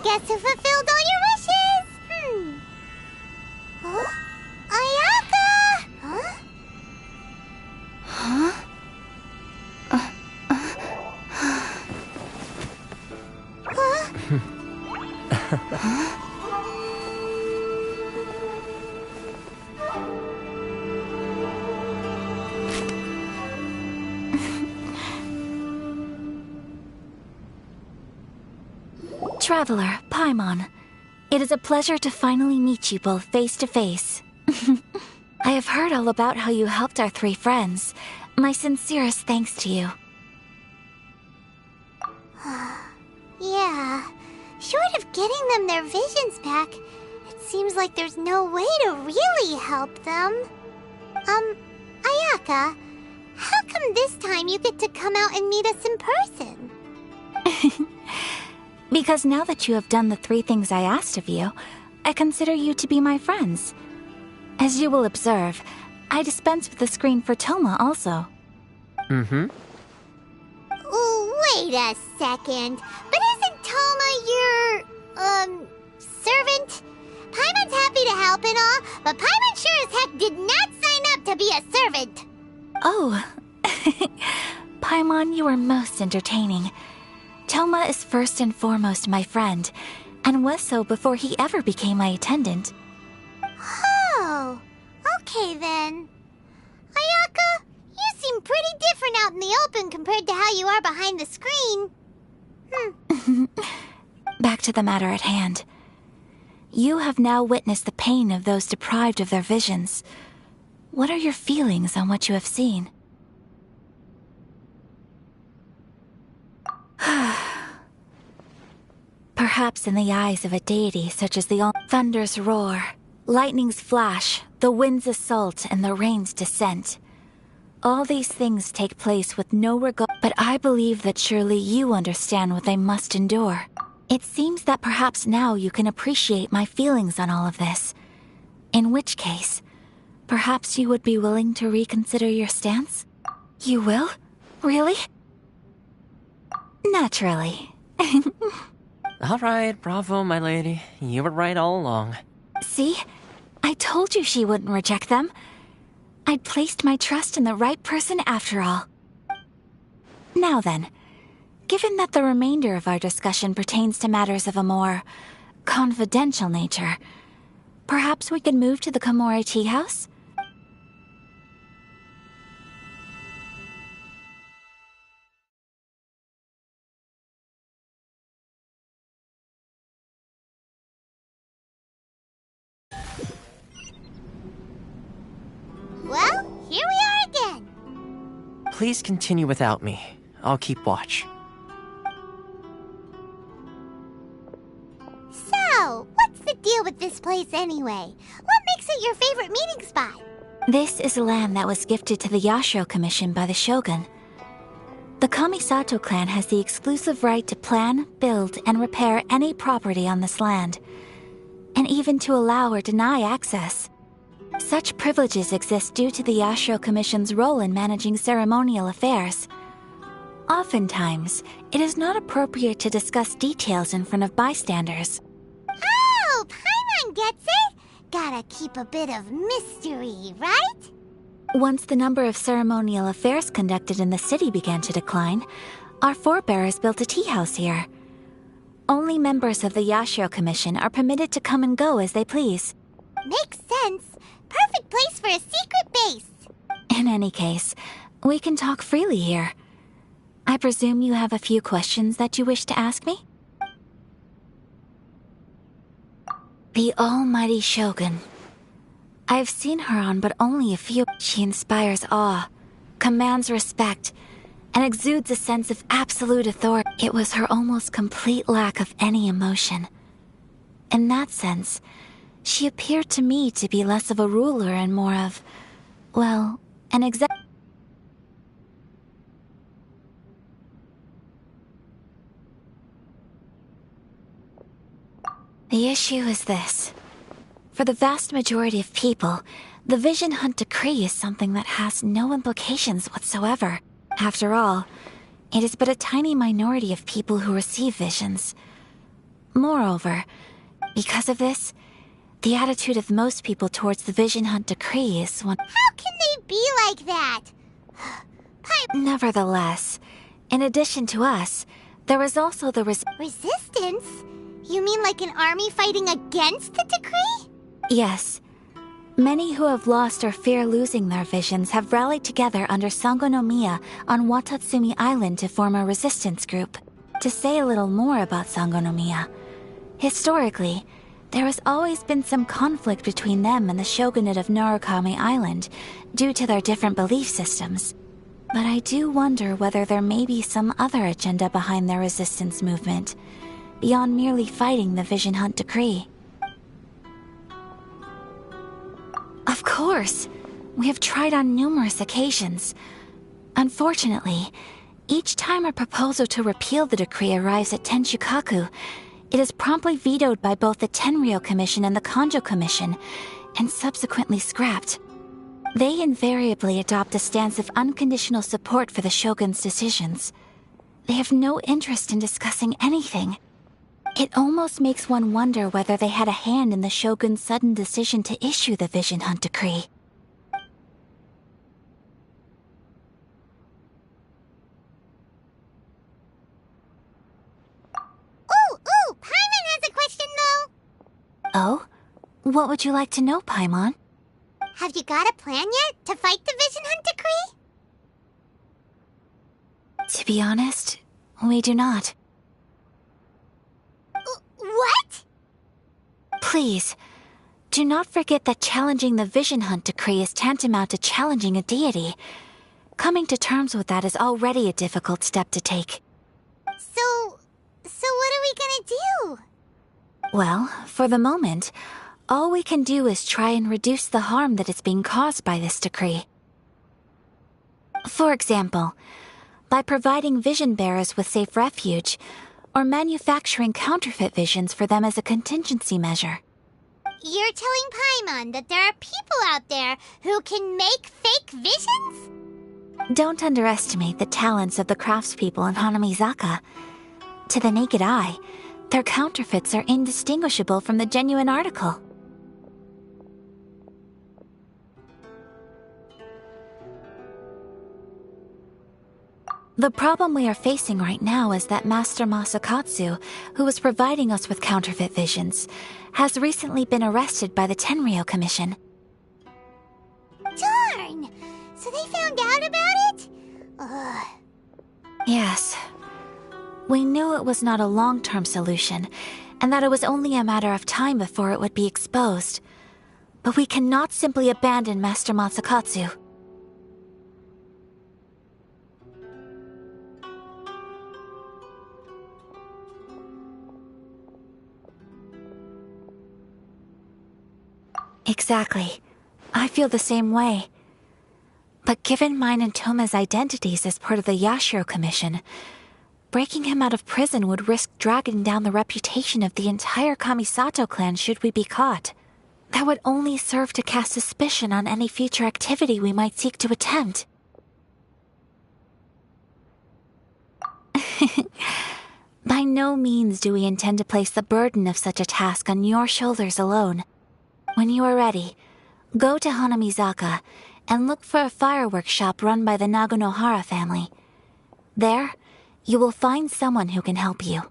Guess who fulfilled all your wishes? Huh? Ayaka! Huh? Huh? Traveler, Paimon. It is a pleasure to finally meet you both face to face. I have heard all about how you helped our 3 friends. My sincerest thanks to you. Yeah. Short of getting them their visions back, it seems like there's no way to really help them. Ayaka, how come this time you get to come out and meet us in person? Because now that you have done the 3 things I asked of you, I consider you to be my friends. As you will observe, I dispense with the screen for Toma also. Wait a second. But isn't Toma your, servant? Paimon's happy to help and all, but Paimon sure as heck did not sign up to be a servant. Oh. Paimon, you are most entertaining. Toma is first and foremost my friend, and was so before he ever became my attendant. Oh, okay then. Ayaka, you seem pretty different out in the open compared to how you are behind the screen. Back to the matter at hand. You have now witnessed the pain of those deprived of their visions. What are your feelings on what you have seen? Perhaps in the eyes of a deity such as the thunder's roar, lightning's flash, the wind's assault, and the rain's descent. All these things take place with no regard, but I believe that surely you understand what they must endure. It seems that perhaps now you can appreciate my feelings on all of this. In which case, perhaps you would be willing to reconsider your stance? You will? Really? Naturally. Alright, bravo, my lady. You were right all along. See? I told you she wouldn't reject them. I'd placed my trust in the right person after all. Now then, given that the remainder of our discussion pertains to matters of a more confidential nature, perhaps we could move to the Komori Tea House? Well, here we are again. Please continue without me. I'll keep watch. So, what's the deal with this place anyway? What makes it your favorite meeting spot? This is land that was gifted to the Yashiro Commission by the Shogun. The Kamisato clan has the exclusive right to plan, build, and repair any property on this land, and even to allow or deny access. Such privileges exist due to the Yashiro Commission's role in managing ceremonial affairs. Oftentimes, it is not appropriate to discuss details in front of bystanders. Oh, Paimon gets it! Gotta keep a bit of mystery, right? Once the number of ceremonial affairs conducted in the city began to decline, our forebears built a tea house here. Only members of the Yashiro Commission are permitted to come and go as they please. Makes sense. Perfect place for a secret base. In any case, we can talk freely here. I presume you have a few questions that you wish to ask me? The almighty Shogun. I've seen her on but only a few. She inspires awe, commands respect, and exudes a sense of absolute authority. It was her almost complete lack of any emotion. In that sense, she appeared to me to be less of a ruler and more of, well, an exec. The issue is this. For the vast majority of people, the Vision Hunt Decree is something that has no implications whatsoever. After all, it is but a tiny minority of people who receive visions. Moreover, because of this, the attitude of most people towards the Vision Hunt Decree is one. How can they be like that? Nevertheless, in addition to us, there is also the resistance? You mean like an army fighting against the decree? Yes. Many who have lost or fear losing their visions have rallied together under Sangonomiya on Watatsumi Island to form a resistance group. To say a little more about Sangonomiya, Historically, there has always been some conflict between them and the shogunate of Narukami Island due to their different belief systems. But I do wonder whether there may be some other agenda behind their resistance movement, beyond merely fighting the Vision Hunt decree. Of course! We have tried on numerous occasions. Unfortunately, each time a proposal to repeal the decree arrives at Tenshukaku, it is promptly vetoed by both the Tenryou Commission and the Kanjo Commission, and subsequently scrapped. They invariably adopt a stance of unconditional support for the Shogun's decisions. They have no interest in discussing anything. It almost makes one wonder whether they had a hand in the Shogun's sudden decision to issue the Vision Hunt decree. Ooh, Paimon has a question though! Oh? What would you like to know, Paimon? Have you got a plan yet to fight the Vision Hunt decree? To be honest, we do not. What? Please, do not forget that challenging the Vision Hunt decree is tantamount to challenging a deity. Coming to terms with that is already a difficult step to take. So what are we gonna do? Well, for the moment, all we can do is try and reduce the harm that is being caused by this decree. For example, by providing vision bearers with safe refuge, or manufacturing counterfeit visions for them as a contingency measure. You're telling Paimon that there are people out there who can make fake visions? Don't underestimate the talents of the craftspeople in Hanamizaka. To the naked eye, their counterfeits are indistinguishable from the genuine article. The problem we are facing right now is that Master Masakatsu, who was providing us with counterfeit visions, has recently been arrested by the Tenryou Commission. Darn! So they found out about it? Ugh. Yes. We knew it was not a long-term solution, and that it was only a matter of time before it would be exposed. But we cannot simply abandon Master Masakatsu. Exactly. I feel the same way. But given mine and Toma's identities as part of the Yashiro Commission, breaking him out of prison would risk dragging down the reputation of the entire Kamisato clan should we be caught. That would only serve to cast suspicion on any future activity we might seek to attempt. By no means do we intend to place the burden of such a task on your shoulders alone. When you are ready, go to Hanamizaka and look for a fireworks shop run by the Nagonohara family. There, you will find someone who can help you.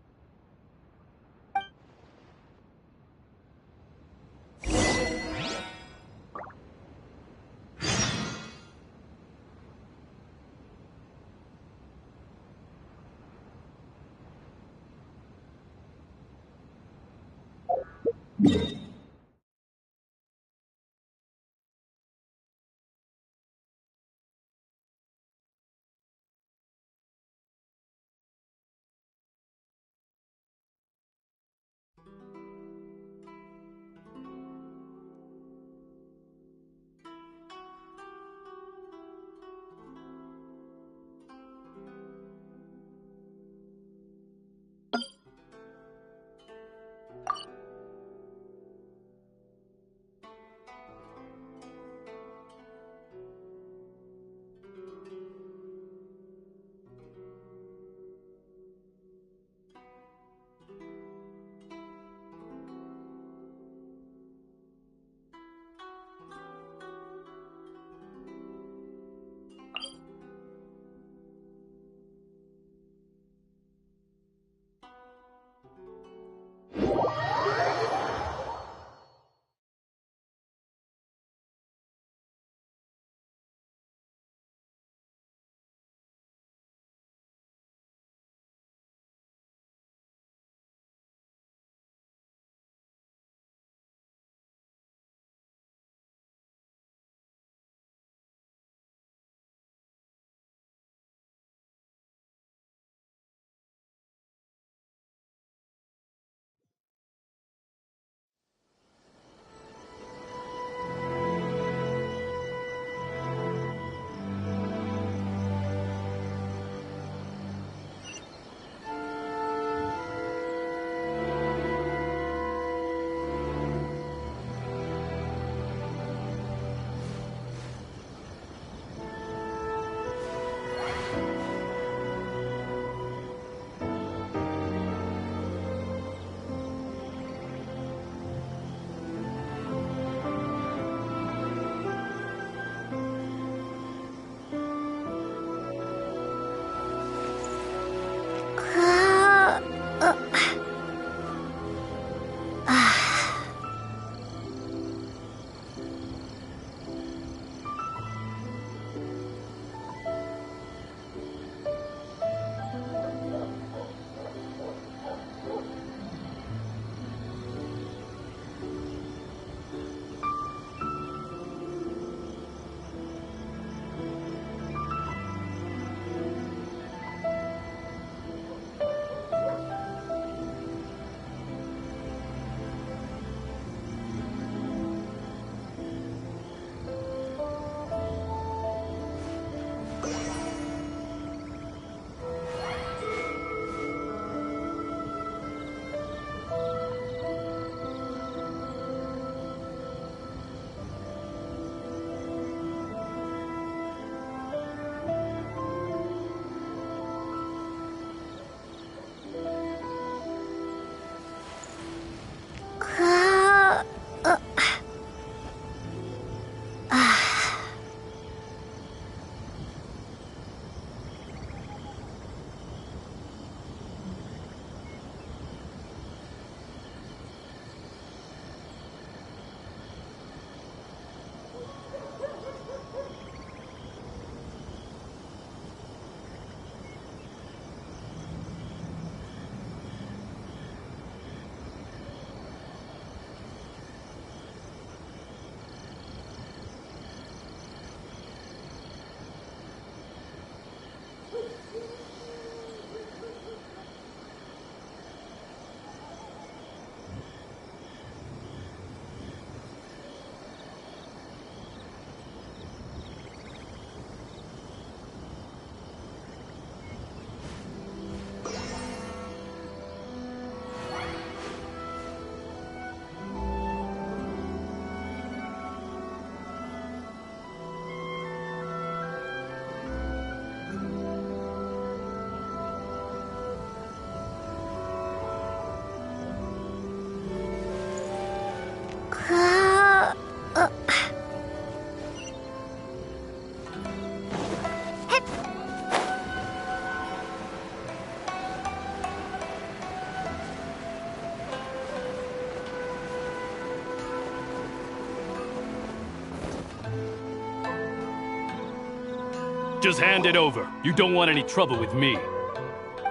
Just hand it over. You don't want any trouble with me.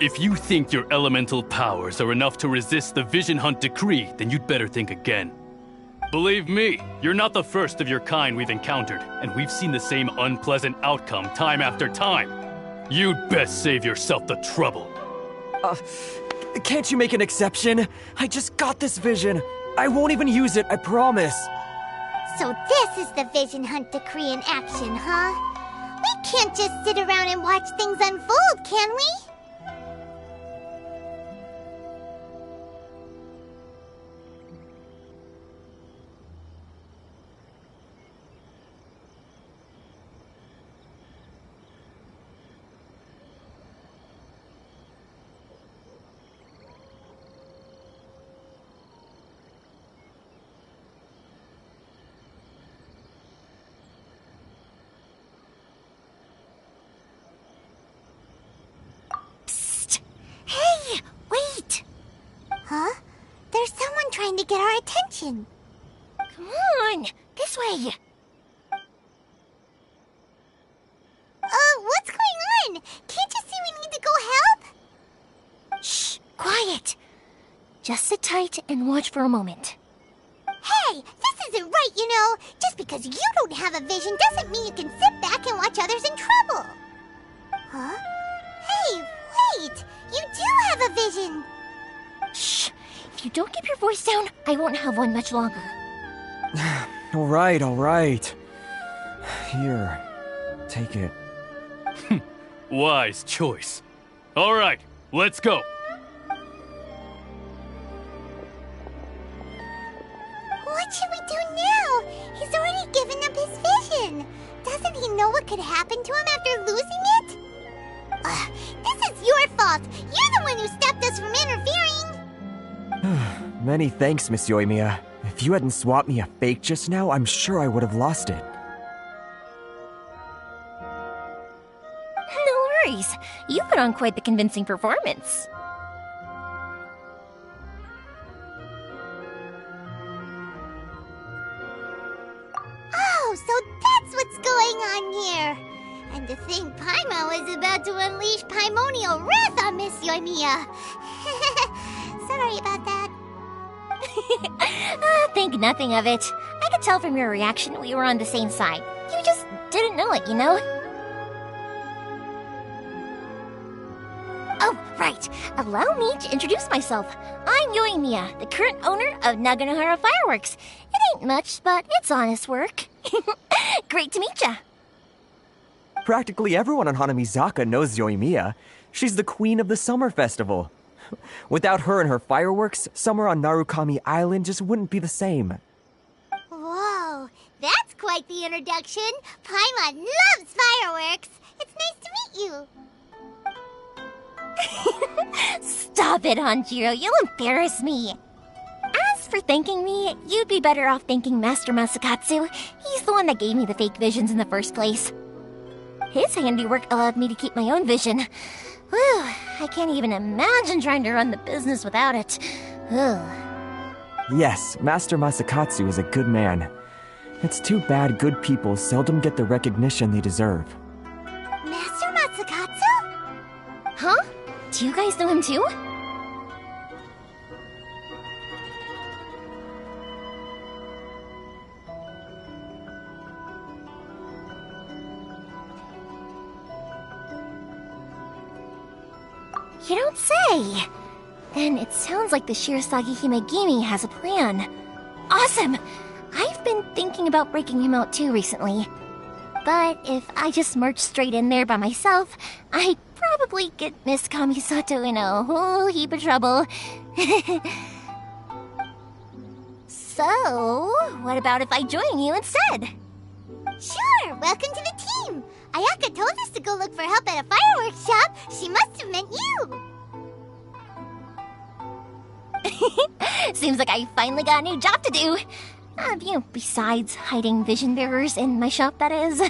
If you think your elemental powers are enough to resist the Vision Hunt decree, then you'd better think again. Believe me, you're not the first of your kind we've encountered, and we've seen the same unpleasant outcome time after time. You'd best save yourself the trouble. Can't you make an exception? I just got this vision. I won't even use it, I promise. So this is the Vision Hunt decree in action, huh? We can't just sit around and watch things unfold, can we? Hey, wait! Huh? There's someone trying to get our attention. Come on, this way. What's going on? Can't you see we need to go help? Shh, quiet. Just sit tight and watch for a moment. Hey, this isn't right, you know. Just because you don't have a vision doesn't mean you can sit back and watch others in trouble. Huh? Hey, wait! You do have a vision! Shh! If you don't keep your voice down, I won't have one much longer. All right. Here, take it. Wise choice. All right, let's go. What should we do now? He's already given up his vision. Doesn't he know what could happen to him after losing it? This is your fault. You're the one who stopped us from interfering. Many thanks, Miss Yoimiya. If you hadn't swapped me a fake just now, I'm sure I would have lost it. No worries. You put on quite the convincing performance. Oh, so that's what's going on here. And to think Paimon was about to unleash Paimonial wrath on Miss Yoimiya. Sorry about that. Think nothing of it. I could tell from your reaction we were on the same side. You just didn't know it, you know? Oh, right. Allow me to introduce myself. I'm Yoimiya, the current owner of Naganohara Fireworks. It ain't much, but it's honest work. Great to meet ya. Practically everyone on Hanamizaka knows Yoimiya. She's the queen of the summer festival. Without her and her fireworks, summer on Narukami Island just wouldn't be the same. Whoa, that's quite the introduction. Paimon loves fireworks. It's nice to meet you. Stop it, Hanjiro. You'll embarrass me. As for thanking me, you'd be better off thanking Master Masakatsu. He's the one that gave me the fake visions in the first place. His handiwork allowed me to keep my own vision. Whew, I can't even imagine trying to run the business without it. Ugh. Yes, Master Masakatsu is a good man. It's too bad good people seldom get the recognition they deserve. Master Masakatsu? Huh? Do you guys know him too? You don't say! Then it sounds like the Shirasagi Himegimi has a plan. Awesome! I've been thinking about breaking him out too recently. But if I just march straight in there by myself, I'd probably get Miss Kamisato in a whole heap of trouble. So, what about if I join you instead? Sure, welcome to the team. Ayaka told us to go look for help at a fireworks shop. She must have meant you. Seems like I finally got a new job to do. Besides hiding vision bearers in my shop, that is.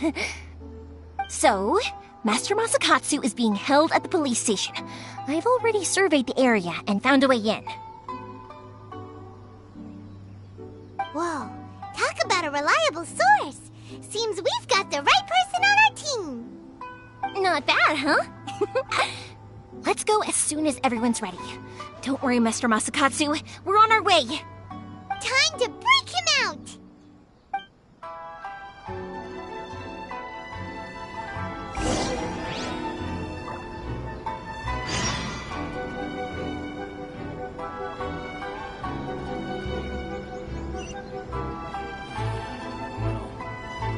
So, Master Masakatsu is being held at the police station. I've already surveyed the area and found a way in. Whoa, talk about a reliable source. Seems we've got the right person on our team. Not bad, huh? Let's go as soon as everyone's ready. Don't worry, Master Masakatsu. We're on our way. Time to break him out!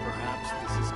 Perhaps this is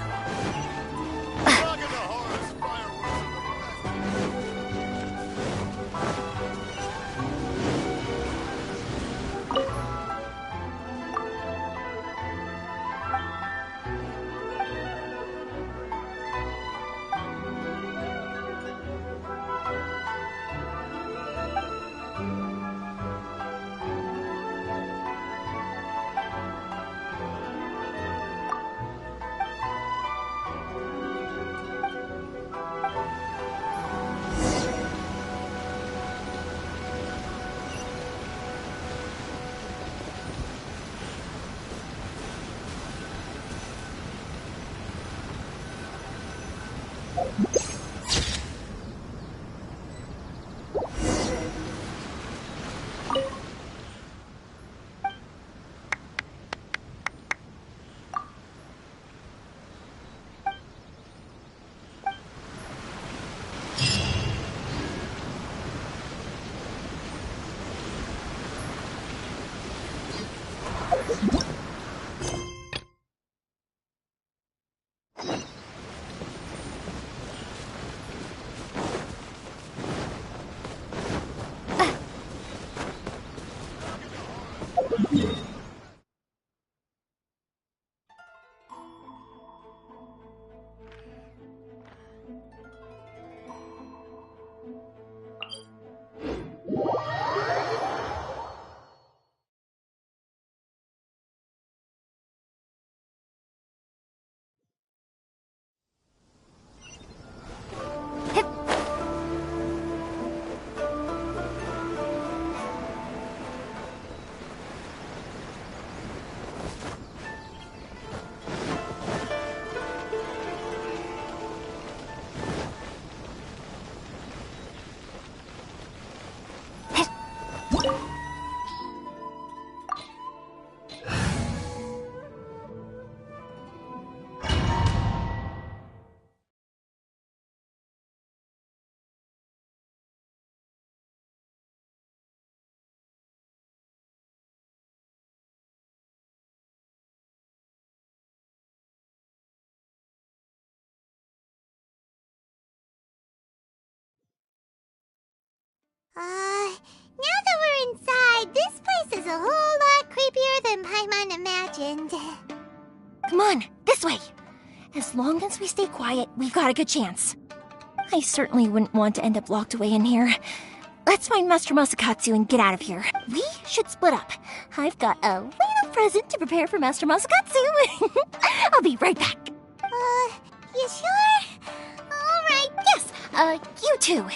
Now that we're inside, this place is a whole lot creepier than Paimon imagined. Come on, this way. As long as we stay quiet, we've got a good chance. I certainly wouldn't want to end up locked away in here. Let's find Master Masakatsu and get out of here. We should split up. I've got a little present to prepare for Master Masakatsu. I'll be right back. You sure? Alright, yes, you too.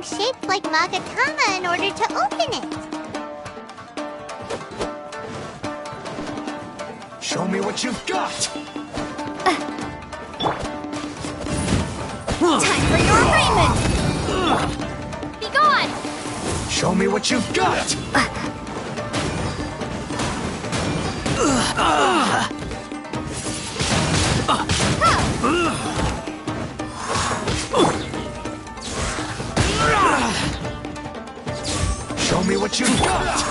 Shaped like Magatama in order to open it. Show me what you've got! Time for your arraignment! Be gone! Show me what you've got! Show me what you've got!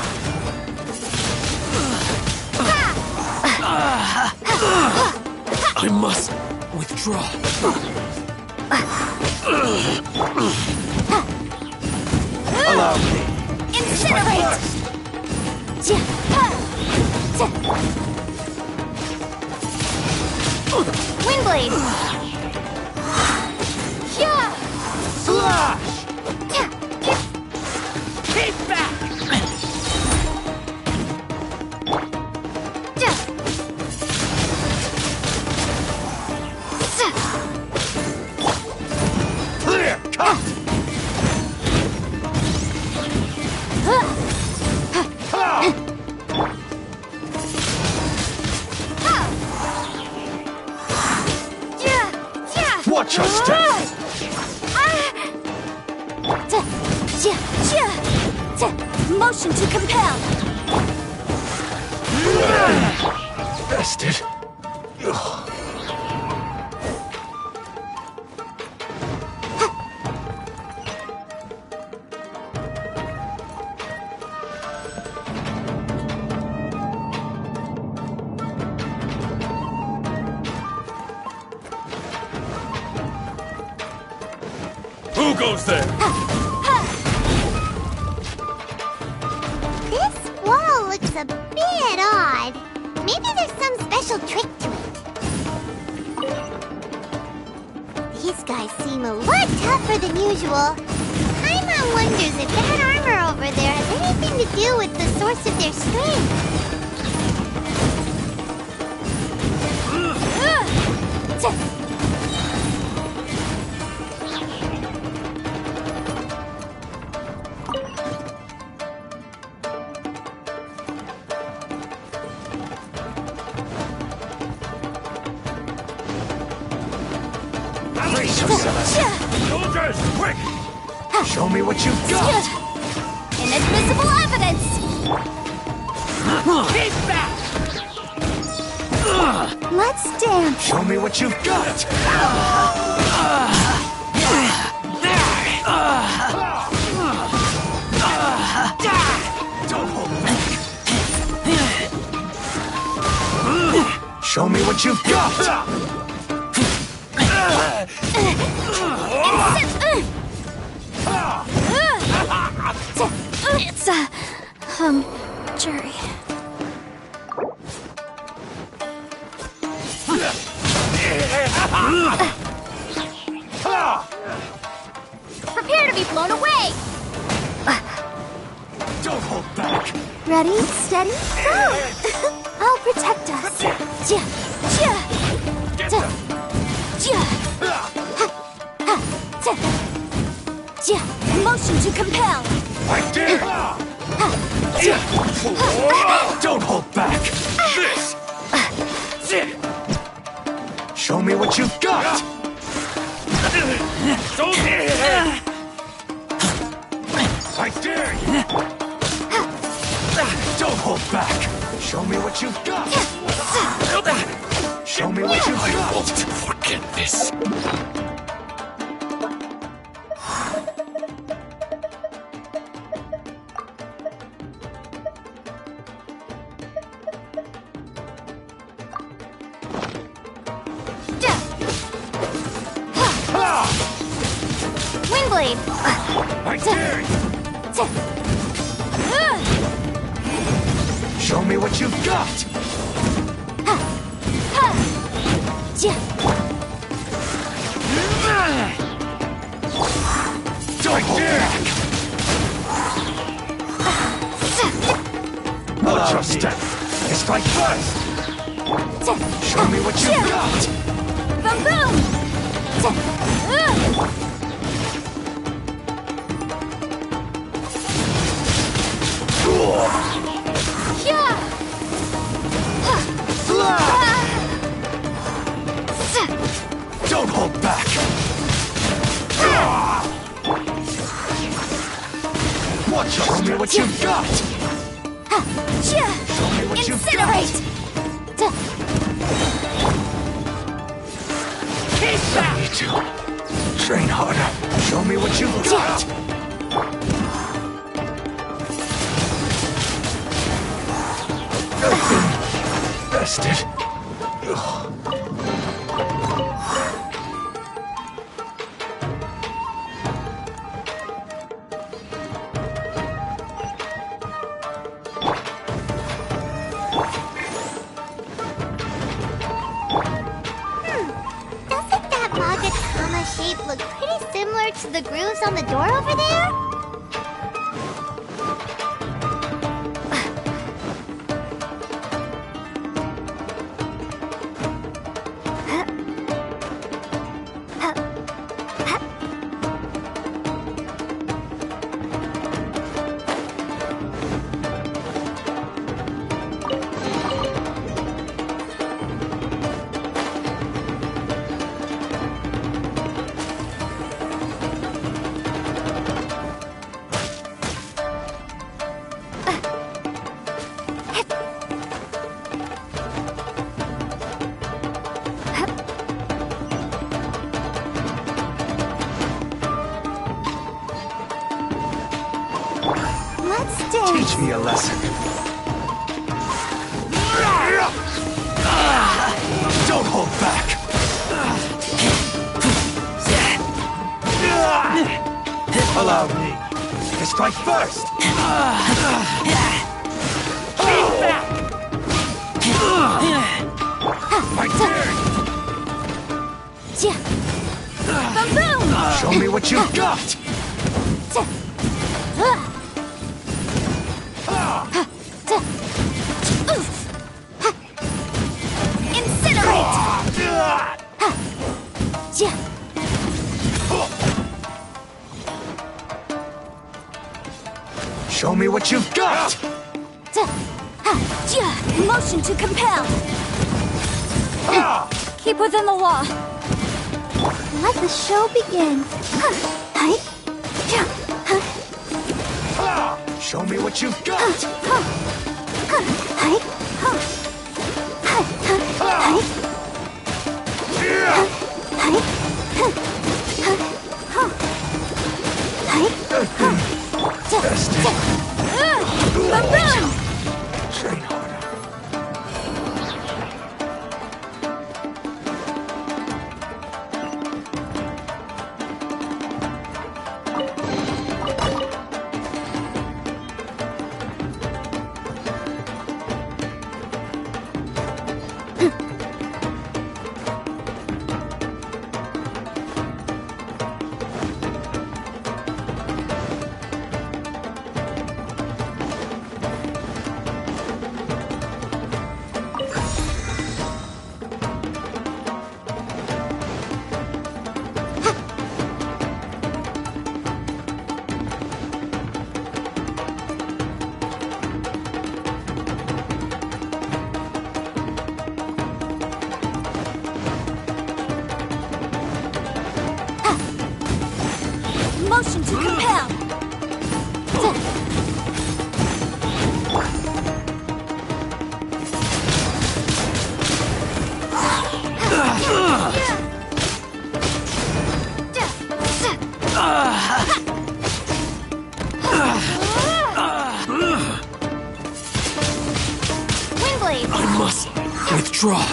I must withdraw. Allow me. Incinerate! Windblade! Slash! Keep back! Clear! Cut! Watch your step! Motion to compel! Bested. Who goes there? This wall looks a bit odd. Maybe there's some special trick to it. These guys seem a lot tougher than usual. Paimon wonders if that armor over there has anything to do with the source of their strength. Brace yourselves. Soldiers, quick! Show me what you've got. Inadmissible evidence! Keep back! Let's dance! Show me what you've got. Don't hold back. Show me what you've got. It's jury. Prepare to be blown away! Don't hold back. Ready, steady, go! I'll protect us. Motion to compel. Right there. Don't hold back. This! Show me what you've got. Soldiers! I dare you. Don't hold back. Show me what you've got. Show me what you've got. I won't forget this. Windblade. I dare you. Show me what you've got. Don't hold back. Watch your step. I strike first. Show me what you've got. Boom boom. Don't hold back. Watch your Show me what you've got. Show me what you've got. Incinerate. Keep back. You need to train harder. Show me what you've got. Bested. Inazuma shape look pretty similar to the grooves on the door over there? Teach me a lesson. Don't hold back. Allow me to strike first. My turn. Boom! Show me what you've got. Show me what you've got! Motion to compel! Keep within the law. Let the show begin. Show me what you've got! Train harder. Motion to compel! Windblade! I must withdraw.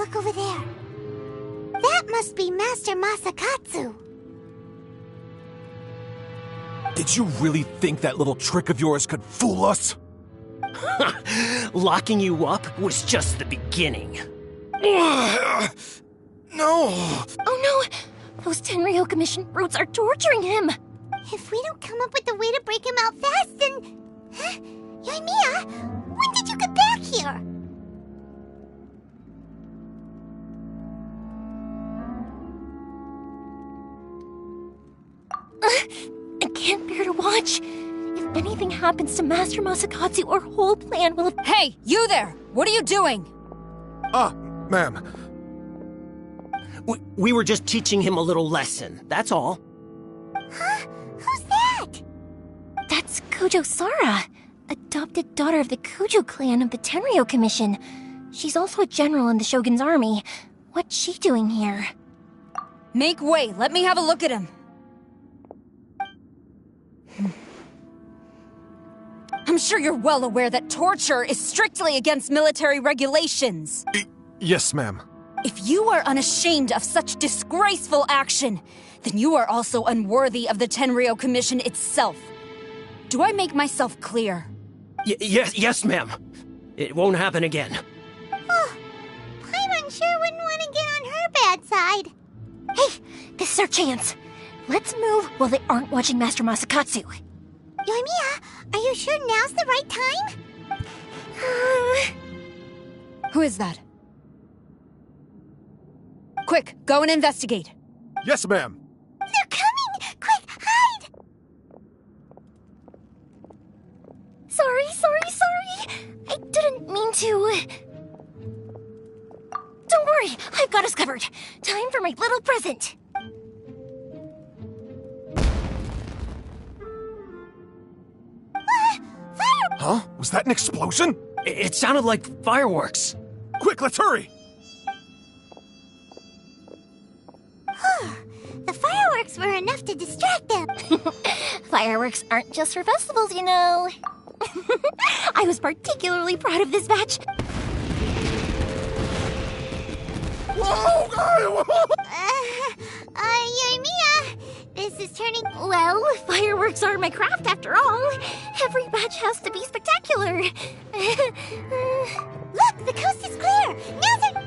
Look over there. That must be Master Masakatsu. Did you really think that little trick of yours could fool us? Locking you up was just the beginning. No! Oh no! Those Tenryo Commission brutes are torturing him! If we don't come up with a way to break him out fast, then... Huh? Yoimiya, when did you get back here? I can't bear to watch. If anything happens to Master Masakatsu, our whole plan will... Hey, you there! What are you doing? Ma'am. We were just teaching him a little lesson, that's all. Huh? Who's that? That's Kujo Sara, adopted daughter of the Kujo clan of the Tenryo Commission. She's also a general in the Shogun's army. What's she doing here? Make way, let me have a look at him. I'm sure you're well aware that torture is strictly against military regulations. Yes, ma'am. If you are unashamed of such disgraceful action, then you are also unworthy of the Tenryo Commission itself. Do I make myself clear? Yes, ma'am. It won't happen again. Oh, Paimon sure wouldn't want to get on her bad side. Hey, this is our chance. Let's move while they aren't watching Master Masakatsu. Yoimiya, are you sure now's the right time? Who is that? Quick, go and investigate. Yes, ma'am. They're coming! Quick, hide! Sorry. I didn't mean to... Don't worry, I've got us covered. Time for my little present. Fire! Huh? Was that an explosion? It sounded like fireworks. Quick, let's hurry! The fireworks were enough to distract them. Fireworks aren't just for festivals, you know. I was particularly proud of this batch. Yoimiya, this is turning... Well, fireworks are my craft after all. Every batch has to be spectacular. Look, the coast is clear. Now they're...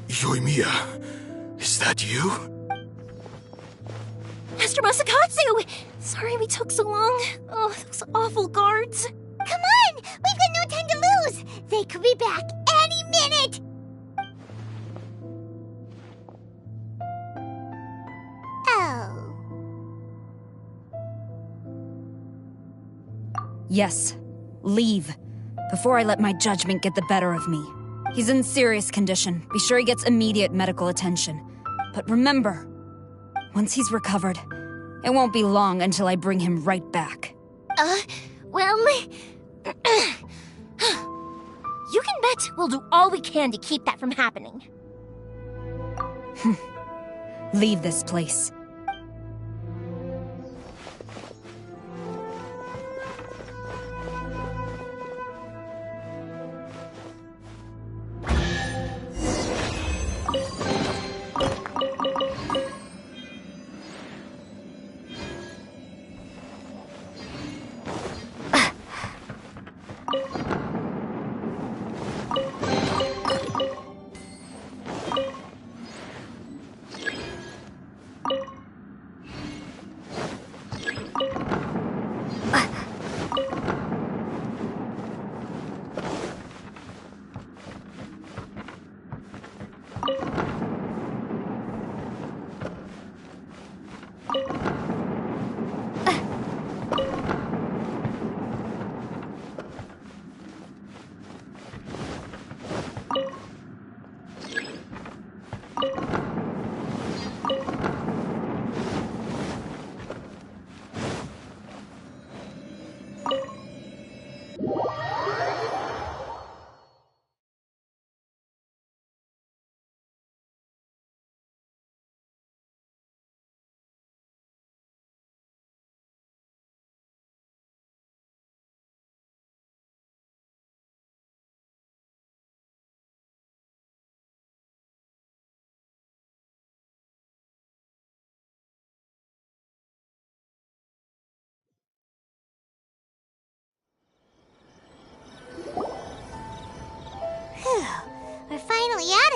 Yoimiya, is that you? Master Masakatsu! Sorry we took so long. Oh, those awful guards. Come on! We've got no time to lose! They could be back any minute! Oh. Yes, leave. Before I let my judgment get the better of me. He's in serious condition. Be sure he gets immediate medical attention. But remember, once he's recovered, it won't be long until I bring him right back. Well... You can bet we'll do all we can to keep that from happening. Leave this place.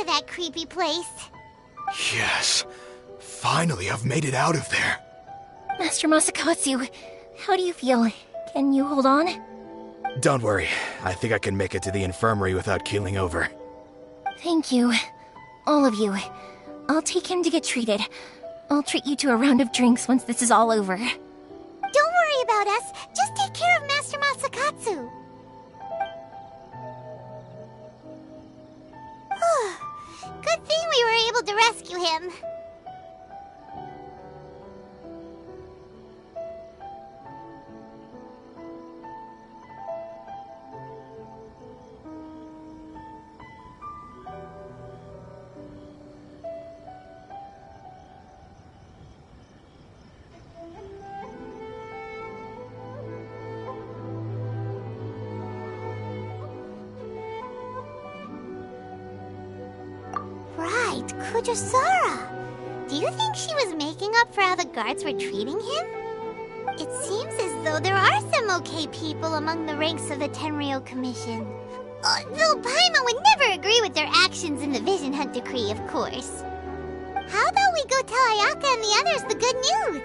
of that creepy place. Yes. Finally, I've made it out of there. Master Masakatsu, how do you feel? Can you hold on? Don't worry. I think I can make it to the infirmary without keeling over. Thank you. All of you. I'll take him to get treated. I'll treat you to a round of drinks once this is all over. Don't worry about us. Just take care of Master Masakatsu. Good thing we were able to rescue him. Right, Kujosara. Do you think she was making up for how the guards were treating him? It seems as though there are some okay people among the ranks of the Tenryou Commission. Though Paimon would never agree with their actions in the Vision Hunt Decree, of course. How about we go tell Ayaka and the others the good news?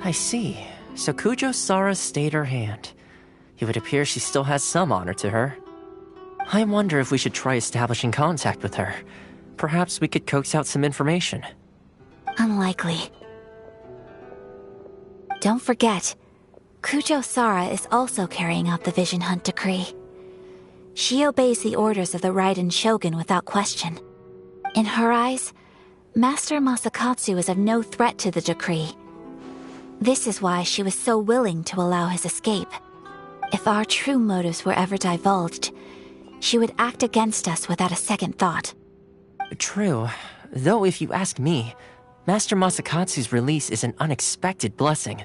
I see. So Kujo-Sara stayed her hand. It would appear she still has some honor to her. I wonder if we should try establishing contact with her. Perhaps we could coax out some information. Unlikely. Don't forget, Kujo-Sara is also carrying out the Vision Hunt Decree. She obeys the orders of the Raiden Shogun without question. In her eyes, Master Masakatsu is of no threat to the decree. This is why she was so willing to allow his escape. If our true motives were ever divulged, she would act against us without a second thought. True. Though if you ask me, Master Masakatsu's release is an unexpected blessing.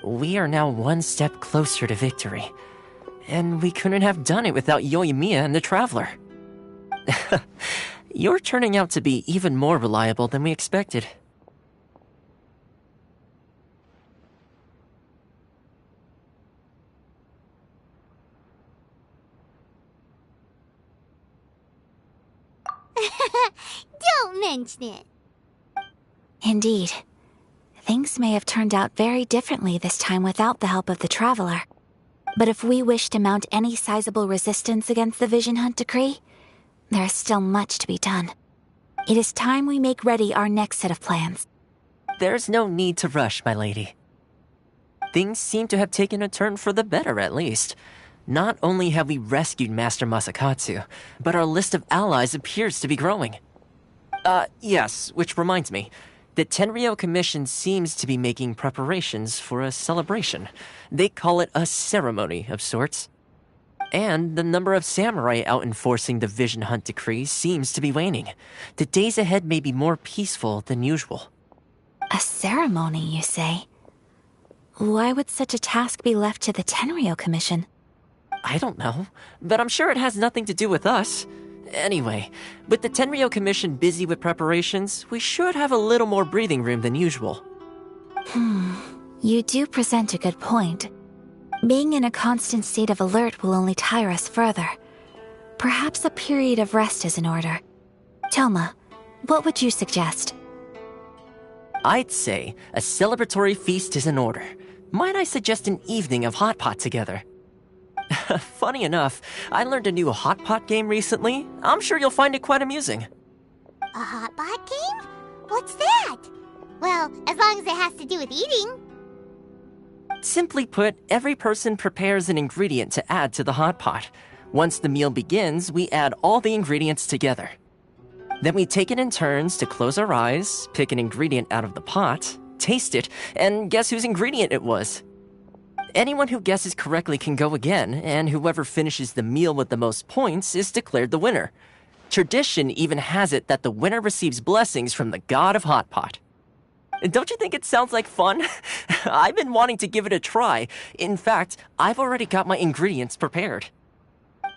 We are now one step closer to victory. And we couldn't have done it without Yoimiya and the Traveler. You're turning out to be even more reliable than we expected. Don't mention it. Indeed. Things may have turned out very differently this time without the help of the Traveler. But if we wish to mount any sizable resistance against the Vision Hunt Decree, there is still much to be done. It is time we make ready our next set of plans. There's no need to rush, my lady. Things seem to have taken a turn for the better, at least. Not only have we rescued Master Masakatsu, but our list of allies appears to be growing. Yes, which reminds me. The Tenryou Commission seems to be making preparations for a celebration. They call it a ceremony of sorts. And the number of samurai out enforcing the Vision Hunt Decree seems to be waning. The days ahead may be more peaceful than usual. A ceremony, you say? Why would such a task be left to the Tenryou Commission? I don't know, but I'm sure it has nothing to do with us. Anyway, with the Tenryou Commission busy with preparations, we should have a little more breathing room than usual. You do present a good point. Being in a constant state of alert will only tire us further. Perhaps a period of rest is in order. Toma, what would you suggest? I'd say a celebratory feast is in order. Might I suggest an evening of hot pot together? Funny enough, I learned a new hot pot game recently. I'm sure you'll find it quite amusing. A hot pot game? What's that? Well, as long as it has to do with eating. Simply put, every person prepares an ingredient to add to the hot pot. Once the meal begins, we add all the ingredients together. Then we take it in turns to close our eyes, pick an ingredient out of the pot, taste it, and guess whose ingredient it was. Anyone who guesses correctly can go again, and whoever finishes the meal with the most points is declared the winner. Tradition even has it that the winner receives blessings from the god of hot pot. Don't you think it sounds like fun? I've been wanting to give it a try. In fact, I've already got my ingredients prepared.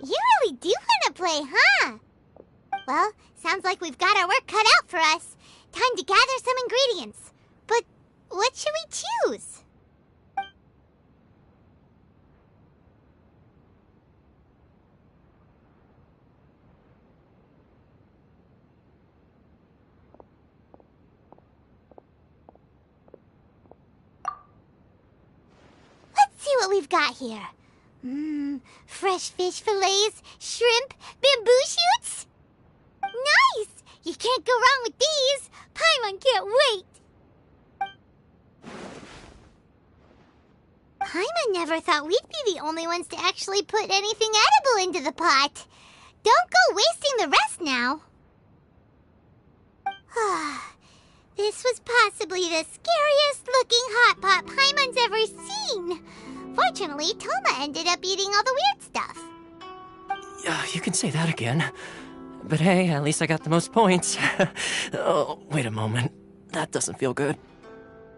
You really do want to play, huh? Well, sounds like we've got our work cut out for us. Time to gather some ingredients. But what should we choose? Let's see what we've got here. Fresh fish fillets, shrimp, bamboo shoots. Nice! You can't go wrong with these. Paimon can't wait. Paimon never thought we'd be the only ones to actually put anything edible into the pot. Don't go wasting the rest now. This was possibly the scariest looking hot pot Paimon's ever seen. Fortunately, Toma ended up eating all the weird stuff. You can say that again. But hey, at least I got the most points. Oh, wait a moment. That doesn't feel good.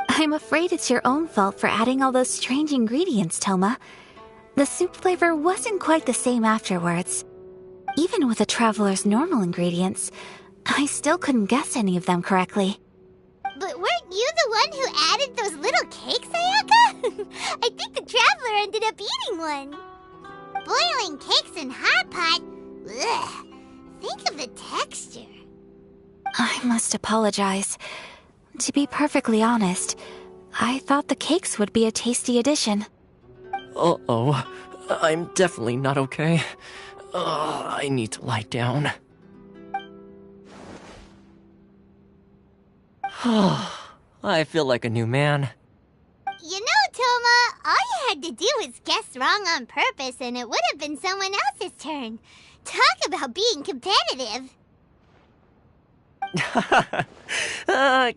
I'm afraid it's your own fault for adding all those strange ingredients, Toma. The soup flavor wasn't quite the same afterwards. Even with the traveler's normal ingredients, I still couldn't guess any of them correctly. But weren't you the one who added those little cakes, Ayaka? I think the traveler ended up eating one. Boiling cakes in hot pot? Ugh. Think of the texture. I must apologize. To be perfectly honest, I thought the cakes would be a tasty addition. Uh-oh. I'm definitely not okay. I need to lie down. I feel like a new man. You know, Toma, all you had to do was guess wrong on purpose and it would have been someone else's turn. Talk about being competitive.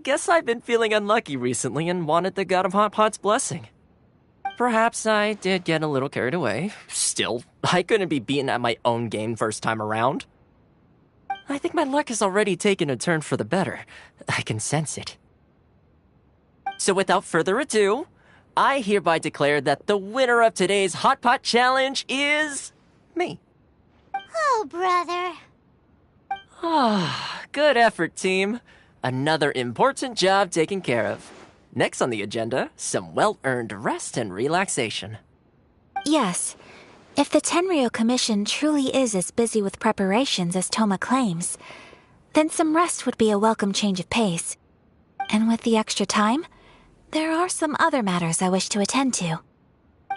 Guess I've been feeling unlucky recently and wanted the god of hot pot's blessing. Perhaps I did get a little carried away. Still, I couldn't be beaten at my own game first time around. I think my luck has already taken a turn for the better. I can sense it. So without further ado, I hereby declare that the winner of today's Hot Pot Challenge is me. Oh, brother. Good effort, team. Another important job taken care of. Next on the agenda, some well-earned rest and relaxation. Yes. If the Tenryo Commission truly is as busy with preparations as Toma claims, then some rest would be a welcome change of pace. And with the extra time, there are some other matters I wish to attend to.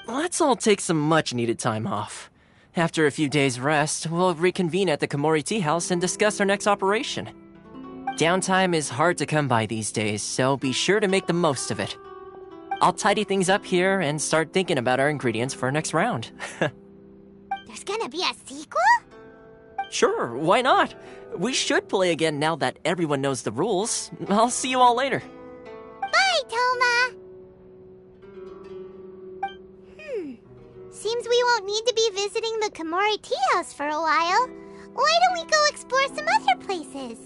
Let's all take some much-needed time off. After a few days' rest, we'll reconvene at the Komori Tea House and discuss our next operation. Downtime is hard to come by these days, so be sure to make the most of it. I'll tidy things up here and start thinking about our ingredients for our next round. There's gonna be a sequel? Sure, why not? We should play again now that everyone knows the rules. I'll see you all later. Bye, Toma! Seems we won't need to be visiting the Komori Tea House for a while. Why don't we go explore some other places?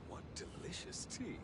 What delicious tea.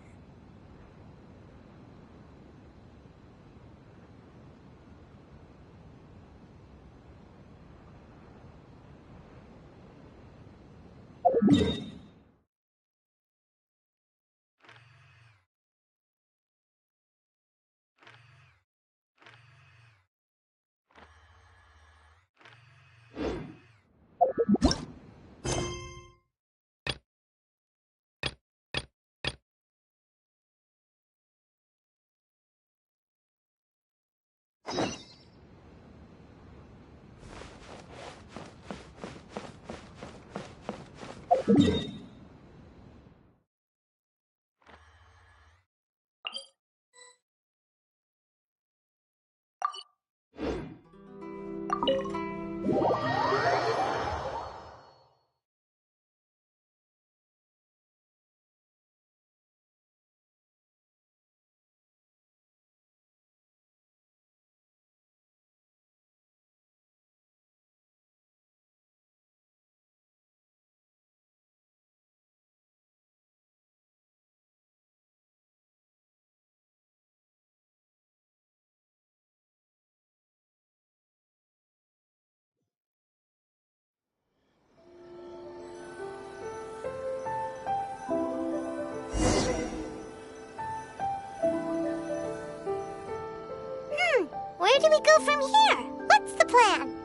Where do we go from here? What's the plan?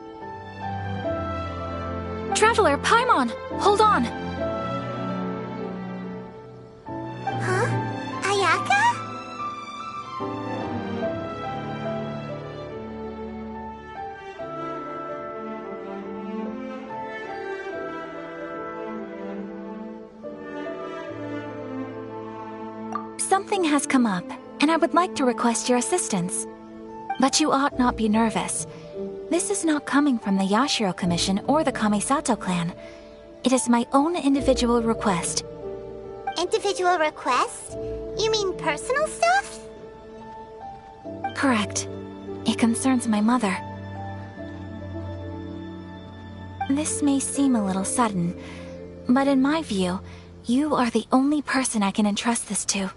Traveler, Paimon, hold on. Huh? Ayaka? Something has come up, and I would like to request your assistance. But you ought not be nervous. This is not coming from the Yashiro Commission or the Kamisato clan. It is my own individual request. Individual request? You mean personal stuff? Correct. It concerns my mother. This may seem a little sudden, but in my view, you are the only person I can entrust this to.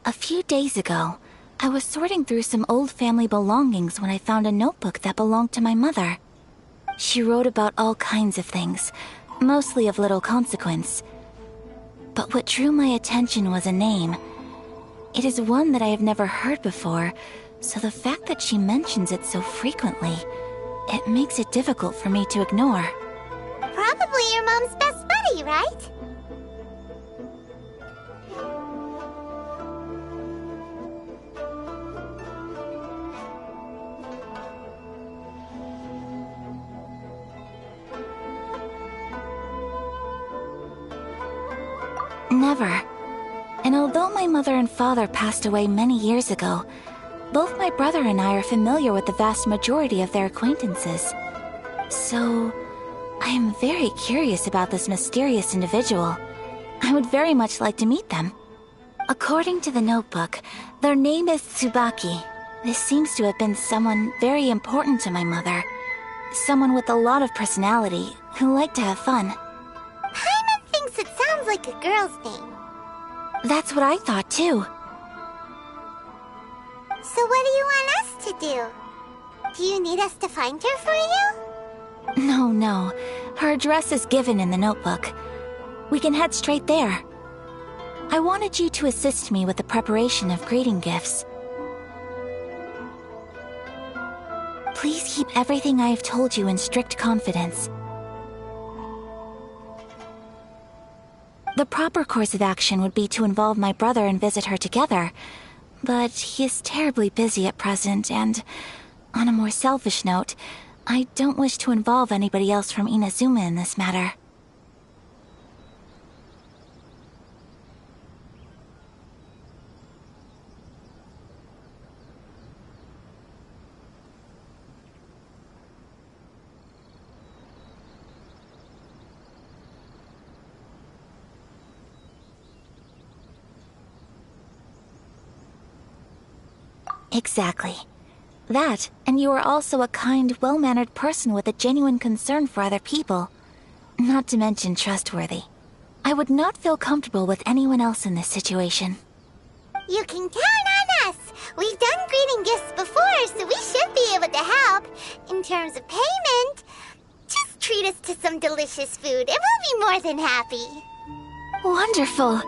A few days ago, I was sorting through some old family belongings when I found a notebook that belonged to my mother. She wrote about all kinds of things, mostly of little consequence. But what drew my attention was a name. It is one that I have never heard before, so the fact that she mentions it so frequently, it makes it difficult for me to ignore. Probably your mom's best buddy, right? Never. And although my mother and father passed away many years ago, both my brother and I are familiar with the vast majority of their acquaintances. So, I am very curious about this mysterious individual. I would very much like to meet them. According to the notebook, their name is Tsubaki. This seems to have been someone very important to my mother. Someone with a lot of personality, who liked to have fun. Paimon thinks it sounds like a girl's name. That's what I thought too. So what do you want us to do? Do you need us to find her for you? No. Her address is given in the notebook. We can head straight there. I wanted you to assist me with the preparation of greeting gifts. Please keep everything I have told you in strict confidence. The proper course of action would be to involve my brother and visit her together. But he is terribly busy at present, and on a more selfish note, I don't wish to involve anybody else from Inazuma in this matter. Exactly. That, and you are also a kind, well-mannered person with a genuine concern for other people. Not to mention trustworthy. I would not feel comfortable with anyone else in this situation. You can count on us! We've done greeting gifts before, so we should be able to help. In terms of payment, just treat us to some delicious food and we'll be more than happy. Wonderful!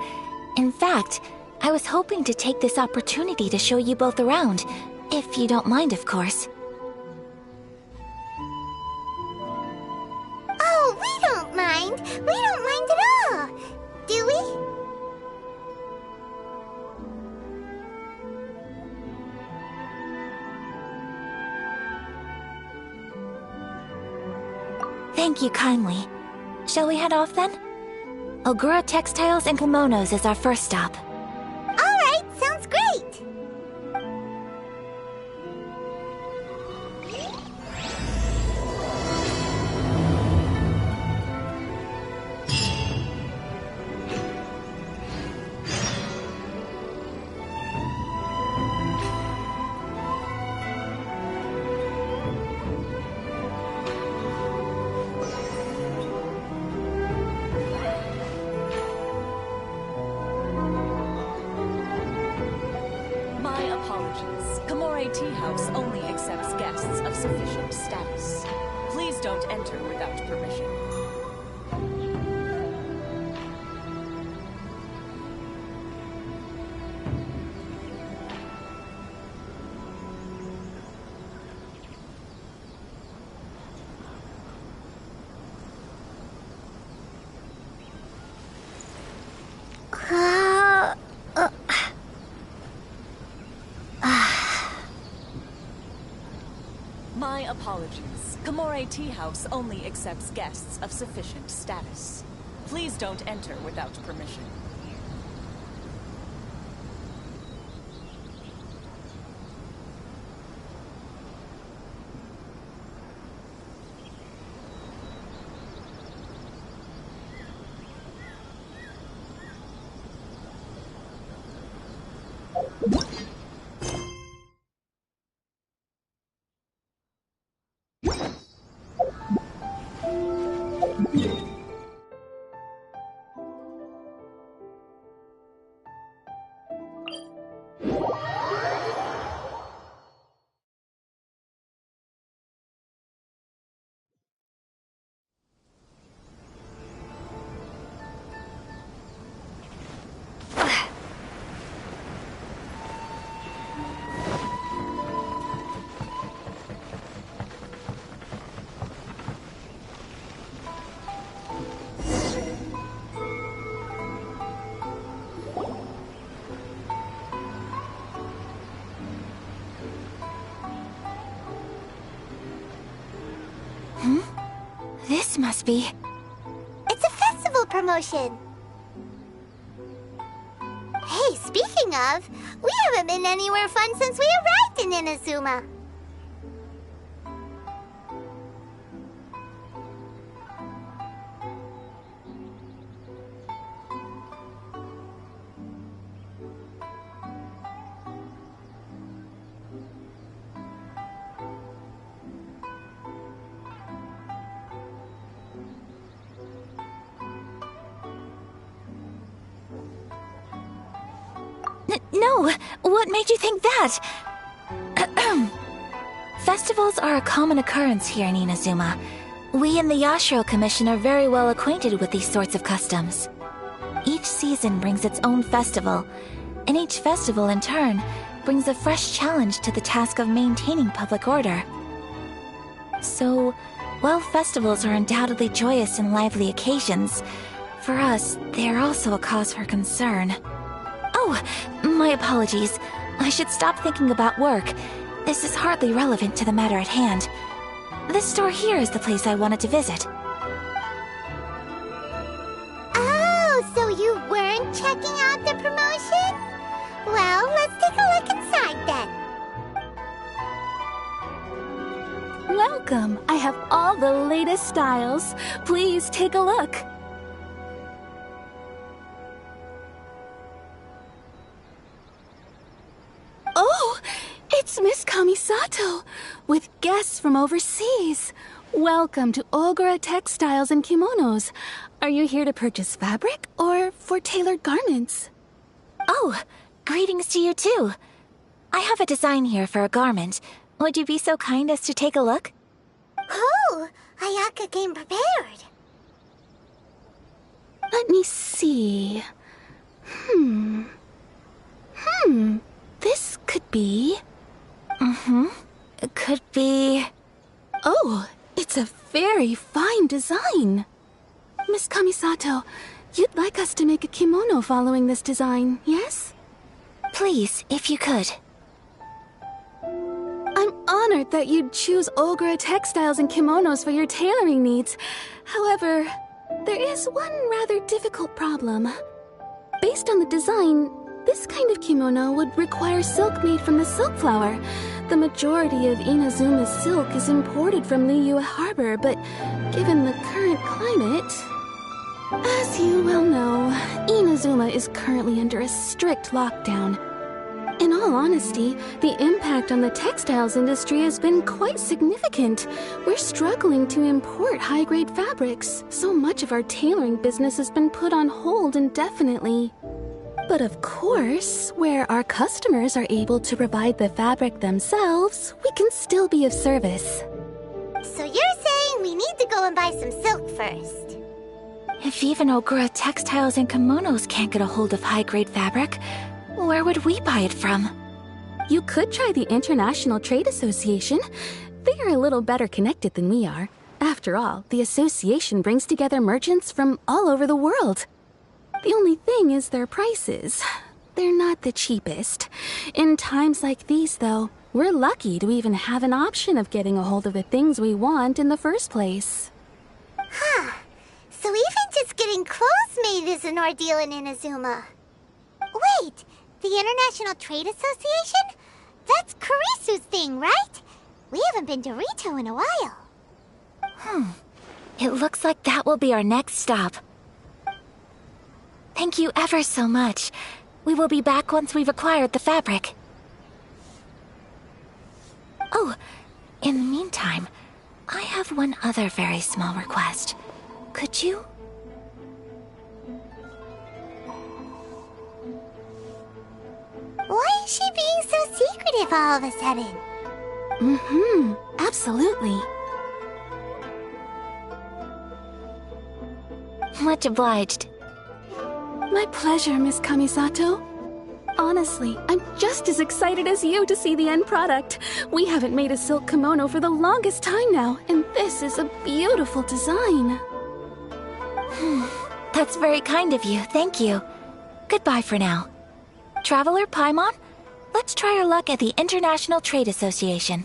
In fact, I was hoping to take this opportunity to show you both around, if you don't mind, of course. Oh, we don't mind. We don't mind at all. Do we? Thank you kindly. Shall we head off then? Ogura Textiles and Kimonos is our first stop. Alright, sounds great! Tea House only accepts guests of sufficient status. Please don't enter without permission. My apologies. Kamore Tea House only accepts guests of sufficient status. Please don't enter without permission. This must be... It's a festival promotion! Hey, speaking of, we haven't been anywhere fun since we arrived in Inazuma. No! What made you think that? Festivals are a common occurrence here in Inazuma. We in the Yashiro Commission are very well acquainted with these sorts of customs. Each season brings its own festival, and each festival, in turn, brings a fresh challenge to the task of maintaining public order. So, while festivals are undoubtedly joyous and lively occasions, For us, they are also a cause for concern. Oh, my apologies. I should stop thinking about work. This is hardly relevant to the matter at hand. This store here is the place I wanted to visit. Oh, so you weren't checking out the promotion? Well, let's take a look inside then. Welcome. I have all the latest styles. Please take a look. Oh, it's Miss Kamisato, with guests from overseas. Welcome to Ogura Textiles and Kimonos. Are you here to purchase fabric or for tailored garments? Oh, greetings to you too. I have a design here for a garment. Would you be so kind as to take a look? Oh, Ayaka came prepared. Let me see. This could be... It could be... Oh, it's a very fine design. Miss Kamisato, you'd like us to make a kimono following this design, yes? Please, if you could. I'm honored that you'd choose Ogura Textiles and Kimonos for your tailoring needs. However, there is one rather difficult problem. Based on the design, this kind of kimono would require silk made from the silk flower. The majority of Inazuma's silk is imported from Liyue Harbor, but given the current climate... As you well know, Inazuma is currently under a strict lockdown. In all honesty, the impact on the textiles industry has been quite significant. We're struggling to import high-grade fabrics. So much of our tailoring business has been put on hold indefinitely. But of course, where our customers are able to provide the fabric themselves, we can still be of service. So you're saying we need to go and buy some silk first? If even Ogura Textiles and Kimonos can't get a hold of high-grade fabric, where would we buy it from? You could try the International Trade Association. They are a little better connected than we are. After all, the association brings together merchants from all over the world. The only thing is their prices. They're not the cheapest. In times like these, though, we're lucky to even have an option of getting a hold of the things we want in the first place. Huh. So even just getting clothes made is an ordeal in Inazuma. Wait, the International Trade Association? That's Kurisu's thing, right? We haven't been to Rito in a while. It looks like that will be our next stop. Thank you ever so much. We will be back once we've acquired the fabric. Oh, in the meantime, I have one other very small request. Could you? Why is she being so secretive all of a sudden? Absolutely. Much obliged. My pleasure, Miss Kamisato. Honestly, I'm just as excited as you to see the end product. We haven't made a silk kimono for the longest time now, and this is a beautiful design. That's very kind of you, thank you. Goodbye for now. Traveler Paimon, let's try our luck at the International Trade Association.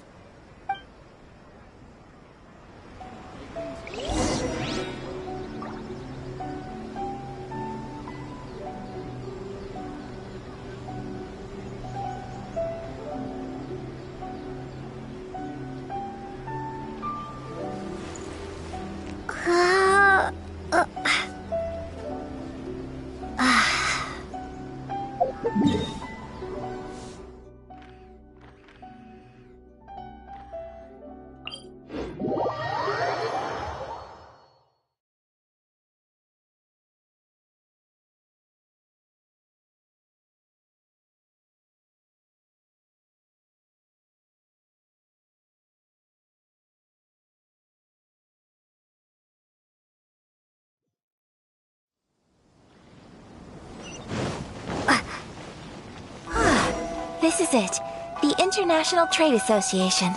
This is it. The International Trade Association.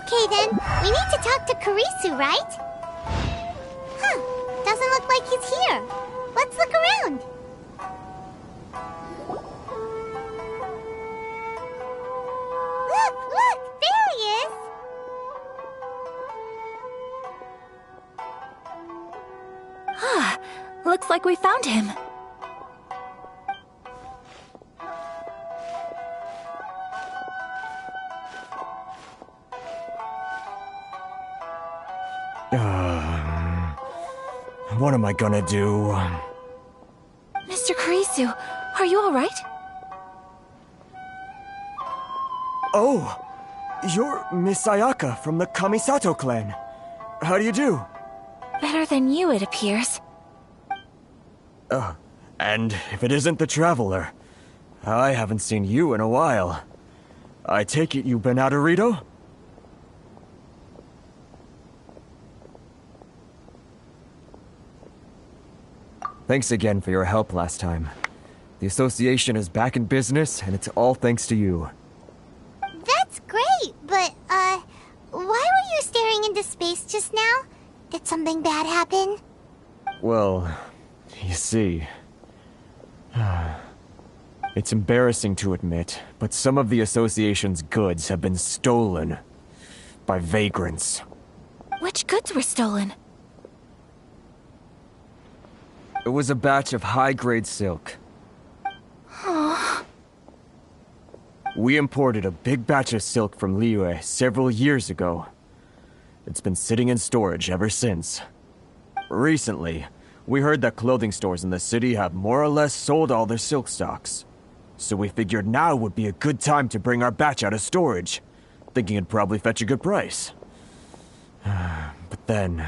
Okay then, we need to talk to Kurisu, right? doesn't look like he's here. Let's look around. Look! There he is! Ah, looks like we found him. What am I gonna do? Mr. Kurisu, are you alright? Oh! You're Miss Ayaka from the Kamisato clan. How do you do? Better than you, it appears. And if it isn't the Traveler, I haven't seen you in a while. I take it you've been out of Rito? Thanks again for your help last time. The association is back in business, and it's all thanks to you. That's great, but, why were you staring into space just now? Did something bad happen? Well, you see... It's embarrassing to admit, but some of the association's goods have been stolen by vagrants. Which goods were stolen? It was a batch of high-grade silk. Aww. We imported a big batch of silk from Liyue several years ago. It's been sitting in storage ever since. Recently, we heard that clothing stores in the city have more or less sold all their silk stocks. So we figured now would be a good time to bring our batch out of storage, thinking it'd probably fetch a good price. But then...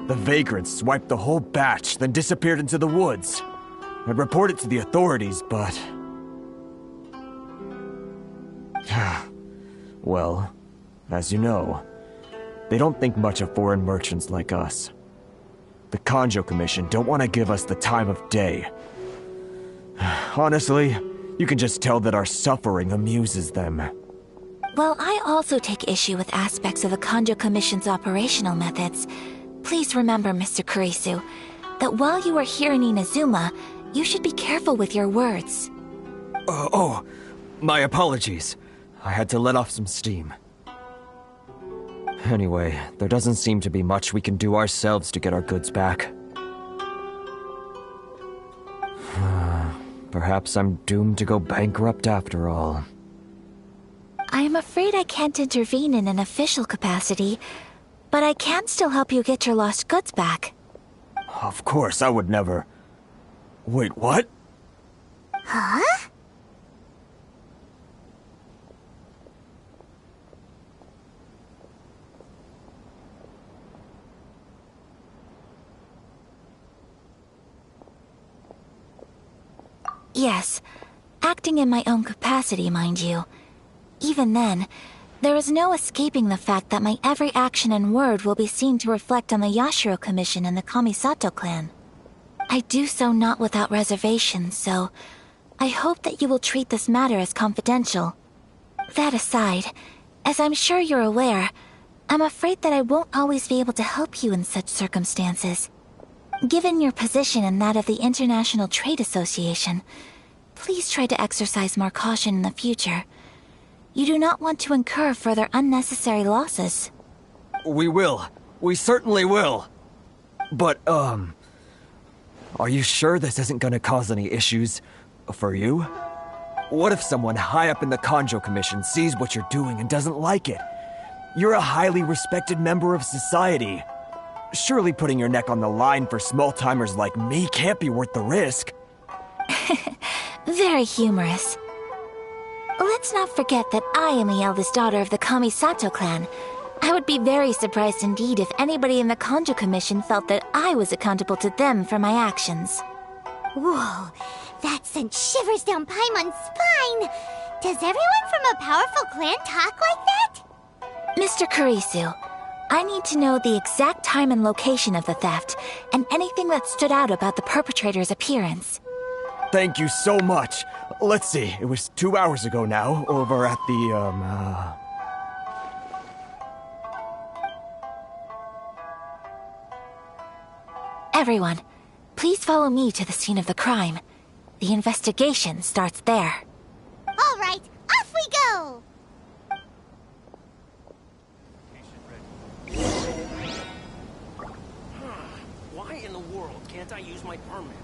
the vagrants swiped the whole batch, then disappeared into the woods. I'd report it to the authorities, but... well, as you know, they don't think much of foreign merchants like us. The Kanjo Commission don't want to give us the time of day. Honestly, you can just tell that our suffering amuses them. Well, I also take issue with aspects of the Kanjo Commission's operational methods. Please remember, Mr. Kurisu, that while you are here in Inazuma, you should be careful with your words. My apologies. I had to let off some steam. Anyway, there doesn't seem to be much we can do ourselves to get our goods back. Perhaps I'm doomed to go bankrupt after all. I am afraid I can't intervene in an official capacity, but I can still help you get your lost goods back. Of course, I would never... Wait, what? Huh? Yes, acting in my own capacity, mind you. Even then, there is no escaping the fact that my every action and word will be seen to reflect on the Yashiro Commission and the Kamisato clan. I do so not without reservation, so I hope that you will treat this matter as confidential. That aside, as I'm sure you're aware, I'm afraid that I won't always be able to help you in such circumstances. Given your position and that of the International Trade Association, please try to exercise more caution in the future. You do not want to incur further unnecessary losses. We will. We certainly will. But, are you sure this isn't gonna cause any issues for you? What if someone high up in the Kanjo Commission sees what you're doing and doesn't like it? You're a highly respected member of society. Surely putting your neck on the line for small-timers like me can't be worth the risk. Very humorous. Let's not forget that I am the eldest daughter of the Kamisato clan. I would be very surprised indeed if anybody in the Kanjo Commission felt that I was accountable to them for my actions. Whoa, that sent shivers down Paimon's spine! Does everyone from a powerful clan talk like that? Mr. Kurisu, I need to know the exact time and location of the theft, and anything that stood out about the perpetrator's appearance. Thank you so much. Let's see, it was 2 hours ago now, over at the, Everyone, please follow me to the scene of the crime. The investigation starts there. All right, off we go! Why in the world can't I use my permit?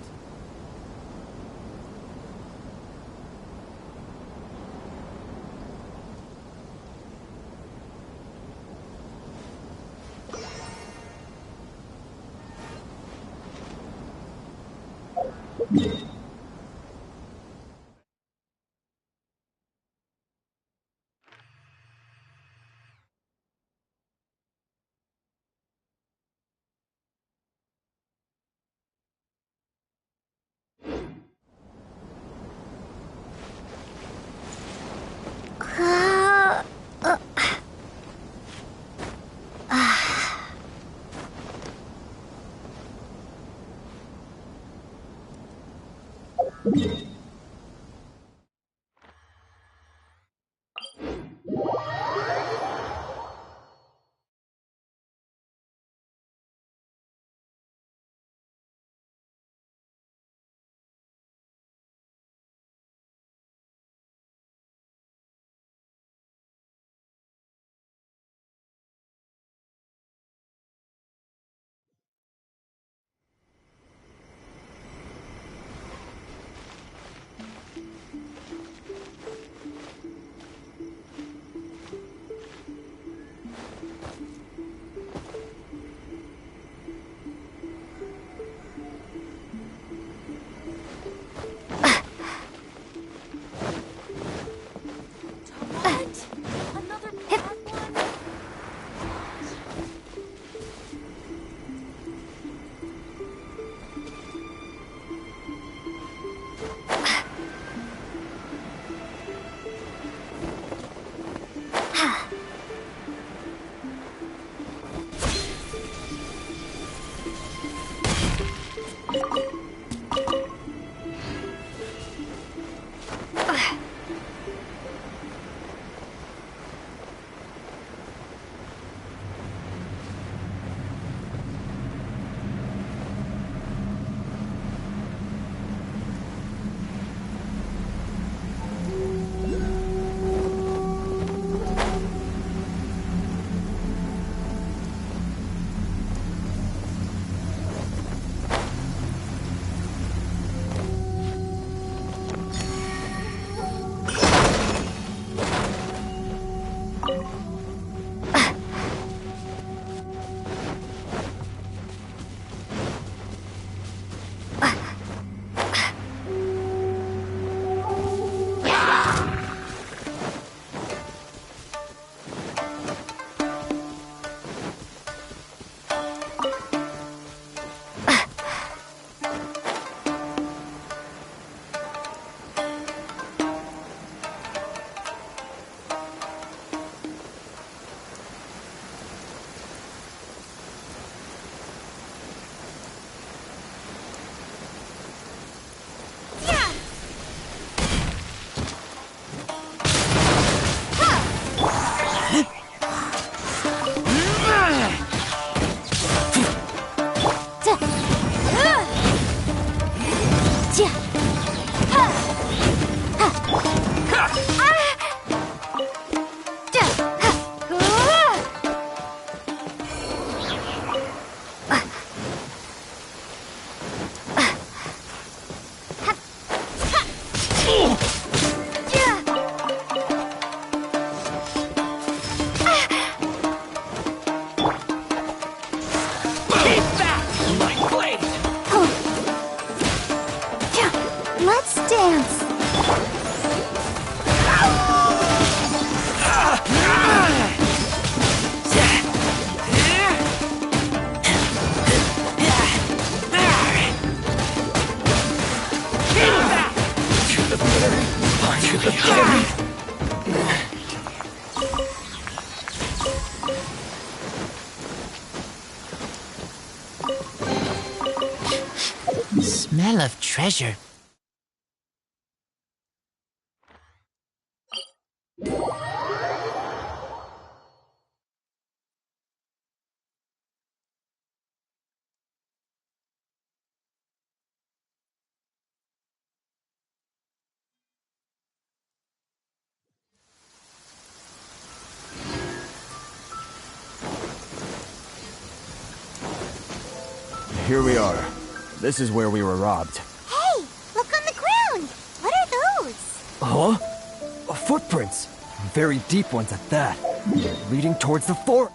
Smell of treasure. here we are. This is where we were robbed. Hey, look on the ground. What are those? Huh? Footprints. Very deep ones at that. Leading towards the fort.